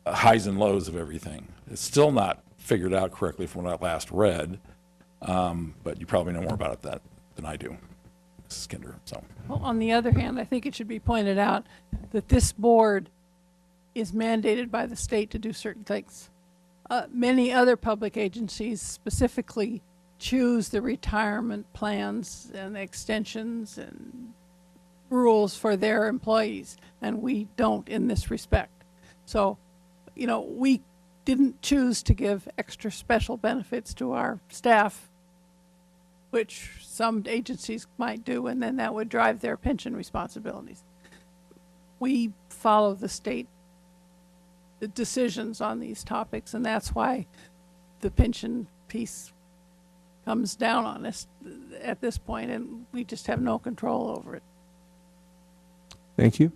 highs and lows of everything. It's still not figured out correctly from what I last read, but you probably know more about it than I do, Mrs. Kinder. So. Well, on the other hand, I think it should be pointed out that this board is mandated by the state to do certain things. Many other public agencies specifically choose the retirement plans and the extensions and rules for their employees, and we don't in this respect. So, we didn't choose to give extra special benefits to our staff, which some agencies might do, and then that would drive their pension responsibilities. We follow the state decisions on these topics, and that's why the pension piece comes down on us at this point, and we just have no control over it. Thank you.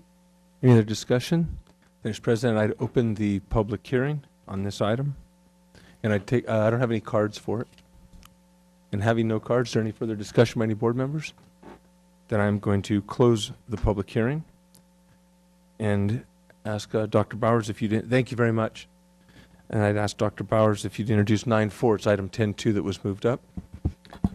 Any other discussion? Mr. President, I'd open the public hearing on this item, and I don't have any cards for it. And having no cards, is there any further discussion by any board members? Then I'm going to close the public hearing and ask Dr. Bowers if you'd, thank you very much. And I'd ask Dr. Bowers if you'd introduce 9-4, it's item 10-2 that was moved up.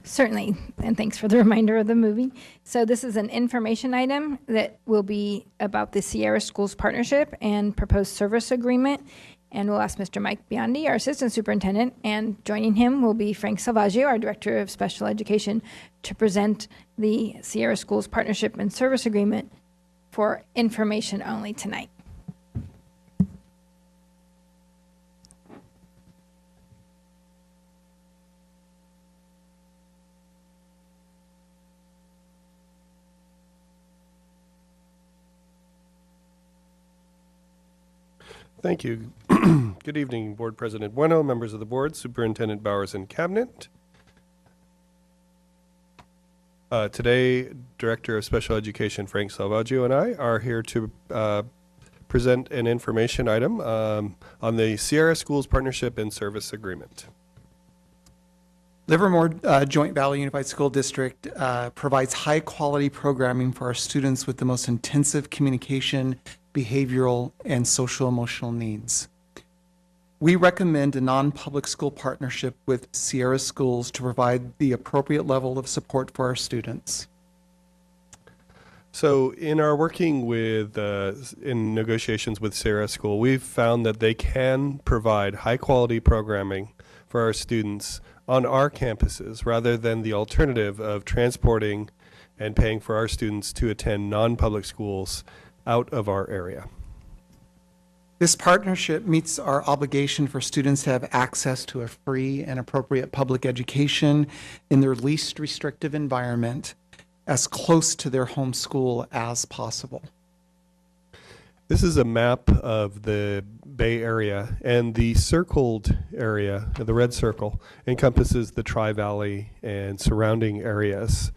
Certainly, and thanks for the reminder of the movie. So this is an information item that will be about the Sierra Schools Partnership and proposed service agreement. And we'll ask Mr. Mike Biondi, our Assistant Superintendent, and joining him will be Frank Salvaggio, our Director of Special Education, to present the Sierra Schools Partnership and Service Agreement for information only tonight. Thank you. Good evening, Board President Bueno, members of the board, Superintendent Bowers, and Cabinet. Today, Director of Special Education Frank Salvaggio and I are here to present an information item on the Sierra Schools Partnership and Service Agreement. Livermore Joint Valley Unified School District provides high-quality programming for our students with the most intensive communication, behavioral, and social-emotional needs. We recommend a non-public school partnership with Sierra Schools to provide the appropriate level of support for our students. So in our working with, in negotiations with Sierra School, we've found that they can provide high-quality programming for our students on our campuses rather than the alternative of transporting and paying for our students to attend non-public schools out of our area. This partnership meets our obligation for students to have access to a free and appropriate public education in their least restrictive environment, as close to their home school as possible. This is a map of the Bay Area, and the circled area, the red circle, encompasses the Tri-Valley and surrounding areas.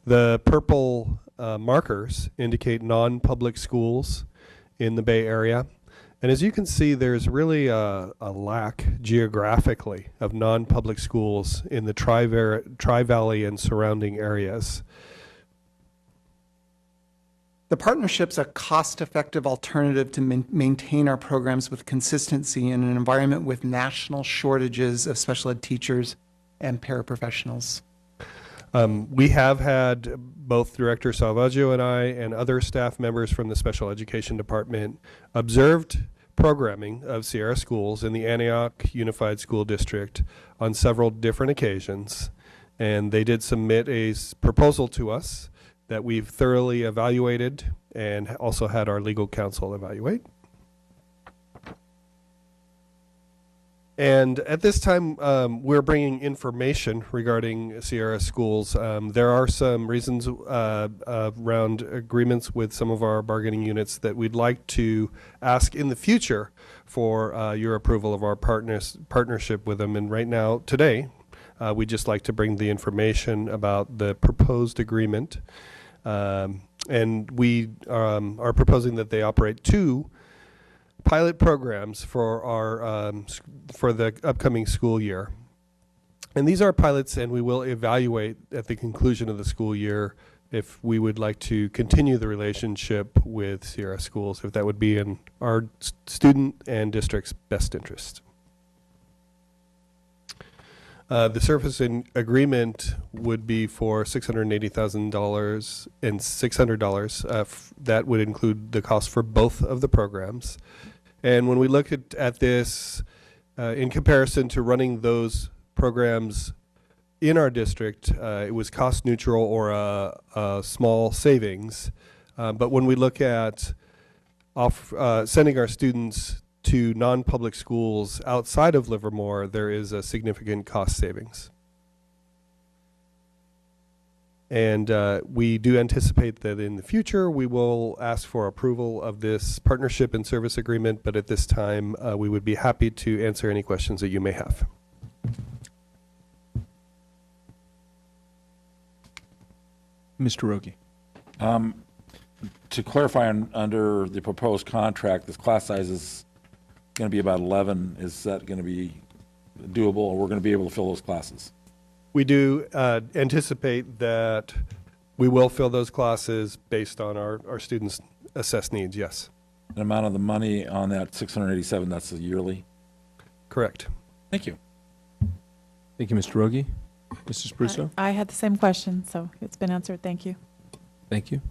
The purple markers indicate non-public schools in the Bay Area. And as you can see, there's really a lack geographically of non-public schools in the Tri-Valley and surrounding areas. The partnership's a cost-effective alternative to maintain our programs with consistency in an environment with national shortages of special ed teachers and paraprofessionals. We have had both Director Salvaggio and I and other staff members from the Special Education Department observed programming of Sierra Schools in the Antioch Unified School District on several different occasions, and they did submit a proposal to us that we've thoroughly evaluated and also had our legal counsel evaluate. And at this time, we're bringing information regarding Sierra Schools. There are some reasons around agreements with some of our bargaining units that we'd like to ask in the future for your approval of our partnership with them. And right now, today, we'd just like to bring the information about the proposed agreement. And we are proposing that they operate 2 pilot programs for our for the upcoming school year. And these are pilots, and we will evaluate at the conclusion of the school year if we would like to continue the relationship with Sierra Schools, if that would be in our student and district's best interest. The service agreement would be for $680,000 and $600. That would include the cost for both of the programs. And when we look at this in comparison to running those programs in our district, it was cost neutral or a small savings. But when we look at sending our students to non-public schools outside of Livermore, there is a significant cost savings. And we do anticipate that in the future we will ask for approval of this partnership and service agreement, but at this time we would be happy to answer any questions that you may have. Mr. Rogi. To clarify, under the proposed contract, this class size is going to be about 11. Is that going to be doable, or we're going to be able to fill those classes? We do anticipate that we will fill those classes based on our students' assessed needs, yes. The amount of the money on that 687, that's a yearly? Correct. Thank you. Thank you, Mr. Rogi. Mrs. Prusso? I had the same question, so it's been answered. Thank you. Thank you.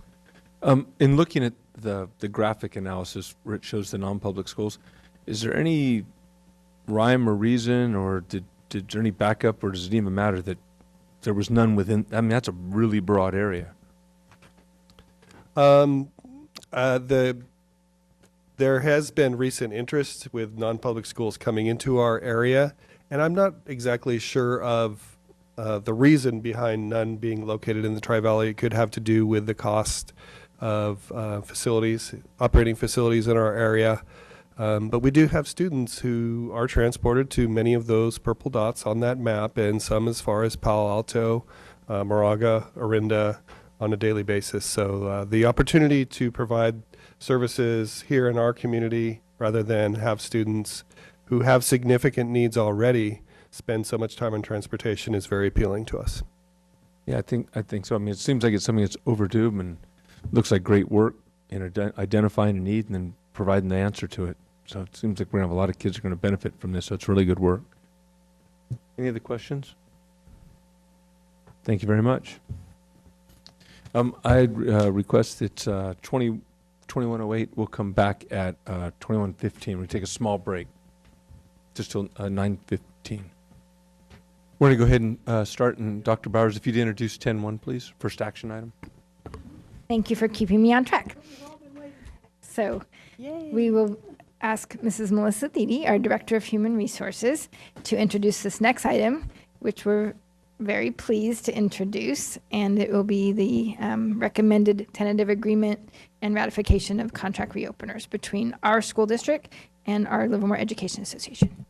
In looking at the graphic analysis where it shows the non-public schools, is there any rhyme or reason, or did there any backup, or does it even matter that there was none within? I mean, that's a really broad area. There has been recent interest with non-public schools coming into our area, and I'm not exactly sure of the reason behind none being located in the Tri-Valley. It could have to do with the cost of facilities, operating facilities in our area. But we do have students who are transported to many of those purple dots on that map, and some as far as Palo Alto, Moraga, Orinda on a daily basis. So the opportunity to provide services here in our community rather than have students who have significant needs already spend so much time on transportation is very appealing to us. Yeah, I think so. I mean, it seems like it's something that's overdue and looks like great work in identifying a need and then providing the answer to it. So it seems like we're going to have a lot of kids who are going to benefit from this. So it's really good work. Any other questions? Thank you very much. I request that 2108 will come back at 2115. We'll take a small break just till 9:15. We're going to go ahead and start. And Dr. Bowers, if you'd introduce 10-1, please, first action item. Thank you for keeping me on track. So we will ask Mrs. Melissa Thede, our Director of Human Resources, to introduce this next item, which we're very pleased to introduce, and it will be the recommended tentative agreement and ratification of contract reopeners between our school district and our Livermore Education Association.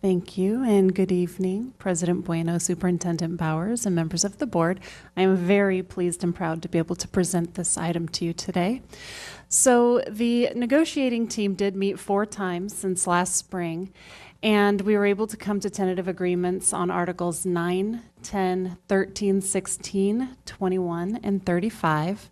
Thank you, and good evening, President Bueno, Superintendent Bowers, and members of the board. I am very pleased and proud to be able to present this item to you today. So the negotiating team did meet 4 times since last spring, and we were able to come to tentative agreements on Articles 9, 10, 13, 16, 21, and 35.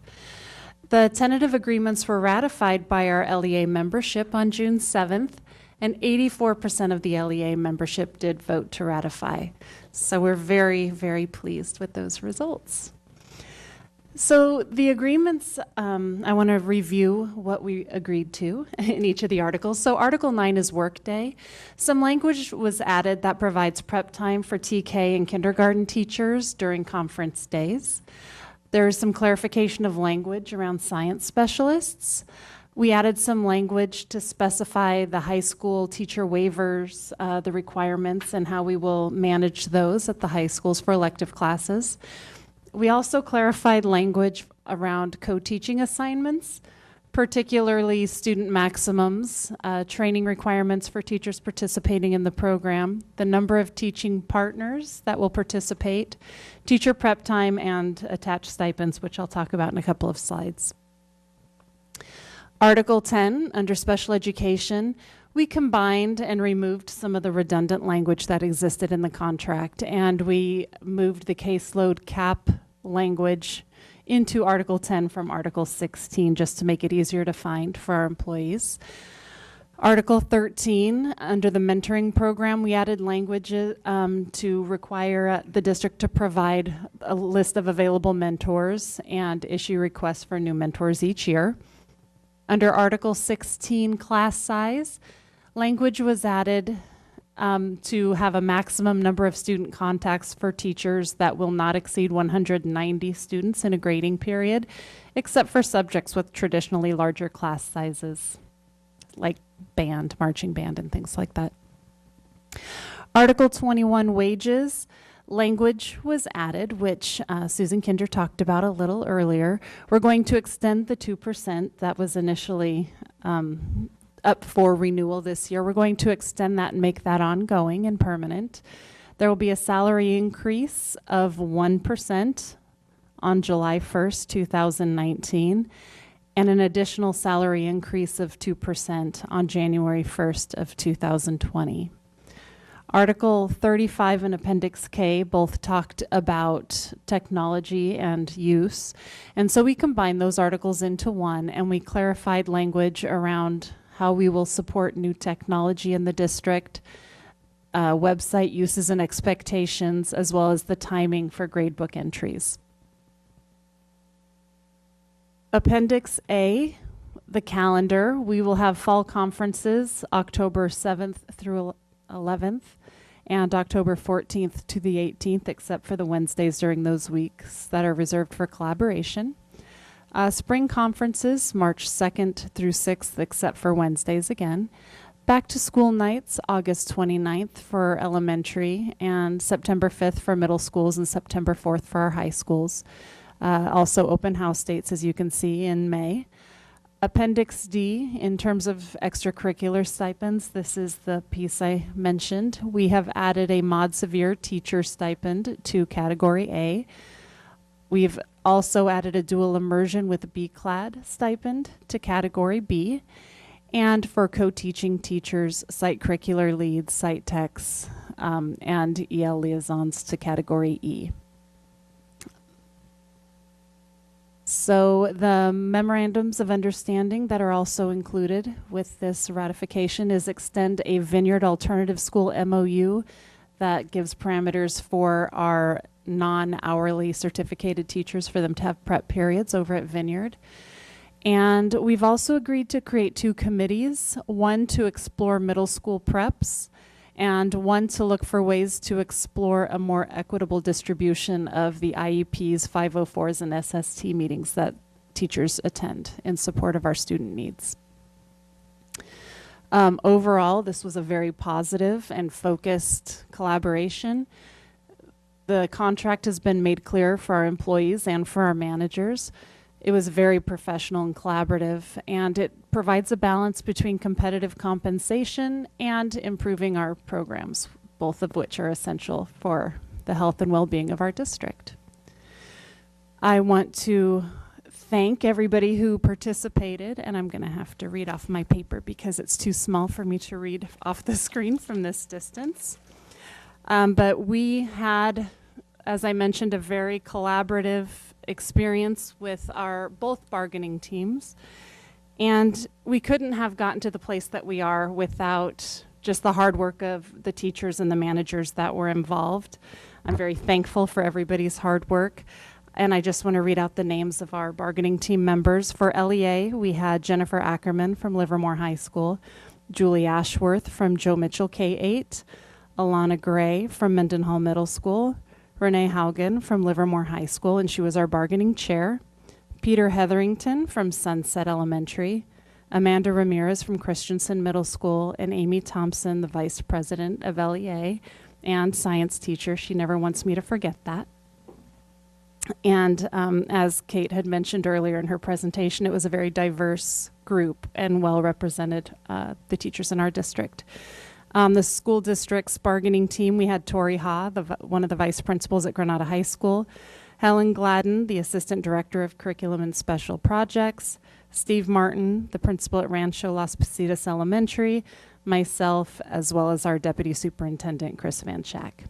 The tentative agreements were ratified by our LEA membership on June 7th, and 84% of the LEA membership did vote to ratify. So we're very, very pleased with those results. So the agreements, I want to review what we agreed to in each of the articles. So Article 9 is workday. Some language was added that provides prep time for TK and kindergarten teachers during conference days. There's some clarification of language around science specialists. We added some language to specify the high school teacher waivers, the requirements, and how we will manage those at the high schools for elective classes. We also clarified language around co-teaching assignments, particularly student maximums, training requirements for teachers participating in the program, the number of teaching partners that will participate, teacher prep time, and attached stipends, which I'll talk about in a couple of slides. Article 10, under special education, we combined and removed some of the redundant language that existed in the contract, and we moved the caseload cap language into Article 10 from Article 16 just to make it easier to find for our employees. Article 13, under the mentoring program, we added language to require the district to provide a list of available mentors and issue requests for new mentors each year. Under Article 16, class size, language was added to have a maximum number of student contacts for teachers that will not exceed 190 students in a grading period, except for subjects with traditionally larger class sizes, like band, marching band, and things like that. Article 21, wages. Language was added, which Susan Kinder talked about a little earlier. We're going to extend the 2% that was initially up for renewal this year. We're going to extend that and make that ongoing and permanent. There will be a salary increase of 1% on July 1st, 2019, and an additional salary increase of 2% on January 1st of 2020. Article 35 and Appendix K both talked about technology and use. And so we combined those articles into one, and we clarified language around how we will support new technology in the district, website uses and expectations, as well as the timing for gradebook entries. Appendix A, the calendar. We will have fall conferences October 7th through 11th and October 14th to the 18th, except for the Wednesdays during those weeks that are reserved for collaboration. Spring conferences, March 2nd through 6th, except for Wednesdays again. Back to school nights, August 29th for elementary, and September 5th for middle schools, and September 4th for our high schools. Also open house dates, as you can see, in May. Appendix D, in terms of extracurricular stipends, this is the piece I mentioned. We have added a Mod Severe teacher stipend to Category A. We've also added a dual immersion with a B-CLAD stipend to Category B. And for co-teaching teachers, site curricular leads, site techs, and EL liaisons to Category E. So the memorandums of understanding that are also included with this ratification is extend a Vineyard Alternative School MOU that gives parameters for our non-hourly certificated teachers for them to have prep periods over at Vineyard. And we've also agreed to create 2 committees, one to explore middle school preps and one to look for ways to explore a more equitable distribution of the IEPs, 504s, and SST meetings that teachers attend in support of our student needs. Overall, this was a very positive and focused collaboration. The contract has been made clear for our employees and for our managers. It was very professional and collaborative, and it provides a balance between competitive compensation and improving our programs, both of which are essential for the health and well-being of our district. I want to thank everybody who participated, and I'm going to have to read off my paper because it's too small for me to read off the screen from this distance. But we had, as I mentioned, a very collaborative experience with our both bargaining teams. And we couldn't have gotten to the place that we are without just the hard work of the teachers and the managers that were involved. I'm very thankful for everybody's hard work. And I just want to read out the names of our bargaining team members. For LEA, we had Jennifer Ackerman from Livermore High School, Julie Ashworth from Joe Mitchell K-8, Alana Gray from Mendenhall Middle School, Renee Haugen from Livermore High School, and she was our bargaining chair, Peter Hetherington from Sunset Elementary, Amanda Ramirez from Christensen Middle School, and Amy Thompson, the vice president of LEA and science teacher. She never wants me to forget that. And as Kate had mentioned earlier in her presentation, it was a very diverse group and well represented, the teachers in our district. The school district's bargaining team, we had Tori Ha, one of the vice principals at Granada High School, Helen Gladden, the assistant director of curriculum and special projects, Steve Martin, the principal at Rancho Las Positas Elementary, myself, as well as our deputy superintendent, Chris Van Schack.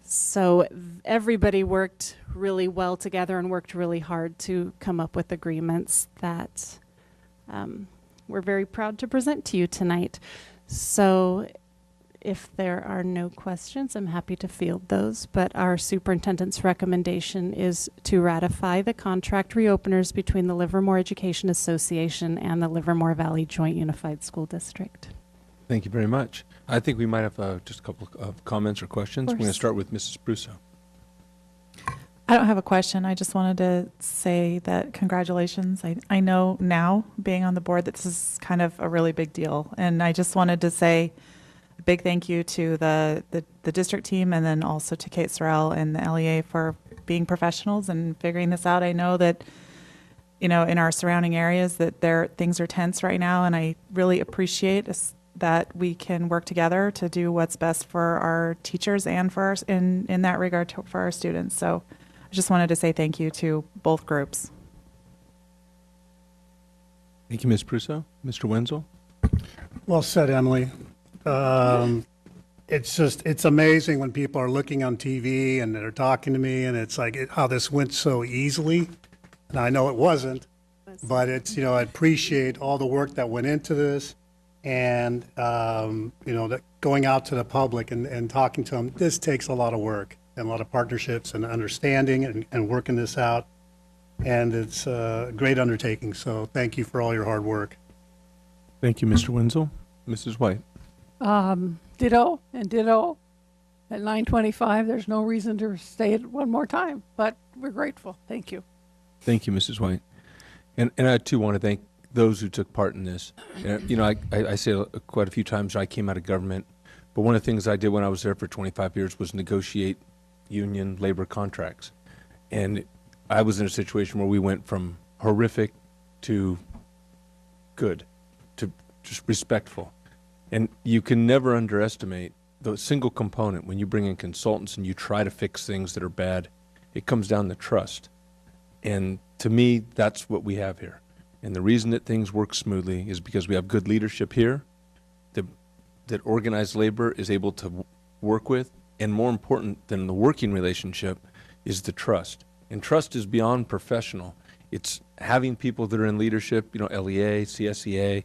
So everybody worked really well together and worked really hard to come up with agreements that we're very proud to present to you tonight. So if there are no questions, I'm happy to field those, but our superintendent's recommendation is to ratify the contract reopeners between the Livermore Education Association and the Livermore Valley Joint Unified School District. Thank you very much. I think we might have just a couple of comments or questions. We're going to start with Mrs. Prusso. I don't have a question. I just wanted to say that congratulations. I know now, being on the board, that this is kind of a really big deal. And I just wanted to say a big thank you to the district team and then also to Kate Sorrell and the LEA for being professionals and figuring this out. I know that, you know, in our surrounding areas that things are tense right now, and I really appreciate that we can work together to do what's best for our teachers and for in that regard for our students. So I just wanted to say thank you to both groups. Thank you, Ms. Prusso. Mr. Wenzel? Well said, Emily. It's amazing when people are looking on TV and they're talking to me, and it's like how this went so easily. And I know it wasn't, but it's, you know, I appreciate all the work that went into this, and you know, that going out to the public and talking to them. This takes a lot of work and a lot of partnerships and understanding and working this out. And it's a great undertaking. So thank you for all your hard work. Thank you, Mr. Wenzel. Mrs. White? Ditto and ditto. At 9:25, there's no reason to say it one more time, but we're grateful. Thank you. Thank you, Mrs. White. And I, too, want to thank those who took part in this. You know, I say quite a few times I came out of government, but one of the things I did when I was there for 25 years was negotiate union labor contracts. And I was in a situation where we went from horrific to good, to just respectful. And you can never underestimate the single component when you bring in consultants and you try to fix things that are bad. It comes down to trust. And to me, that's what we have here. And the reason that things work smoothly is because we have good leadership here that organized labor is able to work with. And more important than the working relationship is the trust. And trust is beyond professional. It's having people that are in leadership, LEA, CSEA,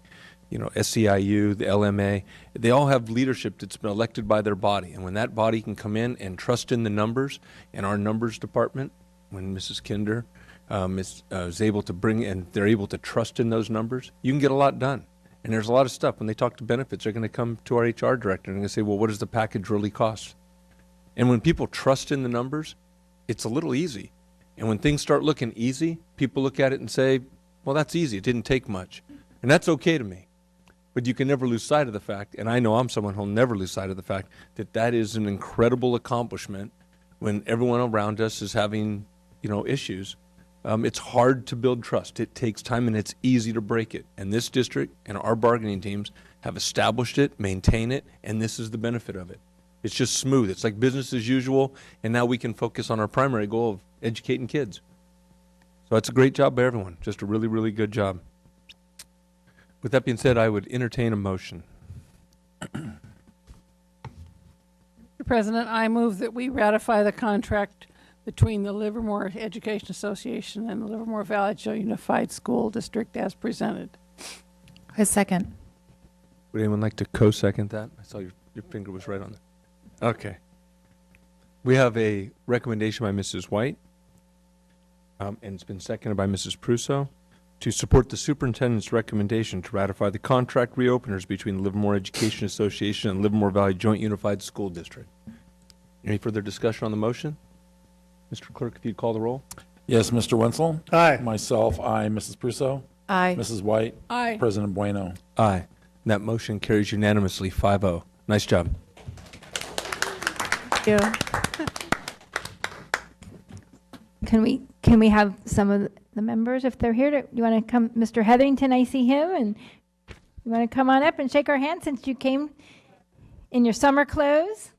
SCIU, the LMA. They all have leadership that's been elected by their body. And when that body can come in and trust in the numbers, and our numbers department, when Mrs. Kinder is able to bring, and they're able to trust in those numbers, you can get a lot done. And there's a lot of stuff. When they talk to benefits, they're going to come to our HR director and they're going to say, well, what does the package really cost? And when people trust in the numbers, it's a little easy. And when things start looking easy, people look at it and say, well, that's easy. It didn't take much. And that's okay to me. But you can never lose sight of the fact, and I know I'm someone who'll never lose sight of the fact, that that is an incredible accomplishment when everyone around us is having, issues. It's hard to build trust. It takes time, and it's easy to break it. And this district and our bargaining teams have established it, maintain it, and this is the benefit of it. It's just smooth. It's like business as usual, and now we can focus on our primary goal of educating kids. So it's a great job by everyone. Just a really, really good job. With that being said, I would entertain a motion. Mr. President, I move that we ratify the contract between the Livermore Education Association and the Livermore Valley Unified School District as presented. A second. Would anyone like to co-second that? I saw your finger was right on there. Okay. We have a recommendation by Mrs. White, and it's been seconded by Mrs. Prusso, to support the superintendent's recommendation to ratify the contract reopeners between the Livermore Education Association and Livermore Valley Joint Unified School District. Any further discussion on the motion? Mr. Clerk, if you'd call the roll. Yes, Mr. Wenzel? Aye. Myself, aye. Mrs. Prusso? Aye. Mrs. White? Aye. President Bueno? Aye. And that motion carries unanimously, 5-0. Nice job. Thank you. Can we have some of the members, if they're here, you want to come? Mr. Hetherington, I see him, and you want to come on up and shake our hand since you came in your summer clothes?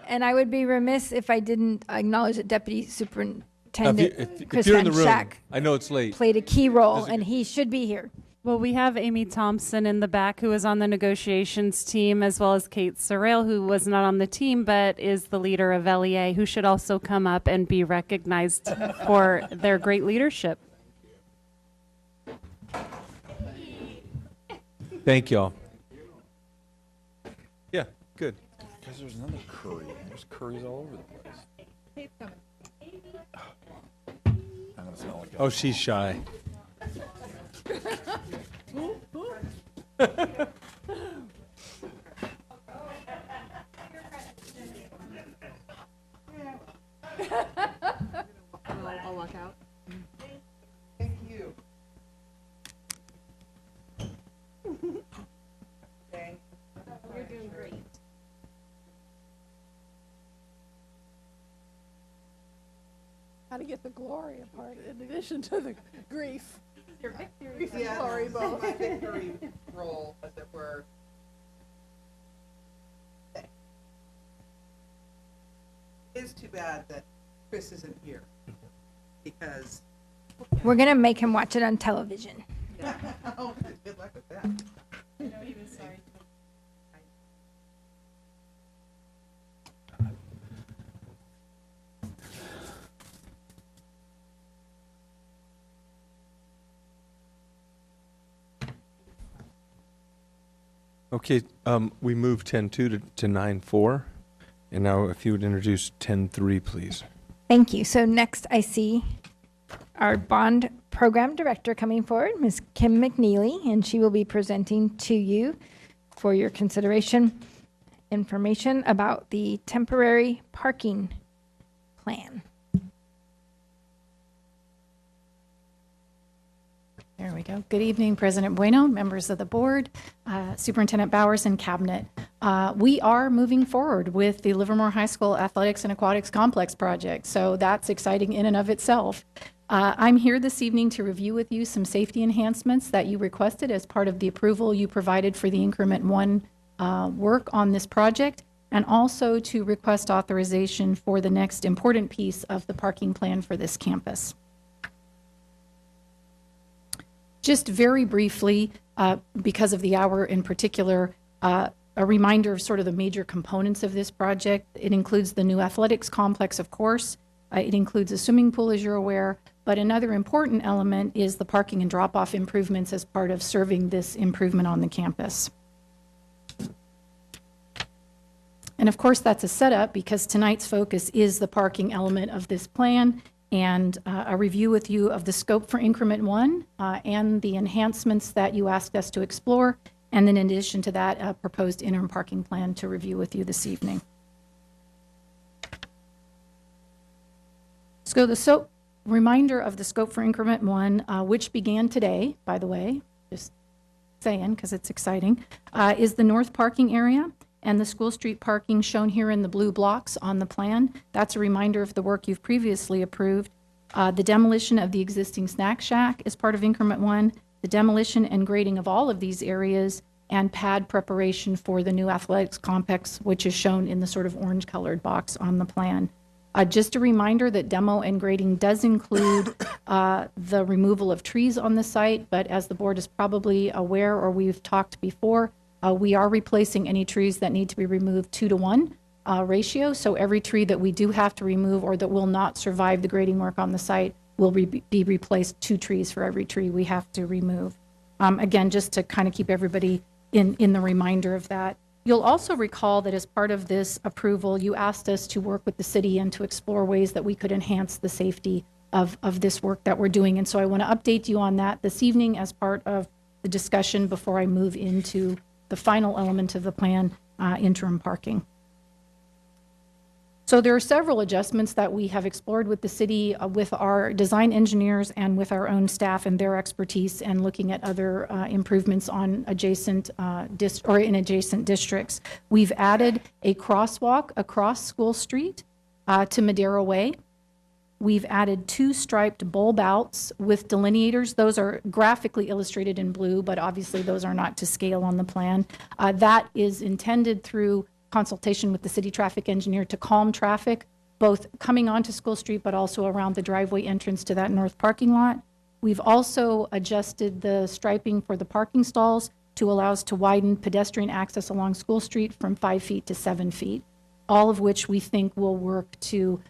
And I would be remiss if I didn't acknowledge that Deputy Superintendent If you're in the room, Shack I know it's late. played a key role, and he should be here. Well, we have Amy Thompson in the back, who is on the negotiations team, as well as Kate Sorrell, who was not on the team but is the leader of LEA, who should also come up and be recognized for their great leadership. Thank y'all. Yeah, good. Because there's another curry. There's curries all over the place. I'm gonna smell like Oh, she's shy. I'll walk out. Thank you. Thanks. You're doing great. How to get the glory apart in addition to the grief. Your victory. Yeah, Glory both. my victory roll, as it were. Okay. It is too bad that Chris isn't here, because We're going to make him watch it on television. oh, good luck with that. I know he was sorry. Okay, we moved 10-2 to 9-4. And now if you would introduce 10-3, please. Thank you. So next I see our bond program director coming forward, Ms. Kim McNeely, and she will be presenting to you for your consideration information about the temporary parking plan. There we go. Good evening, President Bueno, members of the board, Superintendent Bowers, and Cabinet. We are moving forward with the Livermore High School Athletics and Aquatics Complex project, so that's exciting in and of itself. I'm here this evening to review with you some safety enhancements that you requested as part of the approval you provided for the Increment 1 work on this project, and also to request authorization for the next important piece of the parking plan for this campus. Just very briefly, because of the hour in particular, a reminder of sort of the major components of this project. It includes the new athletics complex, of course. It includes a swimming pool, as you're aware, but another important element is the parking and drop-off improvements as part of serving this improvement on the campus. And of course, that's a setup because tonight's focus is the parking element of this plan, and a review with you of the scope for Increment 1 and the enhancements that you asked us to explore, and then in addition to that, a proposed interim parking plan to review with you this evening. So the reminder of the scope for Increment 1, which began today, by the way, just saying because it's exciting, is the north parking area and the School Street parking shown here in the blue blocks on the plan. That's a reminder of the work you've previously approved. The demolition of the existing snack shack is part of Increment 1, the demolition and grading of all of these areas, and pad preparation for the new athletics complex, which is shown in the sort of orange-colored box on the plan. Just a reminder that demo and grading does include the removal of trees on the site, but as the board is probably aware or we've talked before, we are replacing any trees that need to be removed 2-to-1 ratio. So every tree that we do have to remove or that will not survive the grading work on the site will be replaced 2 trees for every tree we have to remove. Again, just to kind of keep everybody in the reminder of that. You'll also recall that as part of this approval, you asked us to work with the city and to explore ways that we could enhance the safety of this work that we're doing. And so I want to update you on that this evening as part of the discussion before I move into the final element of the plan, interim parking. So there are several adjustments that we have explored with the city, with our design engineers and with our own staff and their expertise, and looking at other improvements on adjacent in adjacent districts. We've added a crosswalk across School Street to Madera Way. We've added 2 striped bulb outs with delineators. Those are graphically illustrated in blue, but obviously those are not to scale on the plan. That is intended through consultation with the city traffic engineer to calm traffic, both coming onto School Street, but also around the driveway entrance to that north parking lot. We've also adjusted the striping for the parking stalls to allow us to widen pedestrian access along School Street from 5 feet to 7 feet, all of which we think will work to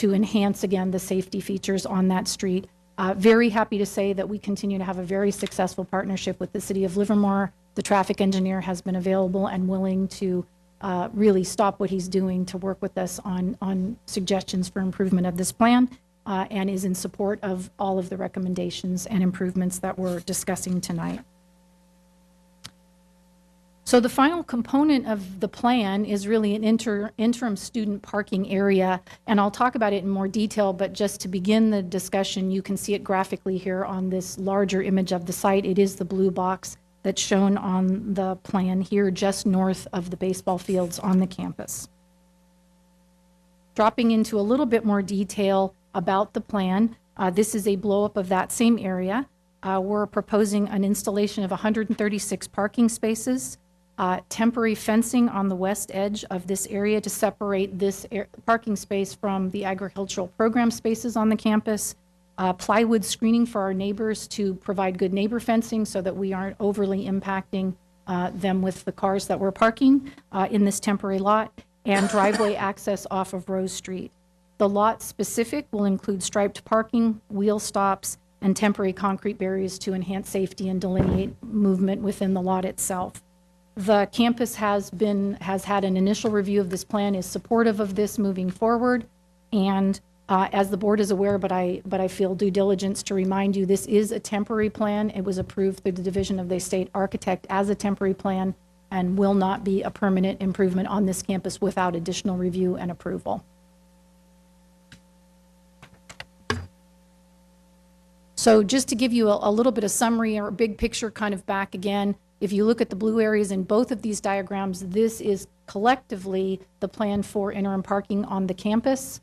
enhance, again, the safety features on that street. Very happy to say that we continue to have a very successful partnership with the City of Livermore. The traffic engineer has been available and willing to really stop what he's doing to work with us on suggestions for improvement of this plan, and is in support of all of the recommendations and improvements that we're discussing tonight. So the final component of the plan is really an interim student parking area, and I'll talk about it in more detail, but just to begin the discussion, you can see it graphically here on this larger image of the site. It is the blue box that's shown on the plan here just north of the baseball fields on the campus. Dropping into a little bit more detail about the plan, this is a blow-up of that same area. We're proposing an installation of 136 parking spaces, temporary fencing on the west edge of this area to separate this parking space from the agricultural program spaces on the campus, plywood screening for our neighbors to provide good neighbor fencing so that we aren't overly impacting them with the cars that we're parking in this temporary lot, and driveway access off of Rose Street. The lot specific will include striped parking, wheel stops, and temporary concrete barriers to enhance safety and delineate movement within the lot itself. The campus has had an initial review of this plan, is supportive of this moving forward, and as the board is aware, but I feel due diligence to remind you, this is a temporary plan. It was approved through the Division of the State Architect as a temporary plan and will not be a permanent improvement on this campus without additional review and approval. So just to give you a little bit of summary or a big picture kind of back again, if you look at the blue areas in both of these diagrams, this is collectively the plan for interim parking on the campus,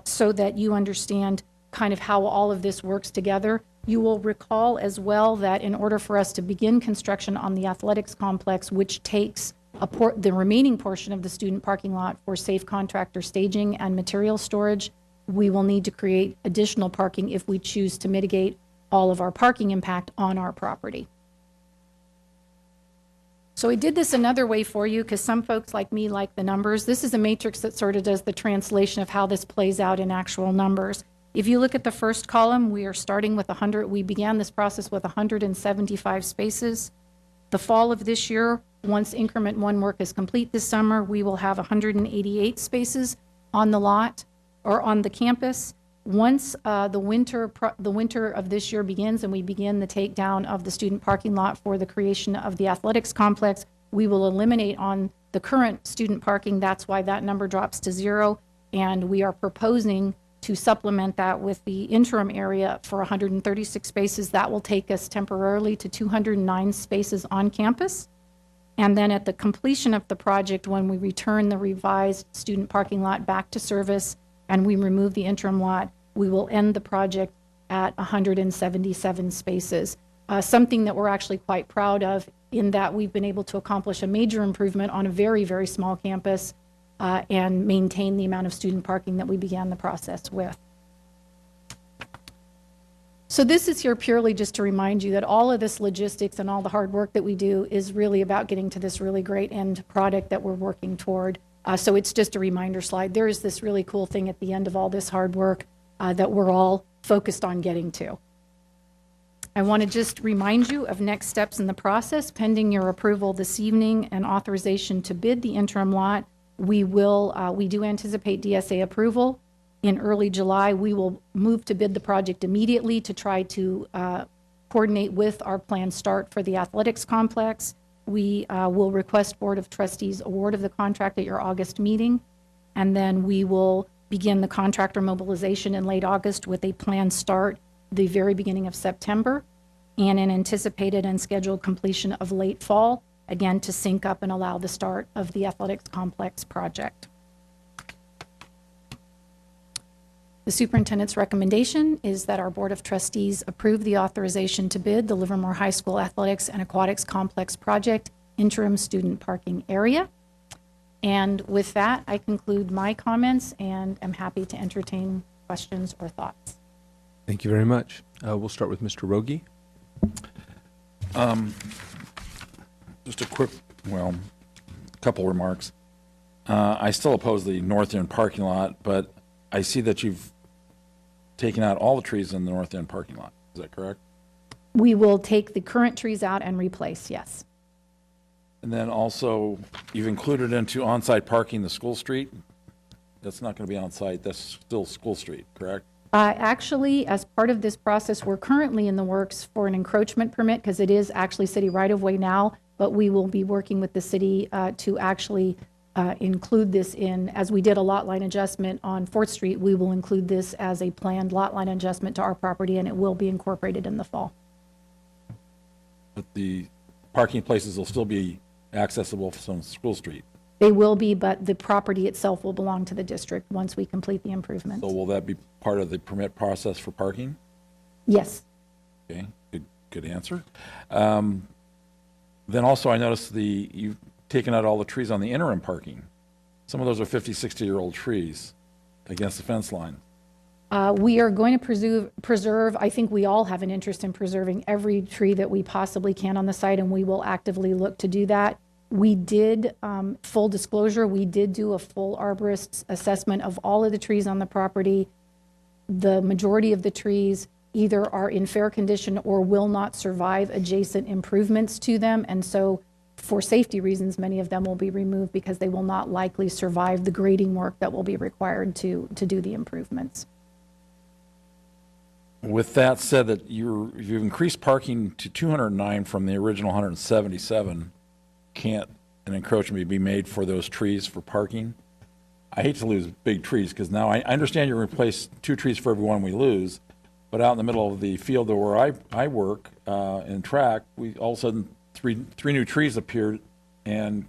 so that you understand kind of how all of this works together. You will recall as well that in order for us to begin construction on the athletics complex, which takes the remaining portion of the student parking lot for safe contractor staging and material storage, we will need to create additional parking if we choose to mitigate all of our parking impact on our property. So I did this another way for you because some folks like me like the numbers. This is a matrix that sort of does the translation of how this plays out in actual numbers. If you look at the first column, we are starting with 100. We began this process with 175 spaces. The fall of this year, once increment 1 work is complete this summer, we will have 188 spaces on the lot or on the campus. Once the winter of this year begins and we begin the takedown of the student parking lot for the creation of the athletics complex, we will eliminate on the current student parking. That's why that number drops to 0. And we are proposing to supplement that with the interim area for 136 spaces. That will take us temporarily to 209 spaces on campus. And then at the completion of the project, when we return the revised student parking lot back to service and we remove the interim lot, we will end the project at 177 spaces. Something that we're actually quite proud of, in that we've been able to accomplish a major improvement on a very, very small campus and maintain the amount of student parking that we began the process with. So this is here purely just to remind you that all of this logistics and all the hard work that we do is really about getting to this really great end product that we're working toward. So it's just a reminder slide. There is this really cool thing at the end of all this hard work that we're all focused on getting to. I want to just remind you of next steps in the process. Pending your approval this evening and authorization to bid the interim lot, we do anticipate DSA approval in early July. We will move to bid the project immediately to try to coordinate with our planned start for the athletics complex. We will request Board of Trustees award of the contract at your August meeting, and then we will begin the contractor mobilization in late August with a planned start the very beginning of September, and an anticipated and scheduled completion of late fall, again to sync up and allow the start of the athletics complex project. The superintendent's recommendation is that our Board of Trustees approve the authorization to bid the Livermore High School Athletics and Aquatics Complex Project interim student parking area. And with that, I conclude my comments and am happy to entertain questions or thoughts. Thank you very much. We'll start with Mr. Rogie. Just a quick, couple remarks. I still oppose the north end parking lot, but I see that you've taken out all the trees in the north end parking lot. Is that correct? We will take the current trees out and replace, yes. And then also, you've included into on-site parking the School Street. That's not going to be on-site. That's still School Street, correct? Actually, as part of this process, we're currently in the works for an encroachment permit because it is actually city right-of-way now, but we will be working with the city to actually include this in, as we did a lot line adjustment on 4th Street, we will include this as a planned lot line adjustment to our property, and it will be incorporated in the fall. But the parking places will still be accessible from School Street. They will be, but the property itself will belong to the district once we complete the improvements. So will that be part of the permit process for parking? Yes. Okay, good answer. Then also I noticed you've taken out all the trees on the interim parking. Some of those are 50, 60-year-old trees against the fence line. We are going to preserve, I think we all have an interest in preserving every tree that we possibly can on the site, and we will actively look to do that. We did, full disclosure, we did do a full arborist assessment of all of the trees on the property. The majority of the trees either are in fair condition or will not survive adjacent improvements to them, and so for safety reasons, many of them will be removed because they will not likely survive the grading work that will be required to do the improvements. With that said, that you've increased parking to 209 from the original 177, can't an encroachment be made for those trees for parking? I hate to lose big trees because now I understand you replace 2 trees for every one we lose, But out in the middle of the field where I work in track, we all of a sudden three new trees appeared and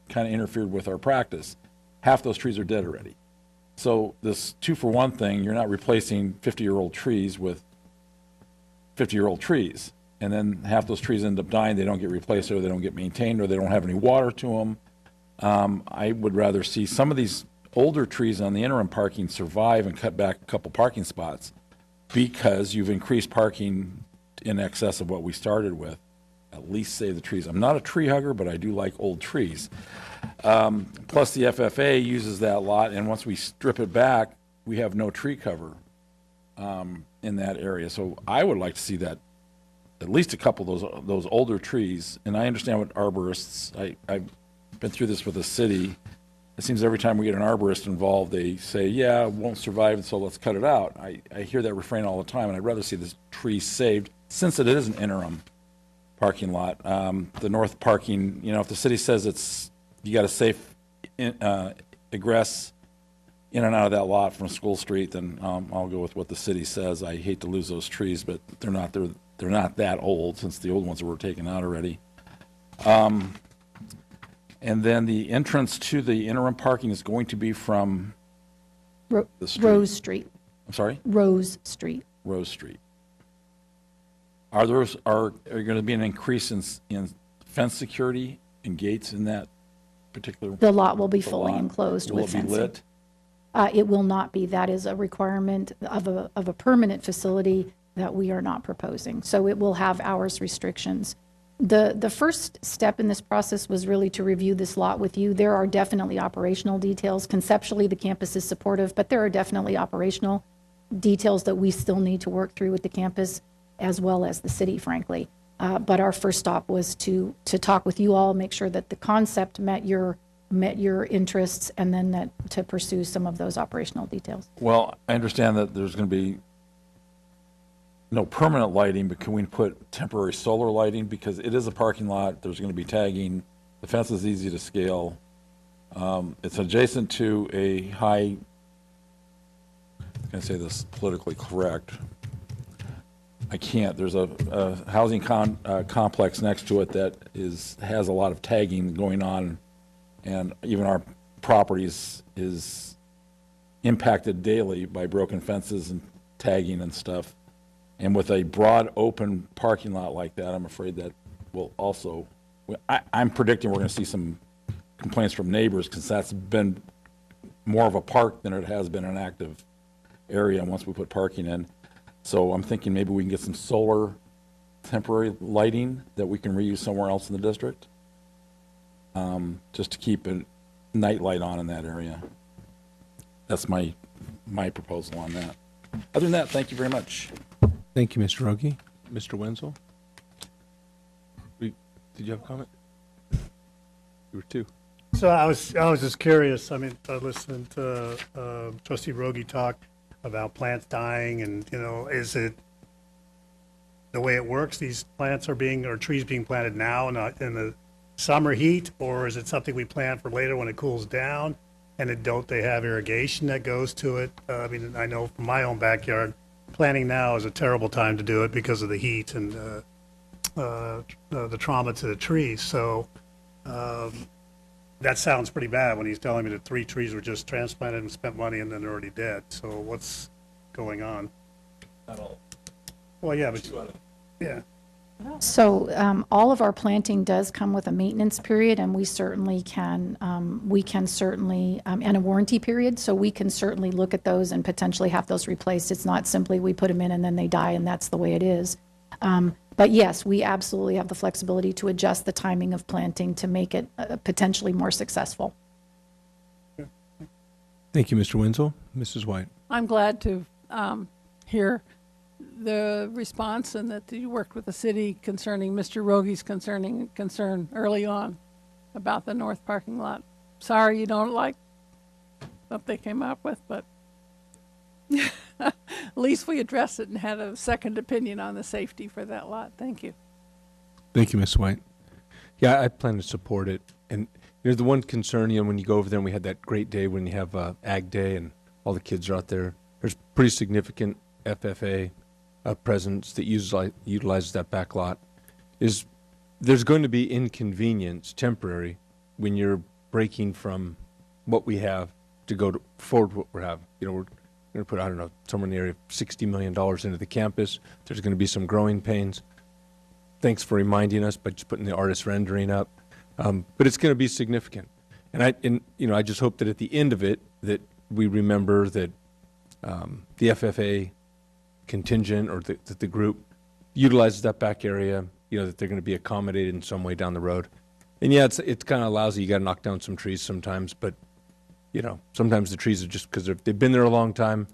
kind of interfered with our practice. Half those trees are dead already. So this 2-for-1 thing, you're not replacing 50-year-old trees with 50-year-old trees. And then half those trees end up dying. They don't get replaced, or they don't get maintained, or they don't have any water to them. I would rather see some of these older trees on the interim parking survive and cut back a couple parking spots, because you've increased parking in excess of what we started with. At least save the trees. I'm not a tree hugger, but I do like old trees. Plus the FFA uses that lot, and once we strip it back, we have no tree cover in that area. So I would like to see that, at least a couple of those older trees. And I understand what arborists, I've been through this with the city. It seems every time we get an arborist involved, they say, yeah, it won't survive, so let's cut it out. I hear that refrain all the time, and I'd rather see this tree saved, since it is an interim parking lot. The north parking, if the city says you got a safe egress in and out of that lot from School Street, then I'll go with what the city says. I hate to lose those trees, but they're not that old, since the old ones were taken out already. And then the entrance to the interim parking is going to be from the street. Rose Street. I'm sorry? Rose Street. Rose Street. Are there going to be an increase in fence security and gates in that particular? The lot will be fully enclosed with fencing. Will it be lit? It will not be. That is a requirement of a permanent facility that we are not proposing. So it will have hours restrictions. The first step in this process was really to review this lot with you. There are definitely operational details. Conceptually, the campus is supportive, but there are definitely operational details that we still need to work through with the campus, as well as the city, frankly. But our first stop was to talk with you all, make sure that the concept met your interests, and then to pursue some of those operational details. Well, I understand that there's going to be no permanent lighting, but can we put temporary solar lighting? Because it is a parking lot, there's going to be tagging, the fence is easy to scale. It's adjacent to a high, I'm going to say this politically correct, I can't, there's a housing complex next to it that has a lot of tagging going on, and even our properties is impacted daily by broken fences and tagging and stuff. And with a broad open parking lot like that, I'm afraid that will also, I'm predicting we're going to see some complaints from neighbors, because that's been more of a park than it has been an active area once we put parking in. So I'm thinking maybe we can get some solar temporary lighting that we can reuse somewhere else in the district, just to keep a night light on in that area. That's my proposal on that. Other than that, thank you very much. Thank you, Mr. Rogi. Mr. Wenzel? Did you have a comment? You were two. So I was just curious. I mean, listening to Trustee Rogi talk about plants dying, and is it the way it works? These plants are trees being planted now in the summer heat, or is it something we plant for later when it cools down? And don't they have irrigation that goes to it? I mean, I know from my own backyard, planting now is a terrible time to do it because of the heat and the trauma to the trees. So that sounds pretty bad when he's telling me that 3 trees were just transplanted and spent money and then they're already dead. So what's going on? Not all. Well, yeah, but yeah. So all of our planting does come with a maintenance period, and we certainly can, and a warranty period, so we can certainly look at those and potentially have those replaced. It's not simply we put them in and then they die and that's the way it is. But yes, we absolutely have the flexibility to adjust the timing of planting to make it potentially more successful. Thank you, Mr. Wenzel. Mrs. White? I'm glad to hear the response, and that you worked with the city concerning Mr. Rogi's concern early on about the north parking lot. Sorry you don't like what they came up with, but at least we addressed it and had a second opinion on the safety for that lot. Thank you. Thank you, Ms. White. Yeah, I plan to support it. And there's the one concern, when you go over there, and we had that great day when you have Ag Day and all the kids are out there. There's pretty significant FFA presence that utilizes that back lot, is there's going to be inconvenience, temporary, when you're breaking from what we have to go forward what we have. You know, we're going to put, I don't know, somewhere in the area of $60 million into the campus. There's going to be some growing pains. Thanks for reminding us by just putting the artist rendering up. But it's going to be significant. And I just hope that at the end of it, that we remember that the FFA contingent, or that the group utilizes that back area, that they're going to be accommodated in some way down the road. And yeah, it's kind of lousy. You got to knock down some trees sometimes, but sometimes the trees are just because they've been there a long time.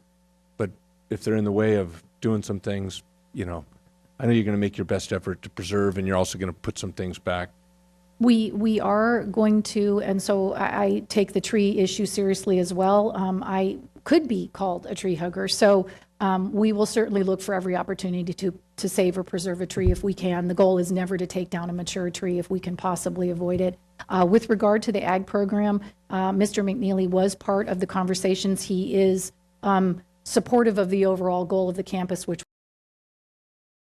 But if they're in the way of doing some things, I know you're going to make your best effort to preserve, and you're also going to put some things back. We are going to, and so I take the tree issue seriously as well. I could be called a tree hugger, so we will certainly look for every opportunity to save or preserve a tree if we can. The goal is never to take down a mature tree if we can possibly avoid it. With regard to the ag program, Mr. McNeely was part of the conversations. He is supportive of the overall goal of the campus, which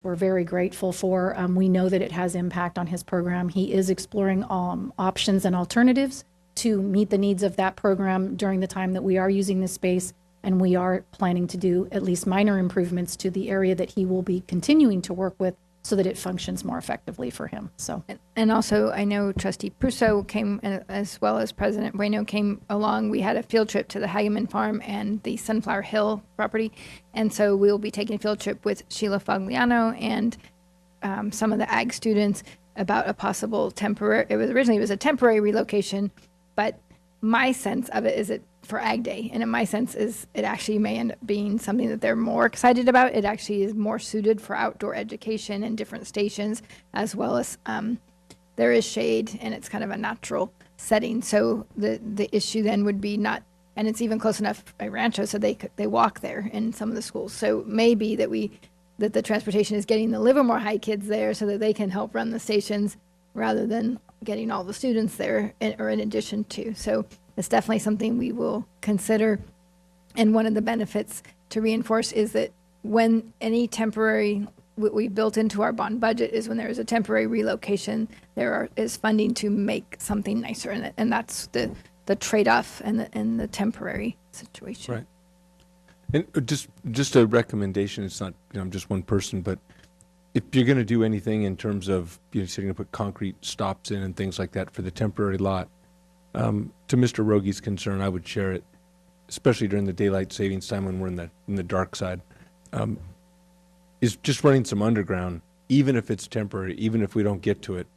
we're very grateful for. We know that it has impact on his program. He is exploring options and alternatives to meet the needs of that program during the time that we are using this space, and we are planning to do at least minor improvements to the area that he will be continuing to work with so that it functions more effectively for him. So, And also, I know Trustee Prusso came, as well as President Bueno came along. We had a field trip to the Hageman Farm and the Sunflower Hill property. And so we will be taking a field trip with Sheila Fogliano and some of the ag students about a possible temporary, originally it was a temporary relocation, but my sense of it is it for Ag Day, and in my sense is it actually may end up being something that they're more excited about. It actually is more suited for outdoor education and different stations, as well as there is shade and it's kind of a natural setting. So the issue then would be not, and it's even close enough by Rancho, so they walk there in some of the schools. So maybe that the transportation is getting the Livermore High kids there so that they can help run the stations rather than getting all the students there or in addition to. So it's definitely something we will consider. And one of the benefits to reinforce is that when any temporary, what we built into our bond budget is when there is a temporary relocation, is funding to make something nicer. And that's the trade-off and the temporary situation. Right. And just a recommendation, it's not just one person, but if you're going to do anything in terms of, so you're going to put concrete stops in and things like that for the temporary lot, to Mr. Rogi's concern, I would share it, especially during the daylight savings time when we're in the dark side, is just running some underground, even if it's temporary, even if we don't get to it.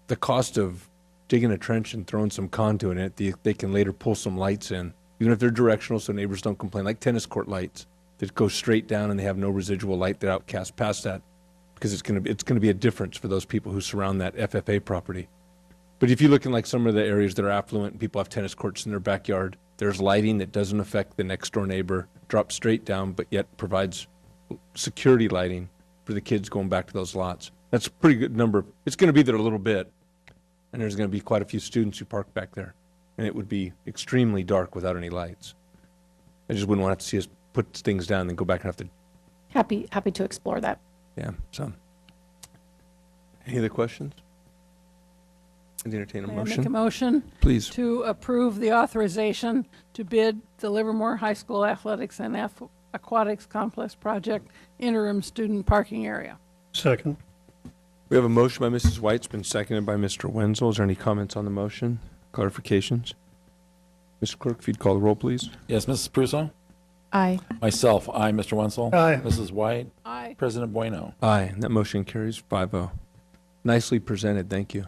The cost of digging a trench and throwing some conduit in it, they can later pull some lights in, even if they're directional so neighbors don't complain, like tennis court lights that go straight down and they have no residual light that outcasts past that, because it's going to be a difference for those people who surround that FFA property. But if you look in like some of the areas that are affluent and people have tennis courts in their backyard, there's lighting that doesn't affect the next door neighbor, drops straight down, but yet provides security lighting for the kids going back to those lots. That's a pretty good number. It's going to be there a little bit, and there's going to be quite a few students who park back there, and it would be extremely dark without any lights. I just wouldn't want to see us put things down and then go back and have to. Happy to explore that. Yeah. So, any other questions? I'd entertain a May I motion. make a motion? Please. To approve the authorization to bid the Livermore High School Athletics and Aquatics Complex Project interim student parking area. Second. We have a motion by Mrs. White. It's been seconded by Mr. Wenzel. Is there any comments on the motion? Clarifications? Mr. Clerk, if you'd call the roll, please. Yes, Mrs. Prusso? Aye. Myself, aye. Mr. Wenzel? Aye. Mrs. White? Aye. President Bueno? Aye. And that motion carries 5-0. Nicely presented. Thank you.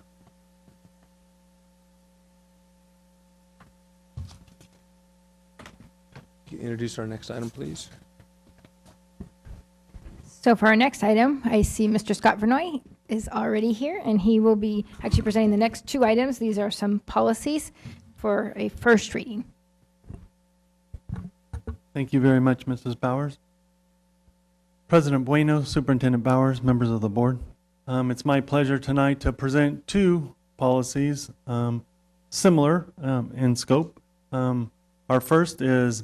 Can you introduce our next item, please? So for our next item, I see Mr. Scott Vernoy is already here, and he will be actually presenting the next two items. These are some policies for a first reading. Thank you very much, Mrs. Bowers. President Bueno, Superintendent Bowers, members of the board. It's my pleasure tonight to present two policies similar in scope. Our first is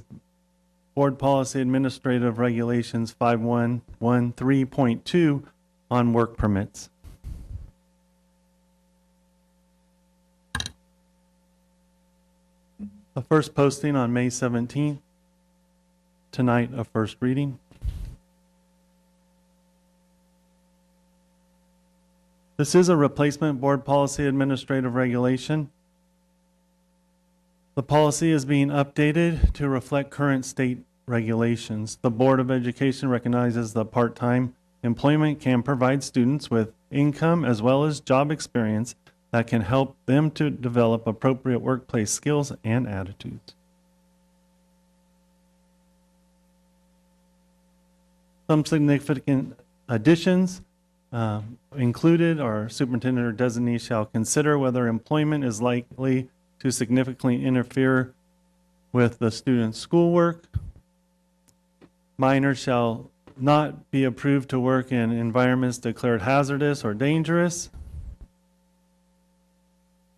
Board Policy Administrative Regulations 5113.2 on work permits. The first posting on May 17th. Tonight, a first reading. This is a replacement Board Policy Administrative Regulation. The policy is being updated to reflect current state regulations. The Board of Education recognizes that part-time employment can provide students with income as well as job experience that can help them to develop appropriate workplace skills and attitudes. Some significant additions included are superintendent or designee shall consider whether employment is likely to significantly interfere with the student's schoolwork. Minors shall not be approved to work in environments declared hazardous or dangerous.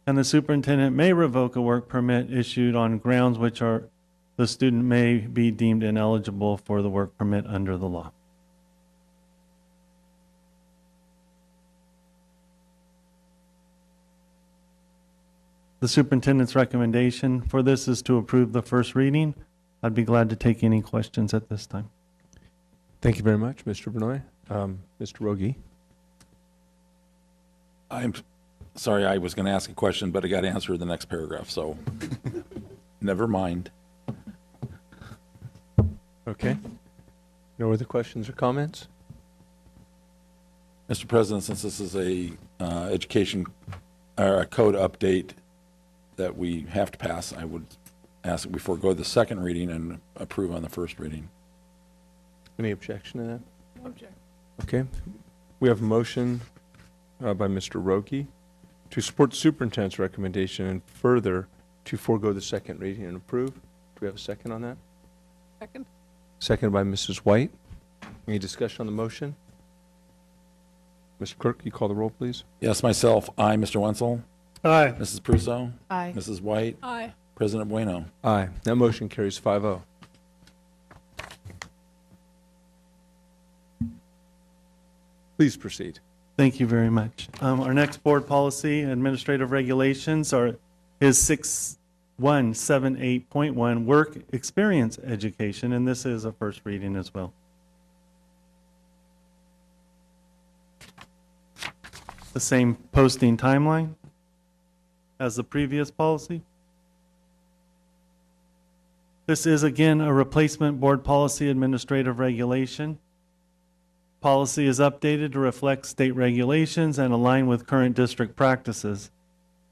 And the superintendent may revoke a work permit issued on grounds which are the student may be deemed ineligible for the work permit under the law. The superintendent's recommendation for this is to approve the first reading. I'd be glad to take any questions at this time. Thank you very much, Mr. Benoit. Mr. Rogi. I'm sorry, I was going to ask a question, but I got to answer the next paragraph, so never mind. Okay. No other questions or comments? Mr. President, since this is a education or a code update that we have to pass, I would ask that we forego the second reading and approve on the first reading. Any objection to that? No objection. Okay. We have a motion by Mr. Rogi to support the superintendent's recommendation and further to forego the second reading and approve. Do we have a second on that? Second. Second by Mrs. White. Any discussion on the motion? Mr. Clerk, you call the roll, please. Yes, myself, aye. Mr. Wenzel? Aye. Mrs. Prusso? Aye. Mrs. White? Aye. President Bueno? Aye. That motion carries 5-0. Please proceed. Thank you very much. Our next board policy administrative regulations is 6178.1 work experience education, and this is a first reading as well. The same posting timeline as the previous policy. This is again a replacement board policy administrative regulation. Policy is updated to reflect state regulations and align with current district practices.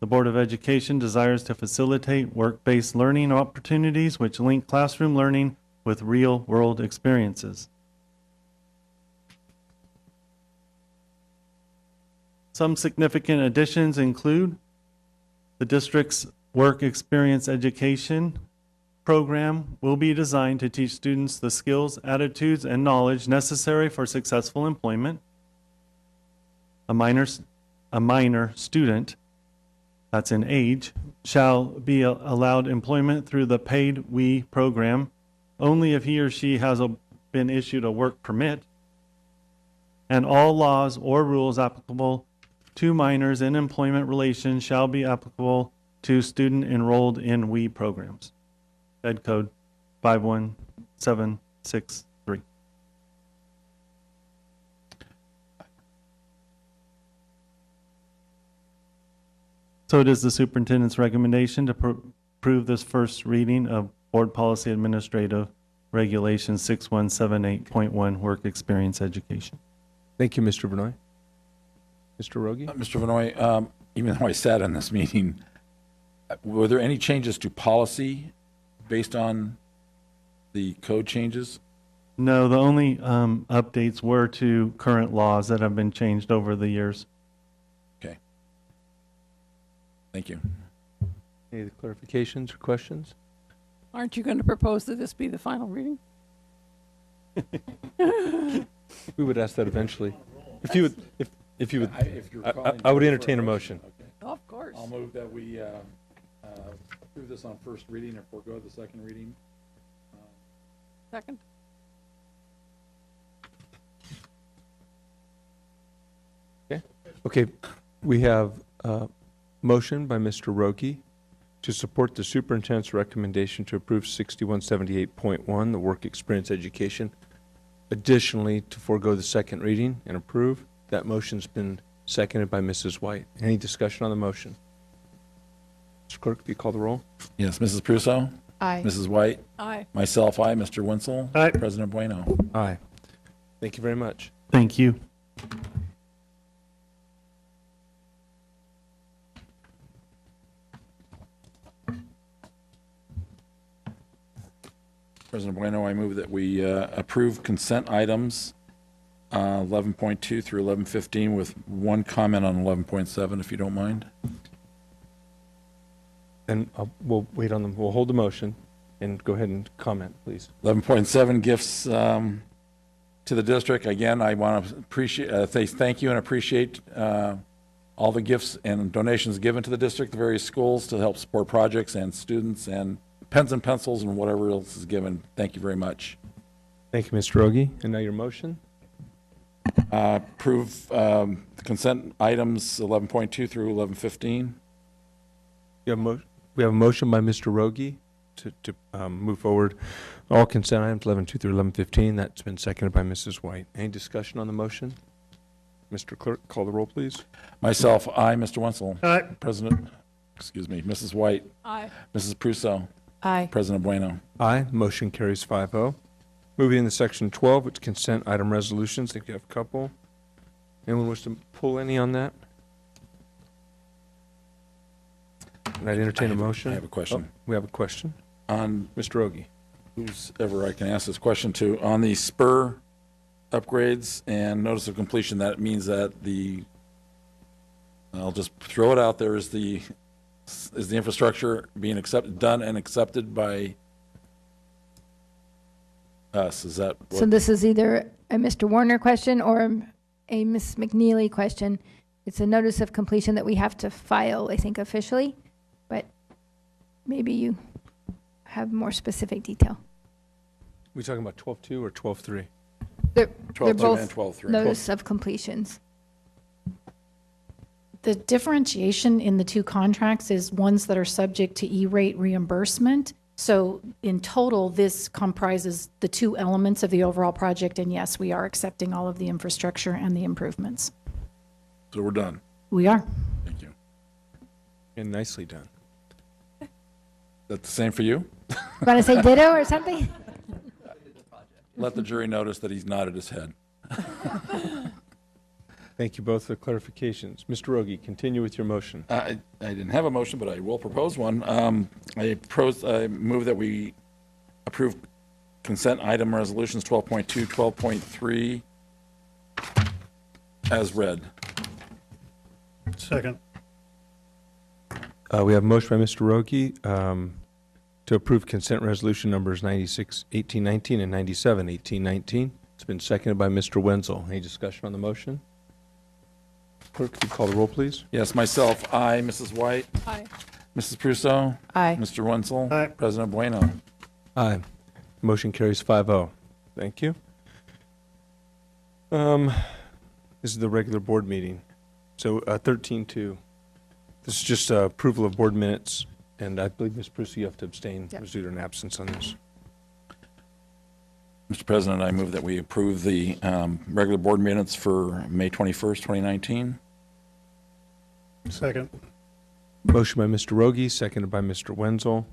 The Board of Education desires to facilitate work-based learning opportunities which link classroom learning with real-world experiences. Some significant additions include the district's work experience education program will be designed to teach students the skills, attitudes, and knowledge necessary for successful employment. A minor student, that's in age, shall be allowed employment through the paid WE program only if he or she has been issued a work permit, and all laws or rules applicable to minors in employment relations shall be applicable to student enrolled in WE programs. Ed Code 51763. So it is the superintendent's recommendation to approve this first reading of Board Policy Administrative Regulation 6178.1 Work Experience Education. Thank you, Mr. Benoit. Mr. Rogi? Mr. Benoit, even though I sat in this meeting, were there any changes to policy based on the code changes? No, the only updates were to current laws that have been changed over the years. Okay. Thank you. Any other clarifications or questions? Aren't you going to propose that this be the final reading? We would ask that eventually. If you would, if you would, If you're calling I would for entertain a motion. motion. Okay. Of course. I'll move that we approve this on first reading or forego the second reading. Second. Okay, we have a motion by Mr. Rogie to support the superintendent's recommendation to approve 6178.1, the work experience education. Additionally, to forego the second reading and approve. That motion's been seconded by Mrs. White. Any discussion on the motion? Mr. Clerk, will you call the roll? Yes, Mrs. Prusso? Aye. Mrs. White? Aye. Myself, aye. Mr. Wenzel? Aye. President Bueno? Aye. Thank you very much. Thank you. President Bueno, I move that we approve consent items 11.2 through 11.15 with one comment on 11.7, if you don't mind. And we'll wait on them. We'll hold the motion and go ahead and comment, please. 11.7, gifts to the district. Again, I want to say thank you and appreciate all the gifts and donations given to the district, the various schools, to help support projects and students, and pens and pencils and whatever else is given. Thank you very much. Thank you, Mr. Rogie. And now your motion? Approve consent items 11.2 through 11.15. We have a motion by Mr. Rogie to move forward all consent items 11.2 through 11.15. That's been seconded by Mrs. White. Any discussion on the motion? Mr. Clerk, call the roll, please. Myself, aye. Mr. Wenzel? Aye. President, excuse me, Mrs. White? Aye. Mrs. Prusso? Aye. President Bueno? Aye. Motion carries 5-0. Moving into section 12, which is consent item resolutions. I think you have a couple. Anyone wish to pull any on that? And I'd entertain a motion. I have a question. We have a question. On Mr. Rogie. who's ever I can ask this question to, on the spur upgrades and notice of completion, that means that I'll just throw it out there, is the infrastructure being done and accepted by us? Is that what? So this is either a Mr. Warner question or a Ms. McNeely question. It's a notice of completion that we have to file, I think, officially, but maybe you have more specific detail. We talking about 12.2 or 12.3? They're 12.2 both and 12.3. notice of completions. The differentiation in the two contracts is ones that are subject to E-rate reimbursement. So in total, this comprises the two elements of the overall project, and yes, we are accepting all of the infrastructure and the improvements. So we're done. We are. Thank you. And nicely done. That's the same for you? Want to say ditto or something? Let the jury notice that he's nodded his head. Thank you both for the clarifications. Mr. Rogie, continue with your motion. I didn't have a motion, but I will propose one. I move that we approve consent item resolutions 12.2, 12.3 as read. Second. We have a motion by Mr. Rogie to approve consent resolution numbers 96-1819 and 97-1819. It's been seconded by Mr. Wenzel. Any discussion on the motion? Clerk, could you call the roll, please? Yes, myself, aye. Mrs. White? Aye. Mrs. Prusso? Aye. Mr. Wenzel? Aye. President Bueno? Aye. Motion carries 5-0. Thank you. This is the regular board meeting. So 13.2. This is just approval of board minutes, and I believe, Ms. Prusso, you have to abstain Yep. due to an absence on this. Mr. President, I move that we approve the regular board minutes for May 21st, 2019. Second. Motion by Mr. Rogie, seconded by Mr. Wenzel.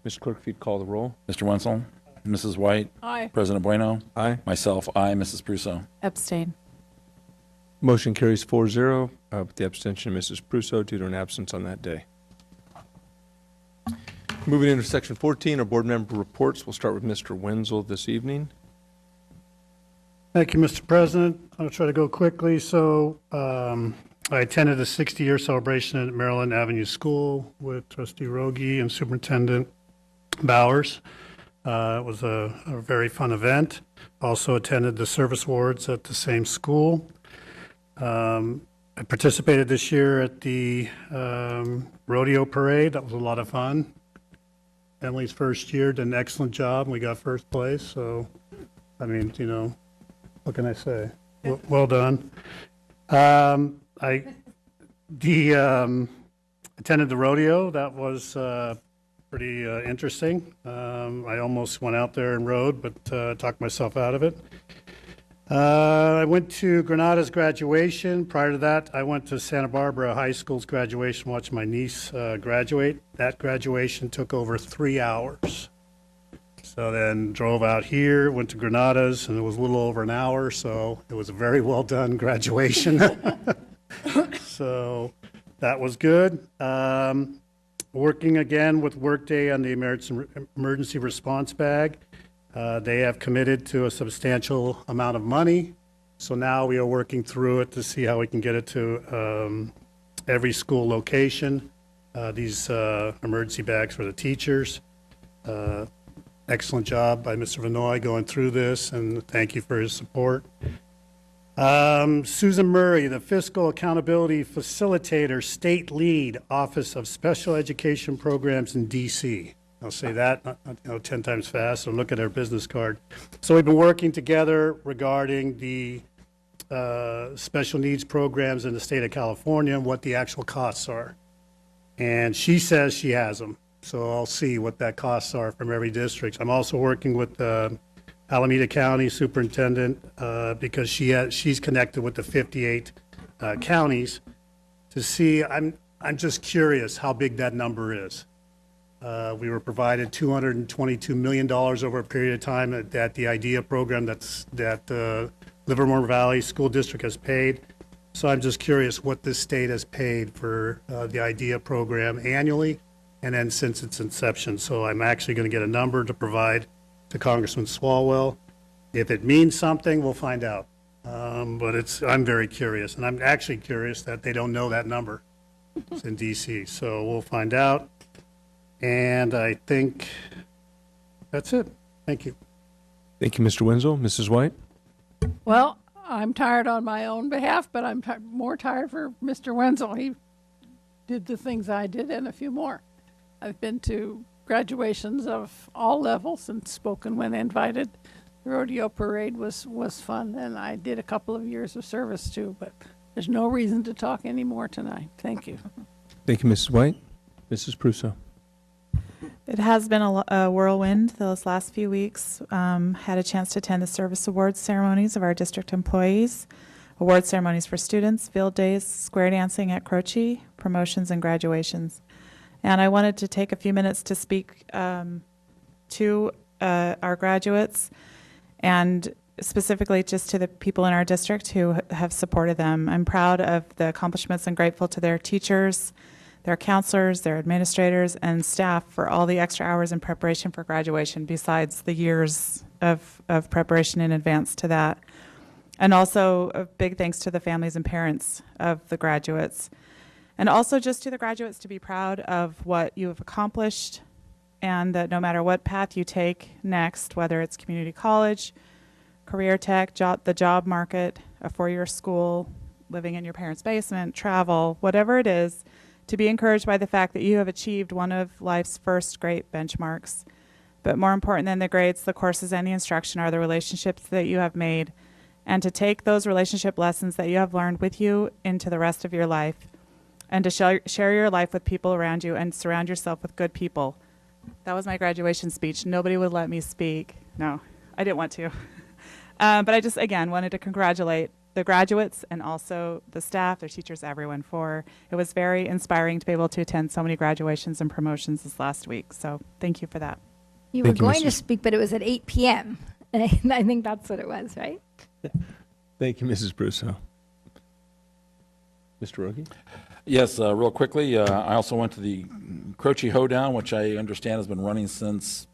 Mr. Clerk, if you'd call the roll. Mr. Wenzel? Mrs. White? Aye. President Bueno? Aye. Myself, aye. Mrs. Prusso? Abstain. Motion carries 4-0 with the abstention of Mrs. Prusso due to an absence on that day. Moving into section 14, our board member reports. We'll start with Mr. Wenzel this evening. Thank you, Mr. President. I'll try to go quickly. So I attended a 60-year celebration at Maryland Avenue School with Trustee Rogie and Superintendent Bowers. It was a very fun event. Also attended the service awards at the same school. I participated this year at the rodeo parade. That was a lot of fun. Emily's first year, did an excellent job, and we got first place, so, I mean, you know, what can I say? Well done. I attended the rodeo. That was pretty interesting. I almost went out there and rode, but talked myself out of it. I went to Granada's graduation. Prior to that, I went to Santa Barbara High School's graduation, watched my niece graduate. That graduation took over 3 hours. So then drove out here, went to Granada's, and it was a little over an hour, so it was a very well done graduation. So that was good. Working again with Workday on the emergency response bag. They have committed to a substantial amount of money. So now we are working through it to see how we can get it to every school location. These emergency bags for the teachers. Excellent job by Mr. Vinoy going through this, and thank you for his support. Susan Murray, the Fiscal Accountability Facilitator, State Lead, Office of Special Education Programs in DC. I'll say that 10 times fast, so look at our business card. So we've been working together regarding the special needs programs in the state of California and what the actual costs are. And she says she has them. So I'll see what that costs are from every district. I'm also working with Alameda County Superintendent because she's connected with the 58 counties to see. I'm just curious how big that number is. We were provided $222 million over a period of time that the IDEA program that Livermore Valley School District has paid. So I'm just curious what this state has paid for the IDEA program annually, and then since its inception. So I'm actually going to get a number to provide to Congressman Swalwell. If it means something, we'll find out. But I'm very curious, and I'm actually curious that they don't know that number. It's in DC, so we'll find out. And I think that's it. Thank you. Thank you, Mr. Wenzel. Mrs. White? Well, I'm tired on my own behalf, but I'm more tired for Mr. Wenzel. He did the things I did and a few more. I've been to graduations of all levels and spoken when invited. The rodeo parade was fun, and I did a couple of years of service too, but there's no reason to talk anymore tonight. Thank you. Thank you, Mrs. White. Mrs. Prusso? It has been a whirlwind those last few weeks. Had a chance to attend the service awards ceremonies of our district employees, award ceremonies for students, field days, square dancing at Croce, promotions and graduations. And I wanted to take a few minutes to speak to our graduates and specifically just to the people in our district who have supported them. I'm proud of the accomplishments and grateful to their teachers, their counselors, their administrators, and staff for all the extra hours in preparation for graduation besides the years of preparation in advance to that. And also a big thanks to the families and parents of the graduates. And also just to the graduates to be proud of what you have accomplished and that no matter what path you take next, whether it's community college, career tech, the job market, a four-year school, living in your parents' basement, travel, whatever it is, to be encouraged by the fact that you have achieved one of life's first great benchmarks. But more important than the grades, the courses, and the instruction are the relationships that you have made, and to take those relationship lessons that you have learned with you into the rest of your life, and to share your life with people around you and surround yourself with good people. That was my graduation speech. Nobody would let me speak. No, I didn't want to. But I just, again, wanted to congratulate the graduates and also the staff, their teachers, everyone it was very inspiring to be able to attend so many graduations and promotions this last week. So thank you for that. You were going to speak, but it was at 8 p.m. And I think that's what it was, right? Thank you, Mrs. Prusso. Mr. Rogi? Yes, real quickly, I also went to the Croce Hoedown, which I understand has been running since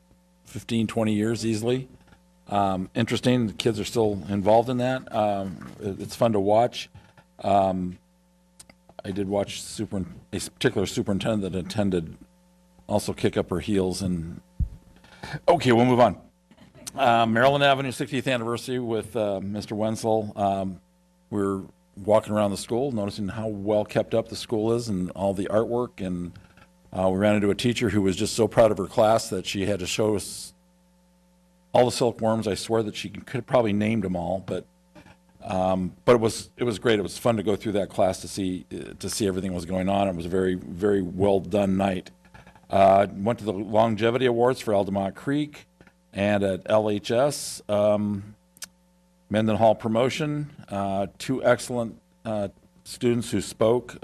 15, 20 years easily. Interesting, the kids are still involved in that. It's fun to watch. I did watch a particular superintendent that attended also kick up her heels. And okay, we'll move on. Maryland Avenue 60th anniversary with Mr. Wenzel. We're walking around the school, noticing how well kept up the school is and all the artwork and We ran into a teacher who was just so proud of her class that she had to show us all the silkworms. I swear that she could have probably named them all, but it was great. It was fun to go through that class to see everything that was going on. It was a very, very well done night. Went to the longevity awards for Altamont Creek and at LHS. Mendenhall promotion. 2 excellent students who spoke.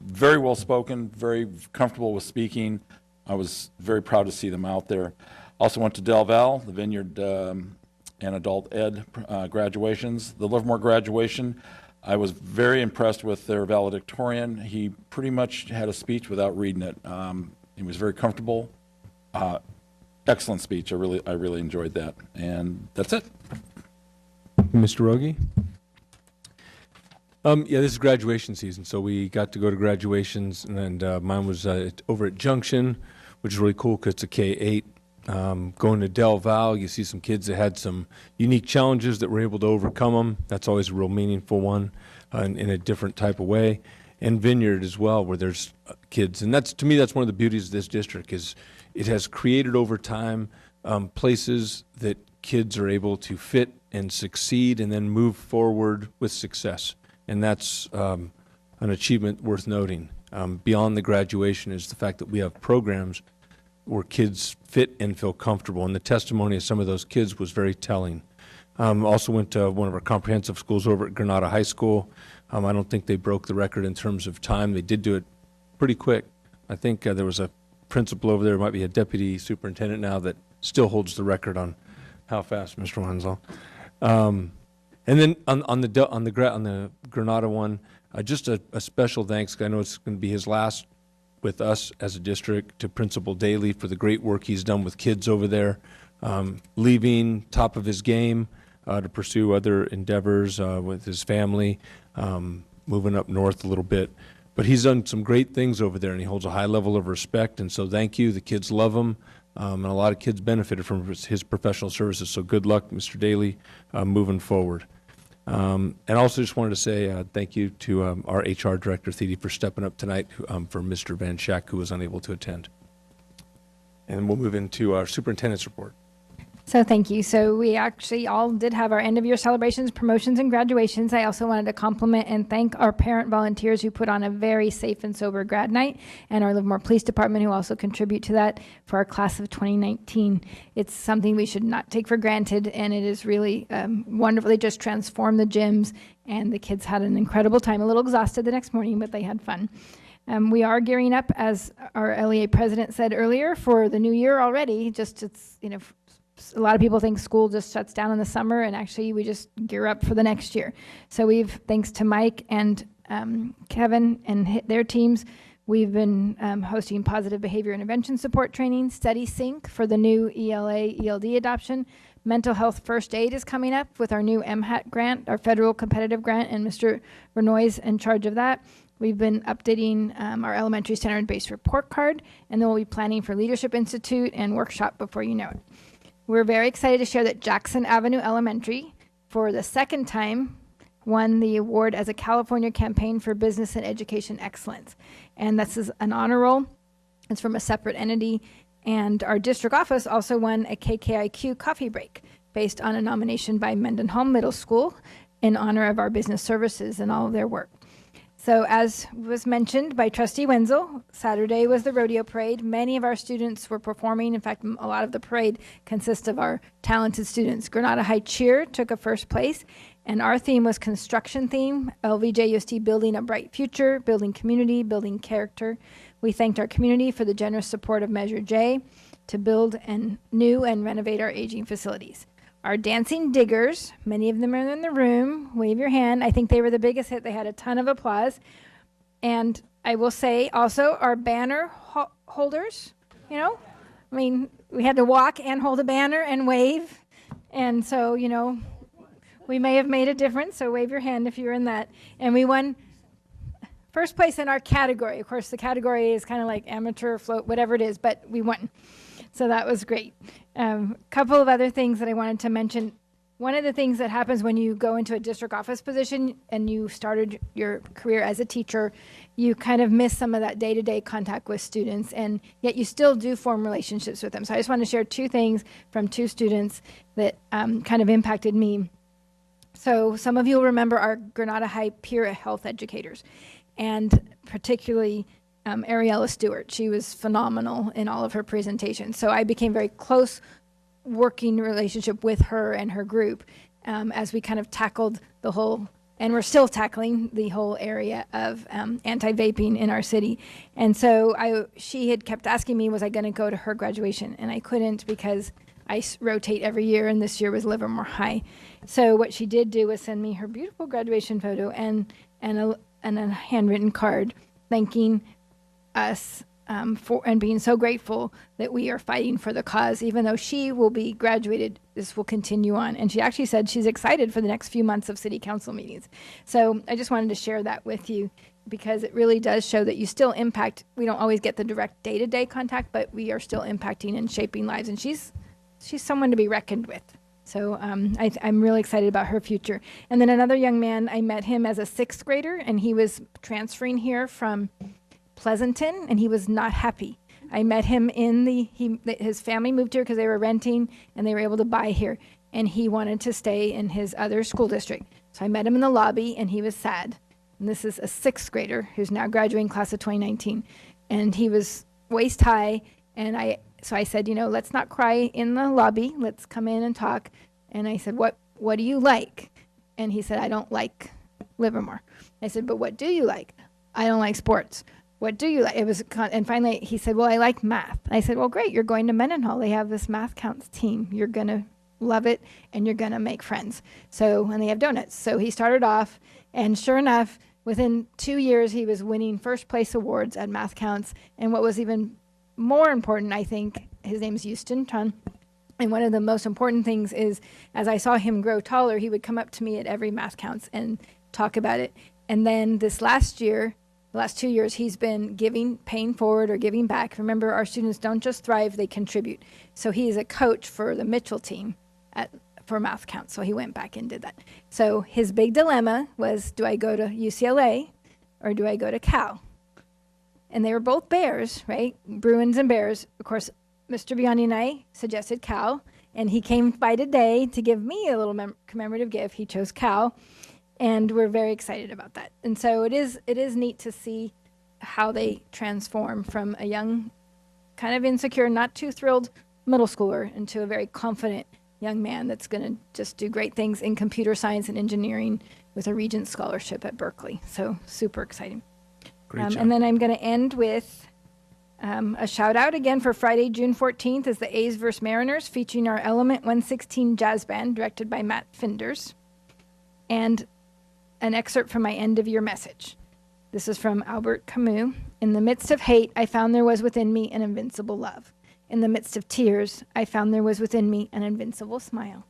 Very well spoken, very comfortable with speaking. I was very proud to see them out there. Also went to Del Val, the Vineyard and Adult Ed graduations. The Livermore graduation, I was very impressed with their valedictorian. He pretty much had a speech without reading it. He was very comfortable. Excellent speech. I really enjoyed that. And that's it. Mr. Rogi? Yeah, this is graduation season, so we got to go to graduations, and mine was over at Junction, which is really cool because it's a K-8. Going to Del Val, you see some kids that had some unique challenges that were able to overcome them. That's always a real meaningful one in a different type of way. And Vineyard as well, where there's kids. And that's, to me, that's one of the beauties of this district is it has created over time places that kids are able to fit and succeed and then move forward with success. And that's an achievement worth noting. Beyond the graduation is the fact that we have programs where kids fit and feel comfortable. And the testimony of some of those kids was very telling. Also went to one of our comprehensive schools over at Granada High School. I don't think they broke the record in terms of time. They did do it pretty quick. I think there was a principal over there, might be a deputy superintendent now, that still holds the record on how fast, Mr. Wenzel. And then on the Granada one, just a special thanks. I know it's going to be his last with us as a district, to Principal Daly for the great work he's done with kids over there, leaving top of his game to pursue other endeavors with his family, moving up north a little bit. But he's done some great things over there, and he holds a high level of respect, and so thank you. The kids love him, and a lot of kids benefited from his professional services, so good luck, Mr. Daly, moving forward. And also just wanted to say thank you to our HR Director, Thede, for stepping up tonight for Mr. Van Schack, who was unable to attend. And we'll move into our superintendent's report. So thank you. So we actually all did have our end of year celebrations, promotions, and graduations. I also wanted to compliment and thank our parent volunteers who put on a very safe and sober grad night, and our Livermore Police Department who also contribute to that for our class of 2019. It's something we should not take for granted, and it is really wonderful. They just transformed the gyms, and the kids had an incredible time. A little exhausted the next morning, but they had fun. We are gearing up, as our LEA president said earlier, for the new year already. Just it's, you know, a lot of people think school just shuts down in the summer, and actually we just gear up for the next year. So we've, thanks to Mike and Kevin and their teams, we've been hosting positive behavior intervention support training, Study Sync for the new ELA, ELD adoption. Mental health first aid is coming up with our new MHAT grant, our federal competitive grant, and Mr. Renoy's in charge of that. We've been updating our elementary standard-based report card, and then we'll be planning for Leadership Institute and workshop before you know it. We're very excited to share that Jackson Avenue Elementary, for the second time, won the award as a California Campaign for Business and Education Excellence. And this is an honor roll. It's from a separate entity. And our district office also won a KKIQ coffee break based on a nomination by Mendenhall Middle School in honor of our business services and all of their work. So as was mentioned by Trustee Wenzel, Saturday was the rodeo parade. Many of our students were performing. In fact, a lot of the parade consists of our talented students. Granada High Cheer took a first place, and our theme was construction theme, LVJUSD, building a bright future, building community, building character. We thanked our community for the generous support of Measure J to build new and renovate our aging facilities. Our dancing diggers, many of them are in the room. Wave your hand. I think they were the biggest hit. They had a ton of applause. And I will say also our banner holders, you know, I mean, we had to walk and hold a banner and wave. And so, you know, we may have made a difference. So wave your hand if you're in that. And we won first place in our category. Of course, the category is kind of like amateur, float, whatever it is, but we won. So that was great. Couple of other things that I wanted to mention. one of the things that happens when you go into a district office position and you started your career as a teacher, you kind of miss some of that day-to-day contact with students, and yet you still do form relationships with them. So I just want to share 2 things from 2 students that kind of impacted me. So some of you will remember our Granada High peer health educators, and particularly Ariella Stewart. She was phenomenal in all of her presentations. So I became very close working relationship with her and her group as we kind of tackled the whole, and we're still tackling the whole area of anti-vaping in our city. And so she had kept asking me, was I going to go to her graduation? And I couldn't because I rotate every year, and this year was Livermore High. So what she did do was send me her beautiful graduation photo and a handwritten card thanking us for and being so grateful that we are fighting for the cause. Even though she will be graduated, this will continue on. And she actually said she's excited for the next few months of city council meetings. So I just wanted to share that with you because it really does show that you still impact. We don't always get the direct day-to-day contact, but we are still impacting and shaping lives. And she's someone to be reckoned with. So I'm really excited about her future. And then another young man, I met him as a 6th grader, and he was transferring here from Pleasanton, and he was not happy. I met him his family moved here because they were renting, and they were able to buy here, and he wanted to stay in his other school district. So I met him in the lobby, and he was sad. And this is a 6th grader who's now graduating class of 2019, and he was waist high, and so I said, let's not cry in the lobby. Let's come in and talk. And I said, what do you like? And he said, I don't like Livermore. I said, but what do you like? I don't like sports. What do you like? And finally he said, well, I like math. I said, well, great. You're going to Mendenhall. They have this math counts team. You're going to love it, and you're going to make friends. And they have donuts. So he started off, and sure enough, within 2 years, he was winning first place awards at math counts. And what was even more important, I think, his name is Houston Chun. And one of the most important things is, as I saw him grow taller, he would come up to me at every math counts and talk about it. And then this last year, the last 2 years, he's been paying forward or giving back. Remember, our students don't just thrive, they contribute. So he is a coach for the Mitchell team for math counts. So he went back and did that. So his big dilemma was, do I go to UCLA or do I go to Cal? And they were both Bears, right? Bruins and Bears. Of course, Mr. Biondi and I suggested Cal, and he came by today to give me a little commemorative gift. He chose Cal, and we're very excited about that. And so it is neat to see how they transform from a young, kind of insecure, not too thrilled middle schooler into a very confident young man that's going to just do great things in computer science and engineering with a Regents Scholarship at Berkeley. So super exciting. And then I'm going to end with a shout out again for Friday, June 14th is the A's vs. Mariners featuring our Element 116 Jazz Band directed by Matt Finders. And an excerpt from my end of year message. This is from Albert Camus. In the midst of hate, I found there was within me an invincible love. In the midst of tears, I found there was within me an invincible smile.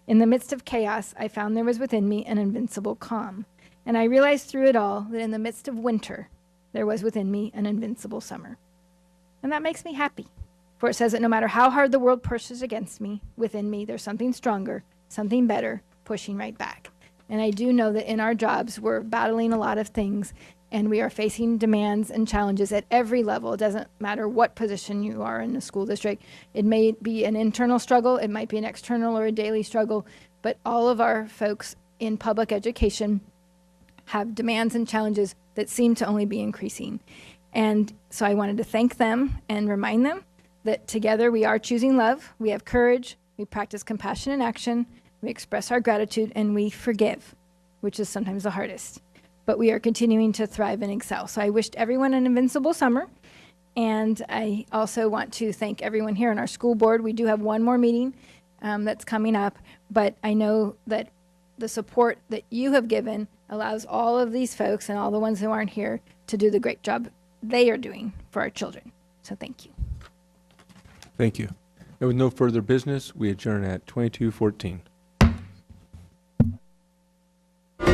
In the midst of chaos, I found there was within me an invincible calm. And I realized through it all that in the midst of winter, there was within me an invincible summer. And that makes me happy, for it says that no matter how hard the world pushes against me, within me there's something stronger, something better, pushing right back. And I do know that in our jobs, we're battling a lot of things, and we are facing demands and challenges at every level. It doesn't matter what position you are in the school district. It may be an internal struggle, it might be an external or a daily struggle, but all of our folks in public education have demands and challenges that seem to only be increasing. And so I wanted to thank them and remind them that together we are choosing love, we have courage, we practice compassion in action, we express our gratitude, and we forgive, which is sometimes the hardest. But we are continuing to thrive and excel. So I wished everyone an invincible summer. And I also want to thank everyone here on our school board. We do have one more meeting that's coming up, but I know that the support that you have given allows all of these folks and all the ones who aren't here to do the great job they are doing for our children. So thank you. Thank you. And with no further business, we adjourn at 22:14.